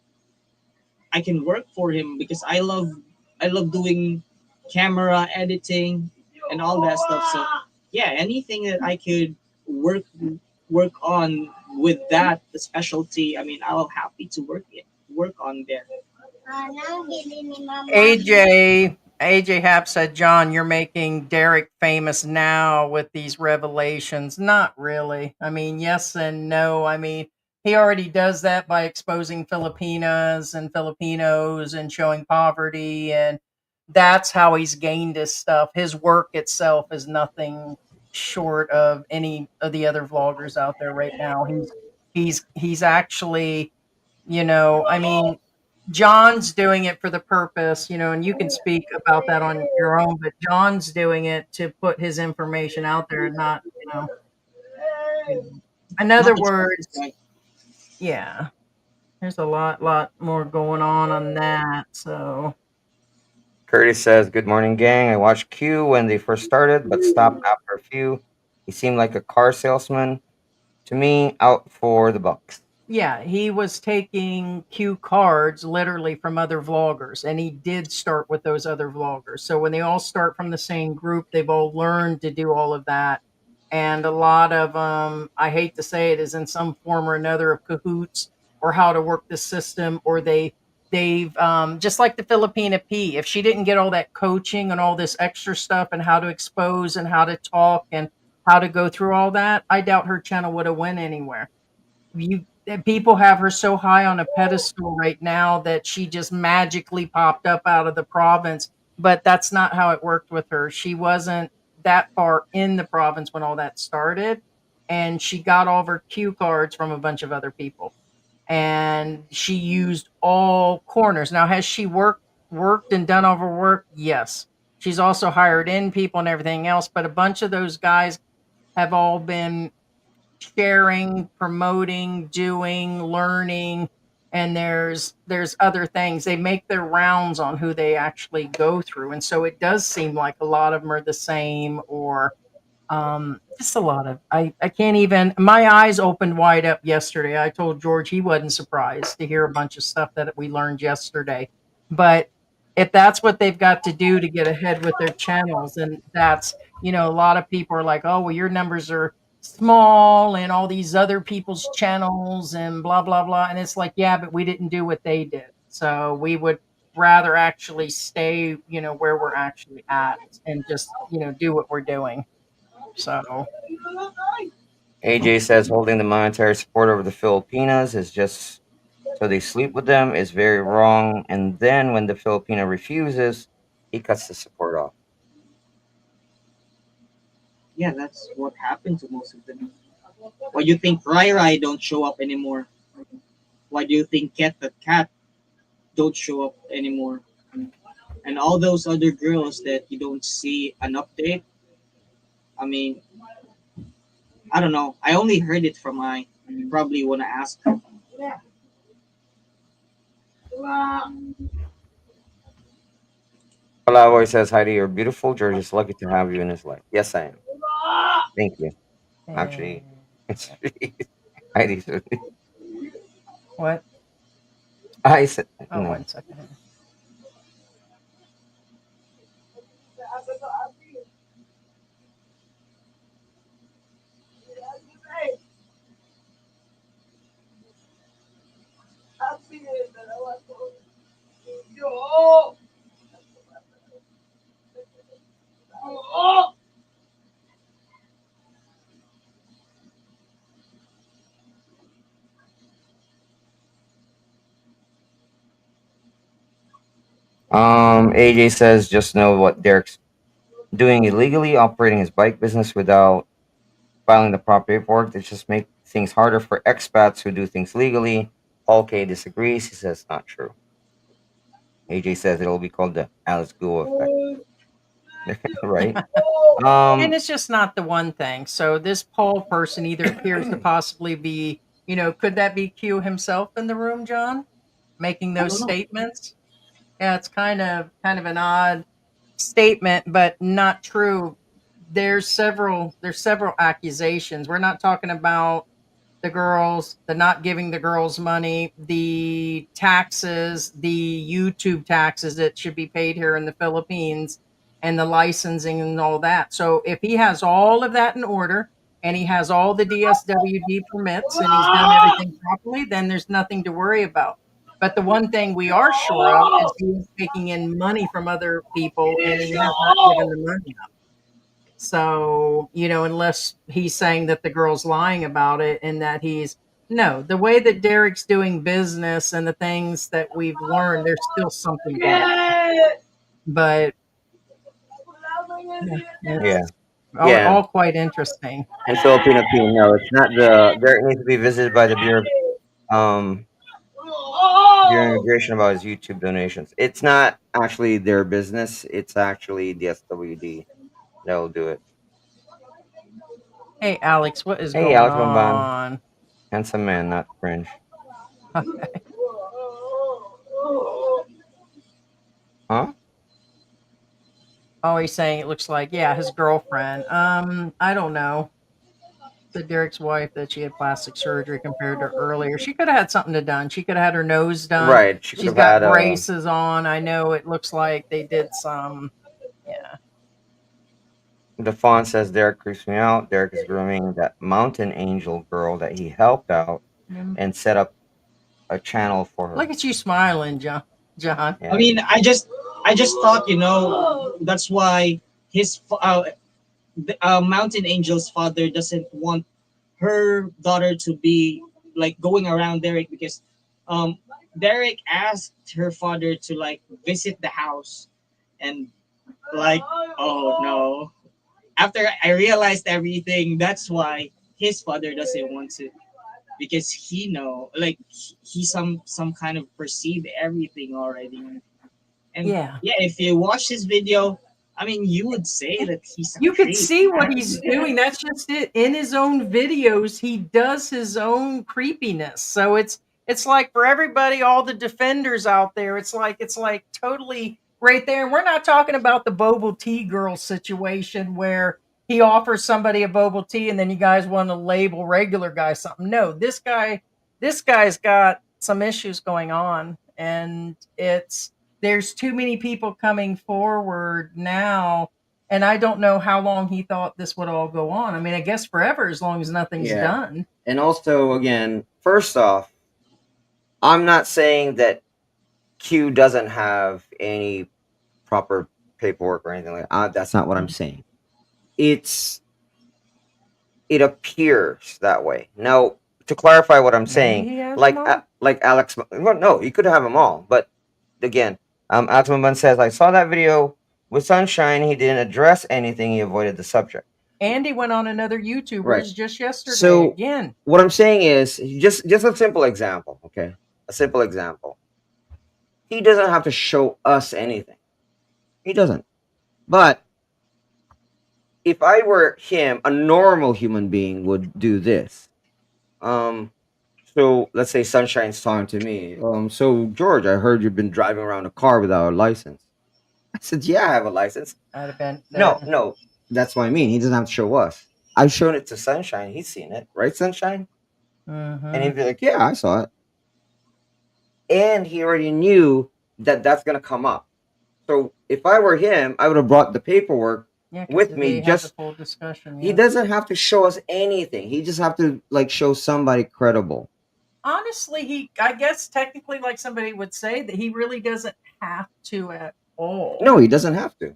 I can work for him because I love doing camera editing and all that stuff. So yeah, anything that I could work work on with that specialty, I mean, I'll happy to work on there. AJ Happ said, John, you're making Derek famous now with these revelations. Not really. I mean, yes and no. I mean, he already does that by exposing Filipinas and Filipinos and showing poverty, and that's how he's gained his stuff. His work itself is nothing short of any of the other vloggers out there right now. He's actually, I mean, John's doing it for the purpose, and you can speak about that on your own, but John's doing it to put his information out there, not, you know. In Not other expensive, words, right? yeah, there's a lot more going on that. So Curtis says, "Good morning, gang. I watched Q when they first started, but stopped after a few. He seemed like a car salesman to me, out for the bucks." yeah, he was taking cue cards literally from other vloggers, and he did start with those other vloggers. So when they all start from the same group, they've all learned to do all of that. And a lot of I hate to say it, is in some form or another of cahoots or how to work the system, or they've just like the Filipina P. If she didn't get all that coaching and all this extra stuff and how to expose and how to talk and how to go through all that, I doubt her channel would have went anywhere. People have her so high on a pedestal right now that she just magically popped up out of the province, but that's not how it worked with her. She wasn't that far in the province when all that started, and she got all of her cue cards from a bunch of other people, and she used all corners. Now, has she worked and done overwork? Yes. She's also hired in people and everything else, but a bunch of those guys have all been sharing, promoting, doing, learning, and there's other things. They make their rounds on who they actually go through, and so it does seem like a lot of them are the same, or just a lot of I can't even, my eyes opened wide up yesterday. I told George he wasn't surprised to hear a bunch of stuff that we learned yesterday. But if that's what they've got to do to get ahead with their channels, and that's, a lot of people are like, oh well, your numbers are small and all these other people's channels and blah blah blah. And it's like, yeah, but we didn't do what they did. So we would rather actually stay, where we're actually at, and just, do what we're doing. So AJ says, "Holding the monetary support over the Filipinas is just so they sleep with them is very wrong. And then when the Filipino refuses, he cuts the support off." Yeah, that's what happened to most of them. Why do you think Rai Rai don't show up anymore? Why do you think Cat the Cat don't show up anymore? And all those other girls that you don't see an update. I mean, I don't know. I only heard it from I. You probably want to ask her. Palawoy says, "Heidi, you're beautiful. George is lucky to have you in his life." Yes, I am. Thank you. Actually, and it's Heidi's. what? I said, Oh, no. 1 second. AJ says, "Just know what Derek's doing illegally, operating his bike business without filing the proper paperwork. It just make things harder for expats who do things legally. Paul K disagrees. He says not true. AJ says it'll be called the Alice Guo effect, right? And Um, it's just not the one thing. So this Paul person either appears to possibly be, could that be Q himself in the room, John, making I those don't know. statements? Yeah, it's kind of an odd statement, but not true. There's several accusations. We're not talking about the not giving the girls money, the taxes, the YouTube taxes that should be paid here in the Philippines, and the licensing and all that. So if he has all of that in order and he has all the DSWD permits and he's done everything properly, then there's nothing to worry about. But the one thing we are sure of is he's taking in money from other people and he has not given the money up. So, unless he's saying that the girl's lying about it and that he's no, the way that Derek's doing business and the things that we've learned, there's still something going on. But yeah, yeah, it's yeah. all quite interesting. And Filipino Q, no, it's not the. There it needs to be visited by the um Bureau of Immigration about his YouTube donations. It's not actually their business. It's actually the SWD that'll do it. Hey, Alex, what is Hey, going Alex Bamban, on? handsome man, not cringe. Huh? Oh, he's saying it looks like, yeah, his girlfriend. I don't know. The Derek's wife that she had plastic surgery compared to earlier. She could have had something done. She could have had her nose done. Right. She could She's have got had braces on. I know it looks like they did some. Yeah. the font says Derek creeps me out. Derek is grooming that mountain angel girl that he helped out and set up a channel for Look her. at you smiling, John. John. I mean, I just thought, that's why Mountain Angel's father doesn't want her daughter to be like going around Derek because um Derek asked her father to like visit the house and like, oh no. After I realized everything, that's why his father doesn't want to, because he know like he some kind of perceive everything already. And Yeah. yeah, if you watch this video, I mean, you would say that he's a You could creep. see what he's doing. That's just it. In his own videos, he does his own creepiness. So it's like for everybody, all the defenders out there, it's like totally right there. And we're not talking about the boba tea girl situation where he offers somebody a boba tea and then you guys want to label regular guy something. No, this guy's got some issues going on, and there's too many people coming forward now, and I don't know how long he thought this would all go on. I mean, I guess forever as long as nothing's Yeah. done. And also, again, first off, I'm not saying that Q doesn't have any proper paperwork or anything like that. That's not what I'm saying. It's it appears that way. Now, to clarify what I'm Maybe saying, he has like them all. like Alex, well, no, you could have them all, but again, Alex Maban says I saw that video with Sunshine. He didn't address anything. He avoided the subject. Andy went on another YouTuber's Right. just yesterday So again. what I'm saying is just a simple example, okay? A simple example. He doesn't have to show us anything. He doesn't. But if I were him, a normal human being would do this. So let's say Sunshine's talking to me. So George, I heard you've been driving around a car without a license. I said, yeah, I have a license. I'd have been No, that's what I mean. He doesn't have to show us. I've shown it to Sunshine. He's seen it, right, Sunshine? And he'd be like, yeah, I saw it. And he already knew that that's gonna come up. So if I were him, I would have brought the paperwork with me. Just full discussion. he doesn't have to show us anything. He just have to like show somebody credible. Honestly, I guess technically, like somebody would say, that he really doesn't have to at all. No, he doesn't have to.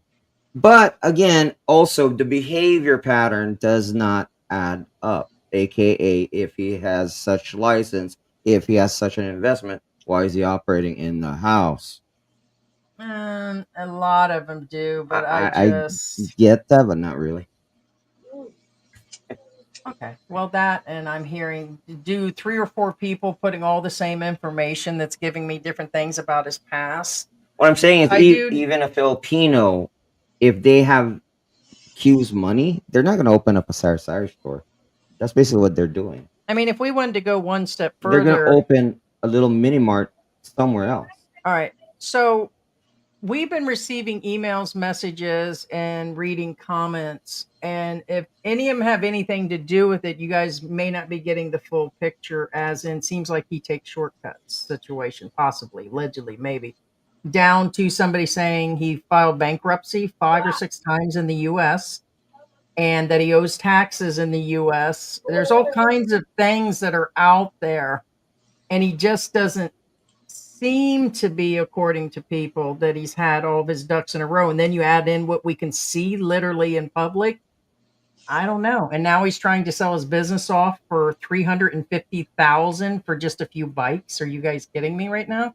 But again, also the behavior pattern does not add up. AKA, if he has such license, if he has such an investment, why is he operating in the house? A lot of them do, but I I just get that, but not really. Okay. Well, that, and I'm hearing do 3 or 4 people putting all the same information that's giving me different things about his past. What I'm saying is, I do. even a Filipino, if they have Q's money, they're not going to open up a sari store. That's basically what they're doing. I mean, if we wanted to go one step They're going to further, open a little mini mart somewhere else. all right. So we've been receiving emails, messages, and reading comments. And if any of them have anything to do with it, you guys may not be getting the full picture, as in, seems like he takes shortcuts situation, possibly, allegedly, maybe, down to somebody saying he filed bankruptcy 5 or 6 times in the US and that he owes taxes in the US. There's all kinds of things that are out there, and he just doesn't seem to be, according to people, that he's had all of his ducks in a row. And then you add in what we can see literally in public. I don't know. And now he's trying to sell his business off for 350,000 for just a few bikes. Are you guys kidding me right now?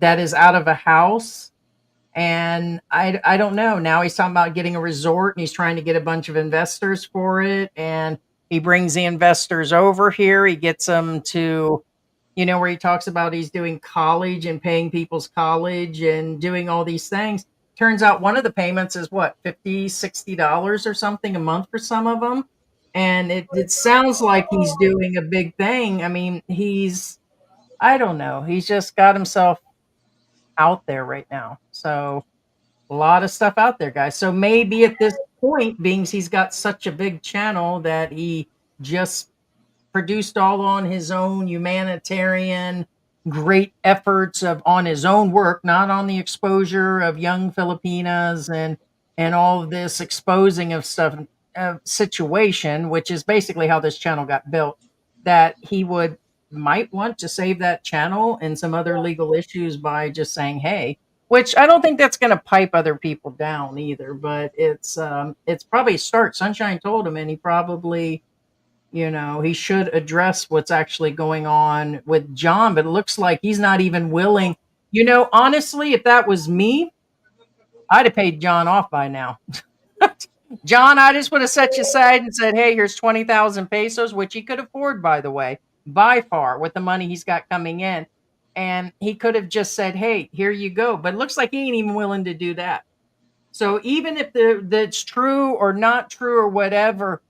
That is out of a house. And I don't know. Now he's talking about getting a resort and he's trying to get a bunch of investors for it. And he brings the investors over here. He gets them to, where he talks about he's doing college and paying people's college and doing all these things. Turns out one of the payments is what, $50, $60 or something a month for some of them. And it sounds like he's doing a big thing. I mean, I don't know. He's just got himself out there right now. So a lot of stuff out there, guys. So maybe at this point, being he's got such a big channel that he just produced all on his own humanitarian great efforts of on his own work, not on the exposure of young Filipinas and all of this exposing of stuff situation, which is basically how this channel got built, that he might want to save that channel and some other legal issues by just saying, hey, which I don't think that's going to pipe other people down either, but it's probably a start. Sunshine told him, and he probably, he should address what's actually going on with John, but it looks like he's not even willing. Honestly, if that was me, I'd have paid John off by now. John, I just would have set you aside and said, hey, here's 20,000 pesos, which he could afford, by the way, by far, with the money he's got coming in. And he could have just said, hey, here you go. But it looks like he ain't even willing to do that. So even if that's true or not true or whatever,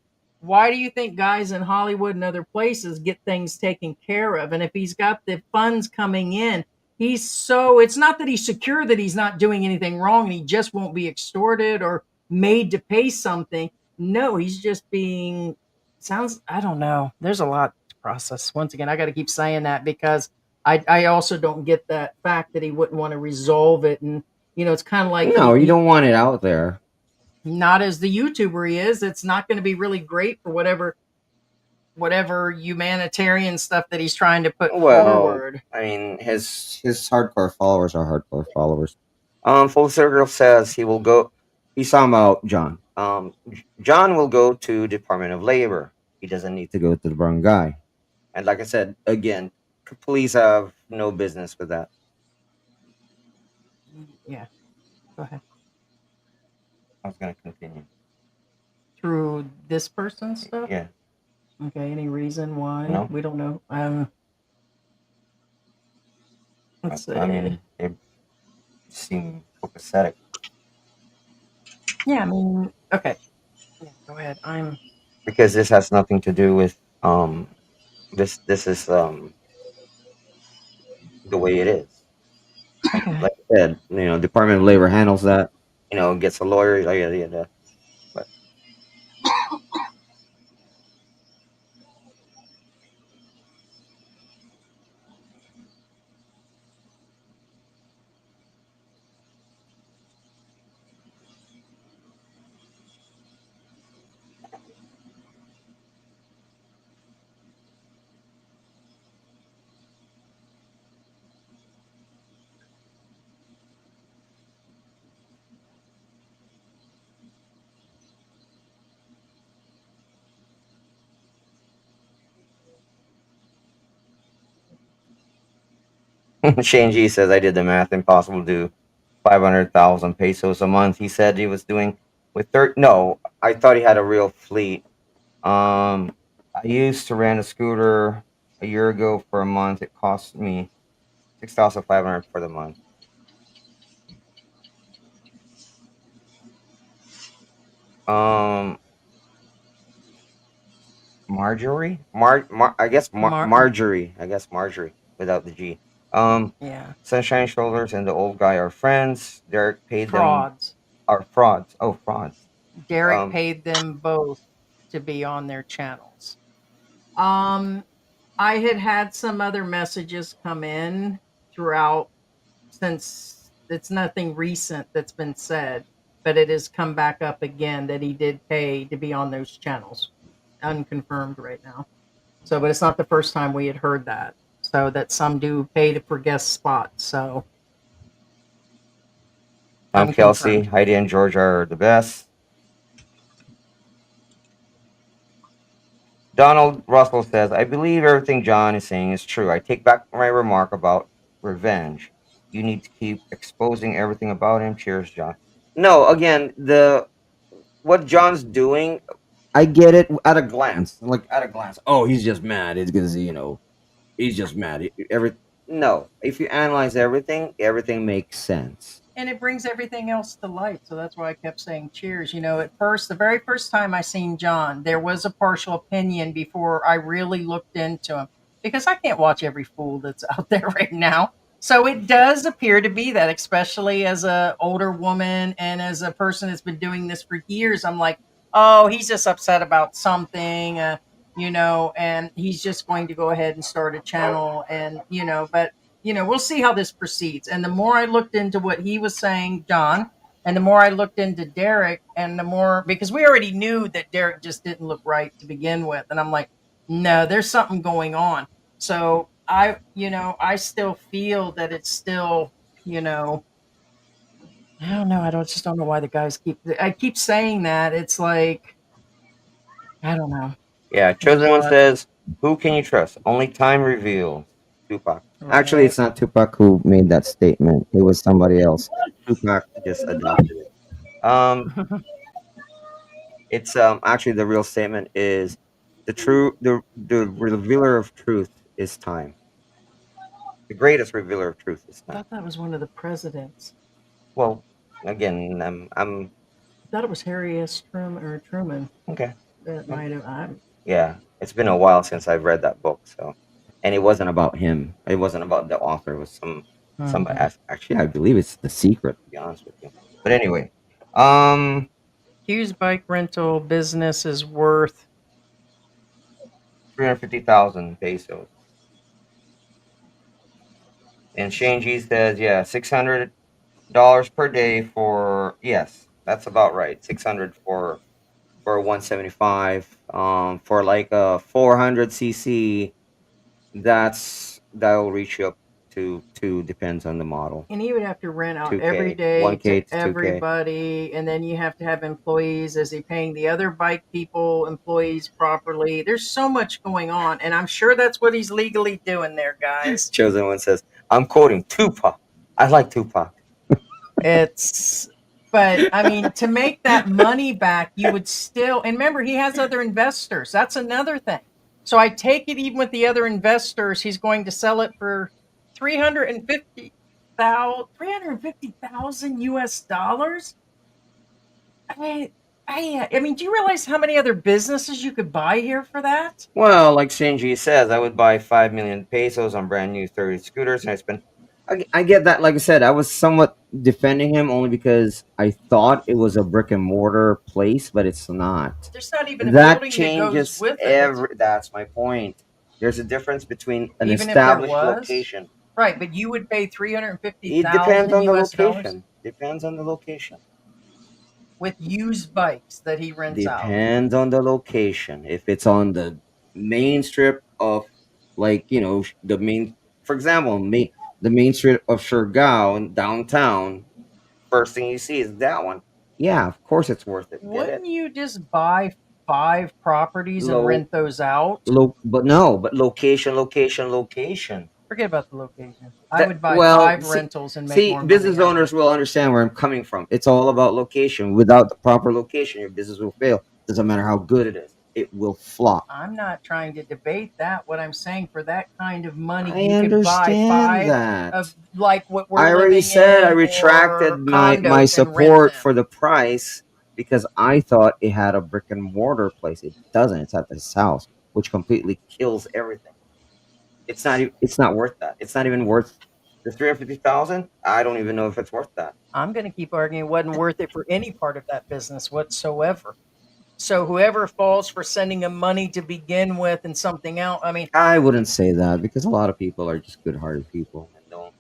why do you think guys in Hollywood and other places get things taken care of? And if he's got the funds coming in, it's not that he's secure that he's not doing anything wrong and he just won't be extorted or made to pay something. No, he's just I don't know. There's a lot to process. Once again, I got to keep saying that because I also don't get that fact that he wouldn't want to resolve it. And, it's kind of like, No, you don't want it out there. not as the YouTuber he is. It's not going to be really great for whatever humanitarian stuff that he's trying to put forward. I mean, his hardcore followers are hardcore followers. Full Circle says he will go. He's talking about John. John will go to Department of Labor. He doesn't need to go to the barangay. And like I said, again, police have no business with that. Yeah, go ahead. I was going to continue. Through this person's stuff? Yeah. Okay, any reason why? No. We don't know. Let's see. I mean, it seemed pathetic. Yeah, I mean, okay. Yeah, go ahead. Because this has nothing to do with this is the way it is. Okay. Like I said, Department of Labor handles that. Gets a lawyer. But Shane G says I did the math. Impossible to do 500,000 pesos a month. He said he was doing with 30. No, I thought he had a real fleet. I used to rent a scooter a year ago for a month. It cost me 6,500 for the month. Um, Marjorie, I guess Marjorie. I guess Marjorie without the G. Um, Yeah. Sunshine Shoulders and the old guy are friends. Derek paid them. Frauds. Are frauds. Oh, frauds. Derek Um, paid them both to be on their channels. Um, I had some other messages come in throughout, since it's nothing recent that's been said, but it has come back up again that he did pay to be on those channels. Unconfirmed right now. So, but it's not the first time we had heard that. So that some do pay for guest spots. So Kelsey, unconfirmed. Heidi, and George are the best. Donald Russell says, I believe everything John is saying is true. I take back my remark about revenge. You need to keep exposing everything about him. Cheers, John. No, again, the what John's doing, I get it at a glance. Like at a glance. Oh, he's just mad. It's because he's just mad. Every no, if you analyze everything, everything makes sense. And it brings everything else to light. So that's why I kept saying cheers. You know, at first, the very first time I seen John, there was a partial opinion before I really looked into him, because I can't watch every fool that's out there right now. So it does appear to be that, especially as a older woman and as a person that's been doing this for years. I'm like, oh, he's just upset about something, and he's just going to go ahead and start a channel, and but we'll see how this proceeds. And the more I looked into what he was saying, John, and the more I looked into Derek, and the more, because we already knew that Derek just didn't look right to begin with. And I'm like, no, there's something going on. So I still feel that it's still, I don't know. Just don't know why the guys I keep saying that. It's like, I don't know. Yeah, Chosen One says, who can you trust? Only time reveals. Tupac. Actually, Right. it's not Tupac who made that statement. It was somebody else. Tupac just adopted it. It's actually the real statement is the revealer of truth is time. The greatest revealer of truth is I time. thought that was one of the presidents. Well, again, I'm I thought it was Harry S. Truman, or Truman. okay. That might have. Yeah, it's been a while since I've read that book, so and it wasn't about him. It wasn't about the author. It was somebody. Actually, I believe it's The Secret. To be honest with you, but anyway, Hughes bike rental business is worth 350,000 pesos. And Shane G says, yeah, $600 per day for yes, that's about right. 600 for 175. For like a 400cc, that will reach you up to two, depends on the model. And he would have to rent out 2K, every day 1K to to 2K. everybody, and then you have to have employees. Is he paying the other bike people employees properly? There's so much going on, and I'm sure that's what he's legally doing there, guys. Chosen One says, I'm quoting Tupac. I like Tupac. It's But I mean, to make that money back, you would still, and remember, he has other investors. That's another thing. So I take it, even with the other investors, he's going to sell it for 350,000 US dollars. I mean, do you realize how many other businesses you could buy here for that? Well, like Shinji says, I would buy 5 million pesos on brand new 30 scooters, and I spend. I get that. Like I said, I was somewhat defending him only because I thought it was a brick and mortar place, but it's not. There's not even a That building that goes changes with it. every. That's my point. There's a difference between an Even if there established was? location. Right, but you would pay It 350,000 depends on the US dollars location. Depends on the location. with used bikes that he rents out. Depends on the location. If it's on the main strip of, like, the main, for example, the main strip of Surigao in downtown, first thing you see is that one. Yeah, of course it's worth it. Get it? Wouldn't you just buy 5 properties and Low, rent those out? but no, but location, location, location. Forget about the location. I would buy Well, 5 rentals and make more money. business owners will understand where I'm coming from. It's all about location. Without the proper location, your business will fail. Doesn't matter how good it is. it will flop. I'm not trying to debate that. What I'm saying, for that kind of money, I you could buy understand 5 that. of like what I we're already living said I in retracted or my condos and rent support them. for the price because I thought it had a brick and mortar place. It doesn't. It's at this house, which completely kills everything. It's not worth that. It's not even worth the 350,000. I don't even know if it's worth that. I'm going to keep arguing it wasn't worth it for any part of that business whatsoever. So whoever falls for sending him money to begin with and something else, I mean, I wouldn't say that because a lot of people are just good-hearted people and don't,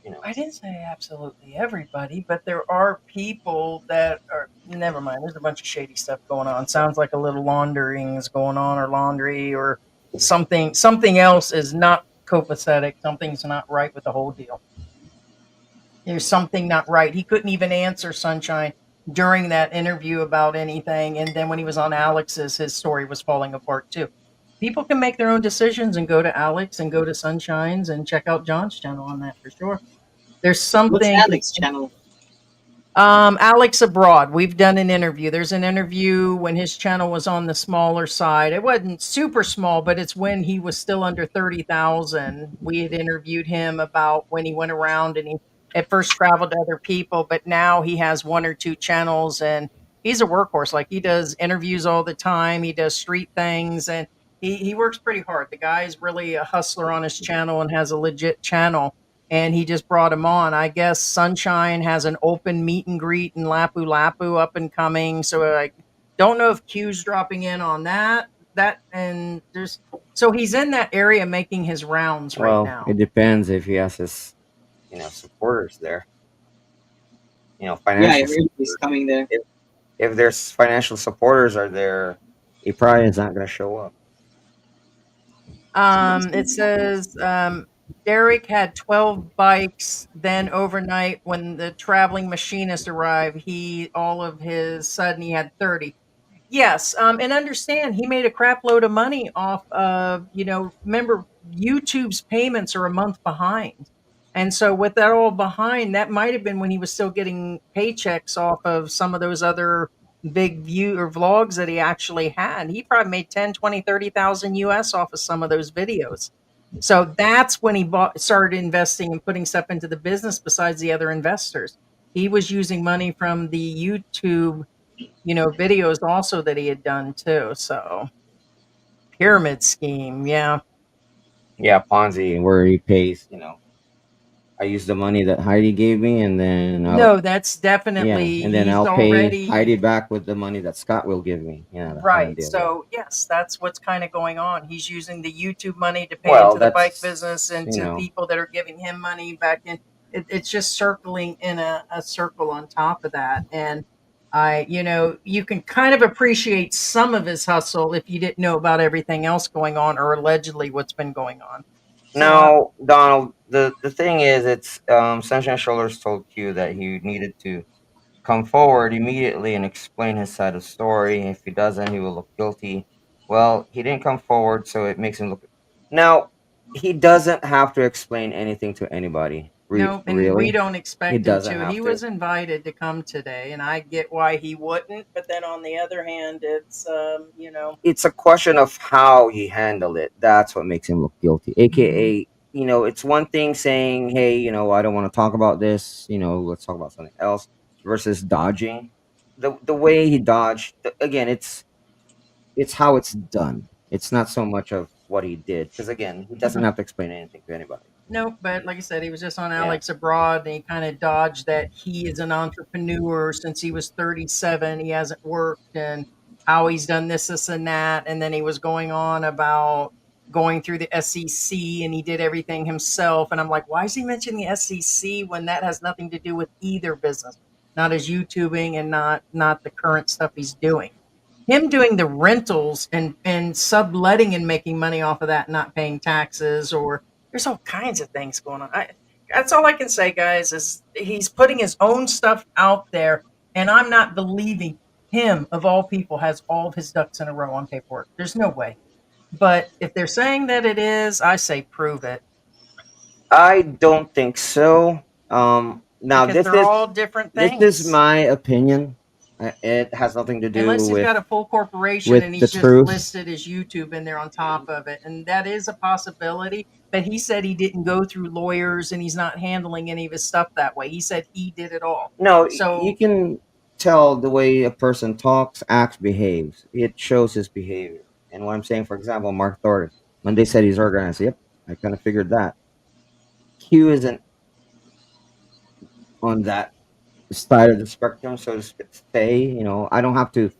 you know. I didn't say absolutely everybody, but there are people that are. Never mind. There's a bunch of shady stuff going on. Sounds like a little laundering is going on, or laundry, or something. Something else is not copacetic. Something's not right with the whole deal. There's something not right. He couldn't even answer Sunshine during that interview about anything, and then when he was on Alex's, his story was falling apart too. People can make their own decisions and go to Alex and go to Sunshine's and check out John's channel on that for sure. There's What's something. Alex channel? Alex Abroad. We've done an interview. There's an interview when his channel was on the smaller side. It wasn't super small, but it's when he was still under 30,000. We had interviewed him about when he went around and he at first traveled to other people, but now he has 1 or 2 channels and he's a workhorse. Like he does interviews all the time. He does street things and he works pretty hard. The guy's really a hustler on his channel and has a legit channel and he just brought him on. I guess Sunshine has an open meet and greet in Lapu Lapu up and coming. So I don't know if Q's dropping in on that. That and there's so he's in that area making his rounds right Well, now. it depends if he has his, supporters there. Yeah, I Financial heard he's supporters. coming there. If there's financial supporters are there, he probably is not going to show up. It says Derek had 12 bikes. Then overnight, when the traveling machinist arrived, he all of his sudden he had 30. Yes, and understand he made a crap load of money off of, remember YouTube's payments are a month behind. And so with that all behind, that might have been when he was still getting paychecks off of some of those other big view or vlogs that he actually had. He probably made 10, 20, 30,000 US off of some of those videos. So that's when he started investing and putting stuff into the business besides the other investors. He was using money from the YouTube videos also that he had done too. So pyramid scheme, yeah. Yeah, Ponzi, where he pays, I use the money that Heidi gave me, and then No, that's yeah, definitely and then he's I'll pay already Heidi back with the money that Scott will give me. Yeah, that kind of right. deal. Yeah. So yes, that's what's kind of going on. He's using the YouTube money to pay Well, into the bike business that's and to people that are giving him money back in. It's just circling in a circle on top of that. And you can kind of appreciate some of his hustle if you didn't know about everything else going on or allegedly what's been going on. So now, Donald. The thing is, it's Sunshine Shoulders told Q that he needed to come forward immediately and explain his side of the story. If he doesn't, he will look guilty. Well, he didn't come forward, so it makes him look. Now, he doesn't have to explain anything to anybody. no, and we Really, don't he expect him doesn't to. have He to. was invited to come today, and I get why he wouldn't. But then on the other hand, it's. It's a question of how he handled it. That's what makes him look guilty. AKA, it's one thing saying, "Hey, I don't want to talk about this. Let's talk about something else," versus dodging. The way he dodged, again, it's how it's done. It's not so much of what he did, because again, he doesn't have to explain anything to anybody. No, but like I said, he was just on Yeah. Alex Abroad, and he kind of dodged that he is an entrepreneur since he was 37. He hasn't worked, and how he's done this, and that. And then he was going on about going through the SEC, and he did everything himself. And I'm like, why is he mentioning the SEC when that has nothing to do with either business? Not his YouTubing, and not the current stuff he's doing. Him doing the rentals and subletting and making money off of that, not paying taxes, or there's all kinds of things going on. That's all I can say, guys, is he's putting his own stuff out there, and I'm not believing him, of all people, has all of his ducks in a row on paperwork. There's no way. But if they're saying that it is, I say prove it, I don't think so. Now because this they're is all different this is things. my opinion. It has nothing to do Unless he's got a full corporation and with the he's just truth. listed his YouTube in there on top of it. And that is a possibility. But he said he didn't go through lawyers and he's not handling any of his stuff that way. He said he did it all. No, you So can tell the way a person talks, acts, behaves. It shows his behavior. And what I'm saying, for example, Mark Thornton, when they said he's organized, yep, I kind of figured that. Q isn't on that side of the spectrum, so to say. I don't have to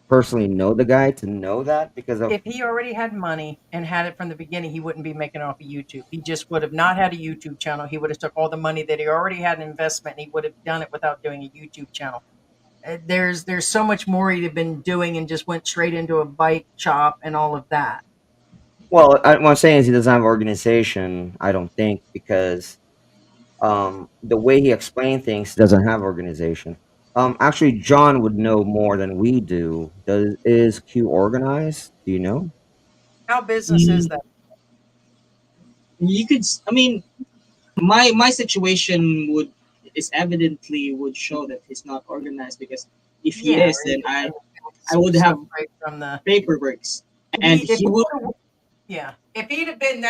personally know the guy to know that because of if he already had money and had it from the beginning, he wouldn't be making off of YouTube. He just would have not had a YouTube channel. He would have took all the money that he already had in investment and he would have done it without doing a YouTube channel. There's so much more he'd have been doing and just went straight into a bike shop and all of that. well, what I'm saying is he doesn't have organization. I don't think because the way he explained things doesn't have organization. Actually, John would know more than we do. Is Q organized? Do you know? How business is Mm, that? you could. I mean, my situation is evidently would show that he's not organized because if he Yeah, is, or he then I doesn't I would have separate from the paperworks, and if he would. yeah, if he'd have been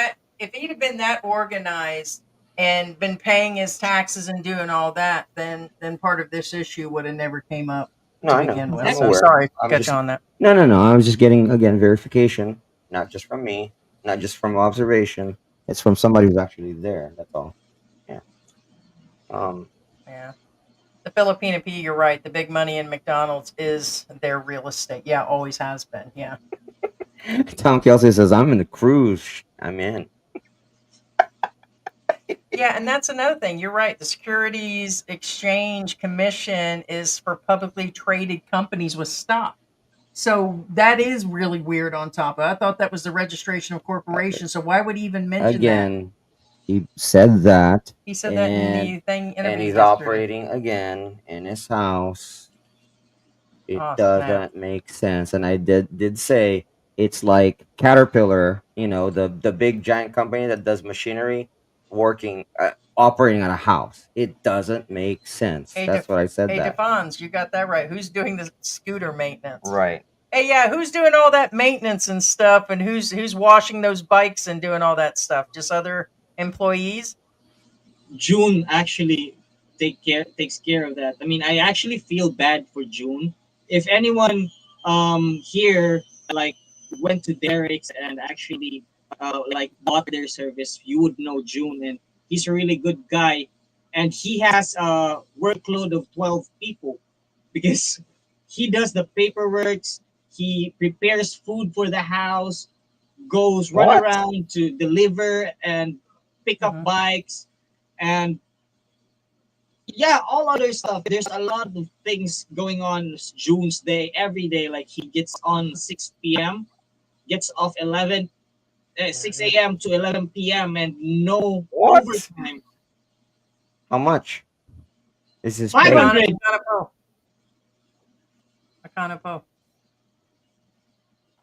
that organized and been paying his taxes and doing all that, then part of this issue would have never came up No, to I know. begin with. I'm So Exactly. aware. sorry to I'm catch just on that. no, no, no. I was just getting again verification, not just from me, not just from observation. It's from somebody who's actually there. That's all. Yeah. Um. Yeah. The Filipino P, you're right. The big money in McDonald's is their real estate. Yeah, always has been. Yeah. Tom Kelsey says, "I'm in the cruise. I'm in." Yeah, and that's another thing. You're right. The Securities Exchange Commission is for publicly traded companies with stock. So that is really weird on top of it. I thought that was the registration of Uh, corporation. So why would he even mention that? Again, he said that, He said that in and the thing and interviews he's yesterday. operating again in his house. It Oh snap. doesn't make sense. And I did say it's like Caterpillar, the big giant company that does machinery, working operating on a house. It doesn't make sense. Hey, That's what I said hey, that. Defons, you got that right. Who's doing the scooter maintenance? Right. Hey, yeah, who's doing all that maintenance and stuff, and who's washing those bikes and doing all that stuff? Just other employees? June actually takes care of that. I mean, I actually feel bad for June. If anyone here like went to Derek's and actually like bought their service, you would know June, and he's a really good guy, and he has a workload of 12 people because he does the paperwork, he prepares food for the house, goes run What? around to deliver and pick up Mm-hmm. bikes, and yeah, all other stuff. There's a lot of things going on June's day every day. Like he gets on 6 p.m., gets off 6 Mm-hmm. a.m. to 11 p.m. and no What? overtime. How much is his pay? Akana, 500. Akana Po. Akana Po.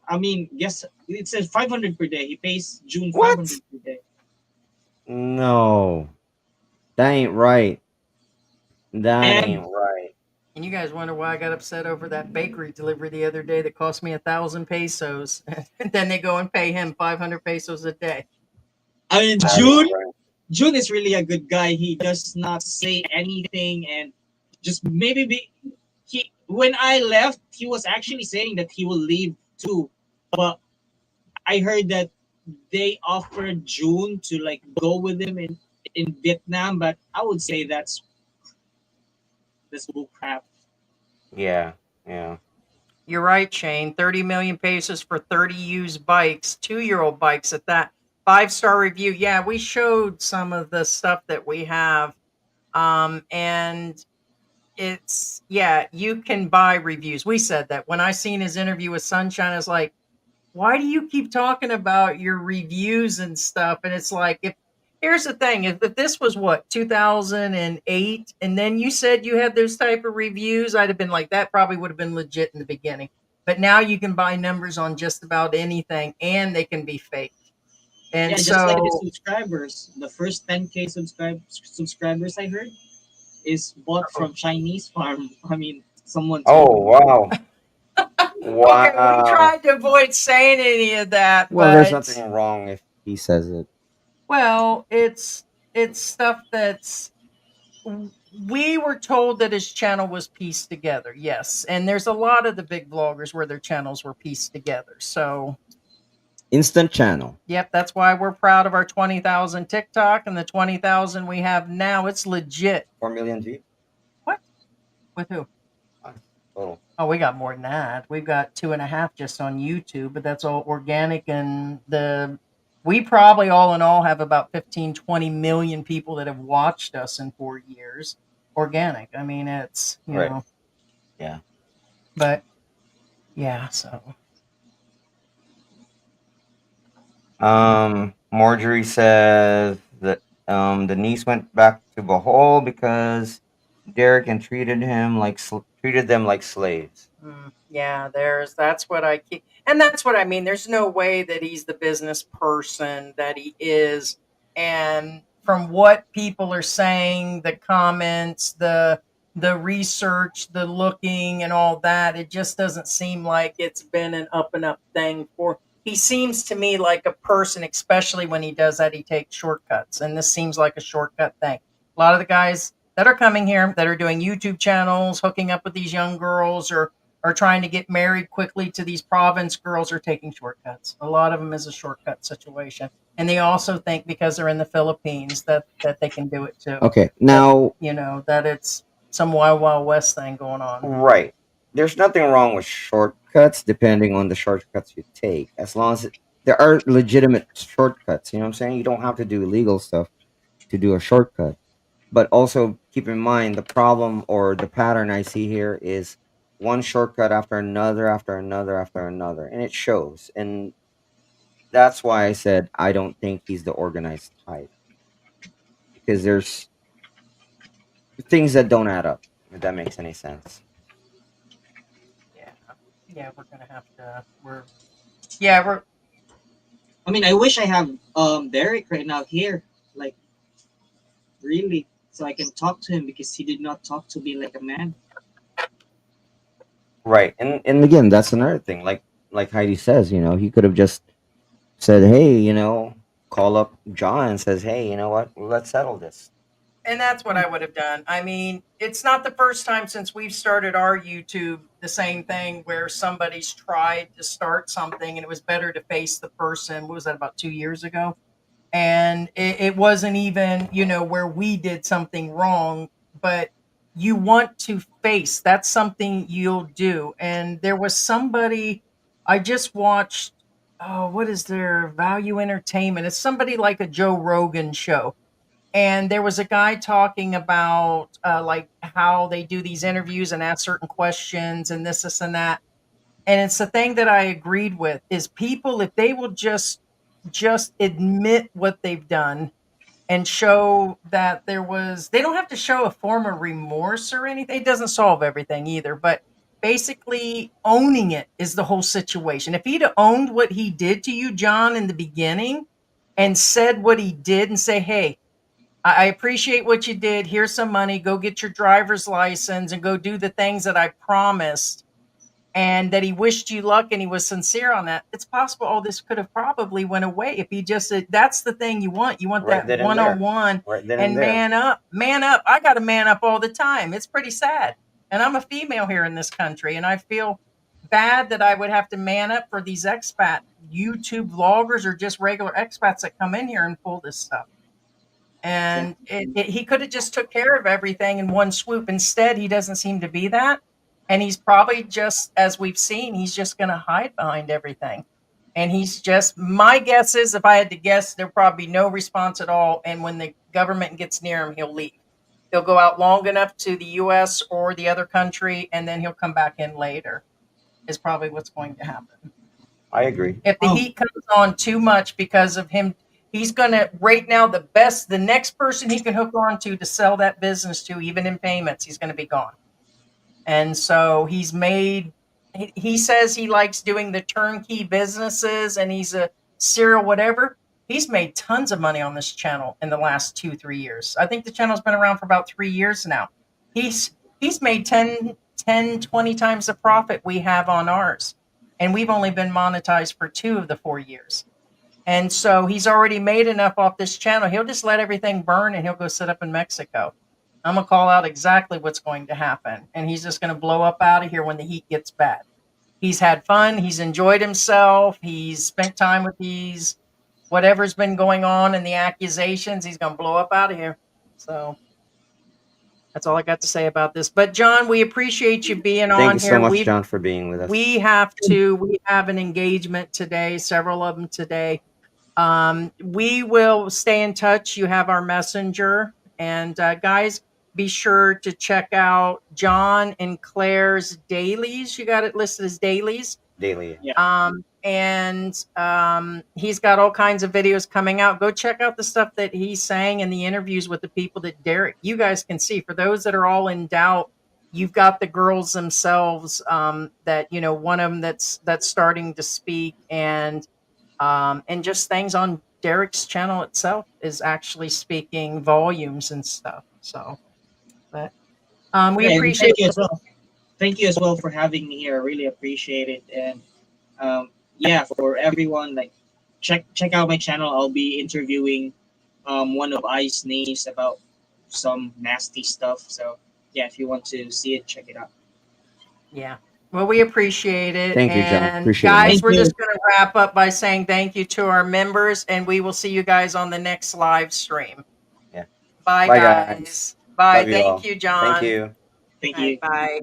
I mean, guess it says 500 per day. He pays June What? 500 per day. No, that ain't right. That And ain't right. And you guys wonder why I got upset over that bakery delivery the other day that cost me 1,000 pesos. And then they go and pay him 500 pesos a day. I mean, That ain't June right. June is really a good guy. He does not say anything, and just maybe he when I left, he was actually saying that he will leave too. But I heard that they offered June to like go with him in Vietnam, but I would say that's bull crap. Yeah. Yeah. You're right, Shane. 30 million pesos for 30 used bikes, 2-year-old bikes at that. 5-star review. Yeah, we showed some of the stuff that we have. And it's, yeah, you can buy reviews. We said that. When I seen his interview with Sunshine, I was like, why do you keep talking about your reviews and stuff? And it's like, if here's the thing, if this was what 2008, and then you said you had those type of reviews, I'd have been like, that probably would have been legit in the beginning. But now you can buy numbers on just about anything, and they can be fake. And Yeah, just like his so, subscribers. The first 10K subscribers I heard is bought from Chinese farm. I mean, Someone Oh told me. wow, Okay, we wow. tried to avoid saying any of that, Well, there's but nothing wrong if he says it. well, it's stuff that's we were told that his channel was pieced together. Yes, and there's a lot of the big vloggers where their channels were pieced together. So, Instant channel. yep, that's why we're proud of our 20,000 TikTok and the 20,000 we have now. It's legit. 4 million views. What? With who? Total. Oh, we got more than that. We've got 2.5 just on YouTube, but that's all organic. And we probably all in all have about 15, 20 million people that have watched us in 4 years. Organic. I mean, it's, Right. know, Yeah. but yeah, so. Marjorie says that the niece went back to Bohol because Derek and treated them like slaves. Yeah, that's what I keep, and that's what I mean. There's no way that he's the business person that he is. And from what people are saying, the comments, the research, the looking and all that, it just doesn't seem like it's been an up and up thing for he seems to me like a person, especially when he does that, he takes shortcuts. And this seems like a shortcut thing. A lot of the guys that are coming here that are doing YouTube channels, hooking up with these young girls, or are trying to get married quickly to these province girls are taking shortcuts. A lot of them is a shortcut situation. And they also think because they're in the Philippines that they can do it too. Okay, now that it's some Wild Wild West thing going on. right. There's nothing wrong with shortcuts depending on the shortcuts you take. As long as there are legitimate shortcuts, you know what I'm saying? You don't have to do illegal stuff to do a shortcut. But also keep in mind the problem or the pattern I see here is one shortcut after another, after another, after another, and it shows. And that's why I said I don't think he's the organized type because there's things that don't add up. If that makes any sense. Yeah, we're gonna have to. We're. I mean, I wish I have Derek right now here, like really, so I can talk to him because he did not talk to me like a man. Right, and again, that's another thing. Like Heidi says, he could have just said, "Hey, call up John and says, hey, you know what? Let's settle this." And that's what I would have done. I mean, it's not the first time since we've started our YouTube, the same thing where somebody's tried to start something and it was better to face the person. What was that, about 2 years ago? And it wasn't even, where we did something wrong, but you want to face, that's something you'll do. And there was somebody I just watched, oh, what is their Value Entertainment? It's somebody like a Joe Rogan show, and there was a guy talking about like how they do these interviews and ask certain questions and this and that. And it's the thing that I agreed with is people, if they will just admit what they've done and show that they don't have to show a form of remorse or anything. It doesn't solve everything either, but basically owning it is the whole situation. If he'd owned what he did to you, John, in the beginning, and said what he did and say, hey, I appreciate what you did. Here's some money. Go get your driver's license and go do the things that I promised. And that he wished you luck and he was sincere on that. It's possible all this could have probably went away if he just said, that's the thing you want. You want Right that then and there. one-on-one Right then and and there. man up. Man up. I got to man up all the time. It's pretty sad. And I'm a female here in this country, and I feel bad that I would have to man up for these expat YouTube vloggers or just regular expats that come in here and pull this stuff. And he could have just took care of everything in one swoop. Instead, he doesn't seem to be that. And he's probably just, as we've seen, he's just going to hide behind everything. And my guess is, if I had to guess, there'll probably be no response at all. And when the government gets near him, he'll leave. He'll go out long enough to the U.S. or the other country, and then he'll come back in later, is probably what's going to happen. I agree. If the heat comes on too much because of him, he's going to, right now, the next person he can hook on to sell that business to, even in payments, he's going to be gone. And so he says he likes doing the turnkey businesses and he's a serial whatever. He's made tons of money on this channel in the last 2-3 years. I think the channel's been around for about 3 years now. He's made 10 10, 20 times the profit we have on ours. And we've only been monetized for 2 of the 4 years. And so he's already made enough off this channel. He'll just let everything burn and he'll go sit up in Mexico. I'm going to call out exactly what's going to happen. And he's just going to blow up out of here when the heat gets bad. He's had fun. He's enjoyed himself. He's spent time with these, whatever's been going on and the accusations. He's going to blow up out of here. So that's all I got to say about this. But John, we appreciate you being Thank on you here. so much, John, for being with us. We have an engagement today, several of them today. We will stay in touch. You have our messenger. And guys, be sure to check out John and Claire's dailies. You got it listed as dailies. Daily. Yeah. He's got all kinds of videos coming out. Go check out the stuff that he's saying in the interviews with the people that Derek, you guys can see. For those that are all in doubt, you've got the girls themselves that, you know, one of them that's starting to speak, and just things on Derek's channel itself is actually speaking volumes and stuff. So, but we Yeah, and appreciate thank you as well. Thank you as well for having me here. I really appreciate it. And yeah, for everyone, like check out my channel. I'll be interviewing one of I's niece about some nasty stuff. So yeah, if you want to see it, check it out. Yeah. Well, we appreciate it. Thank you, John. And Appreciate it, guys, man. we're Thank you. just going to wrap up by saying thank you to our members, and we will see you guys on the next live stream. Yeah. Bye, Bye, guys. guys. Bye. Love you all. Thank you, John. Thank you. Thank you. Bye.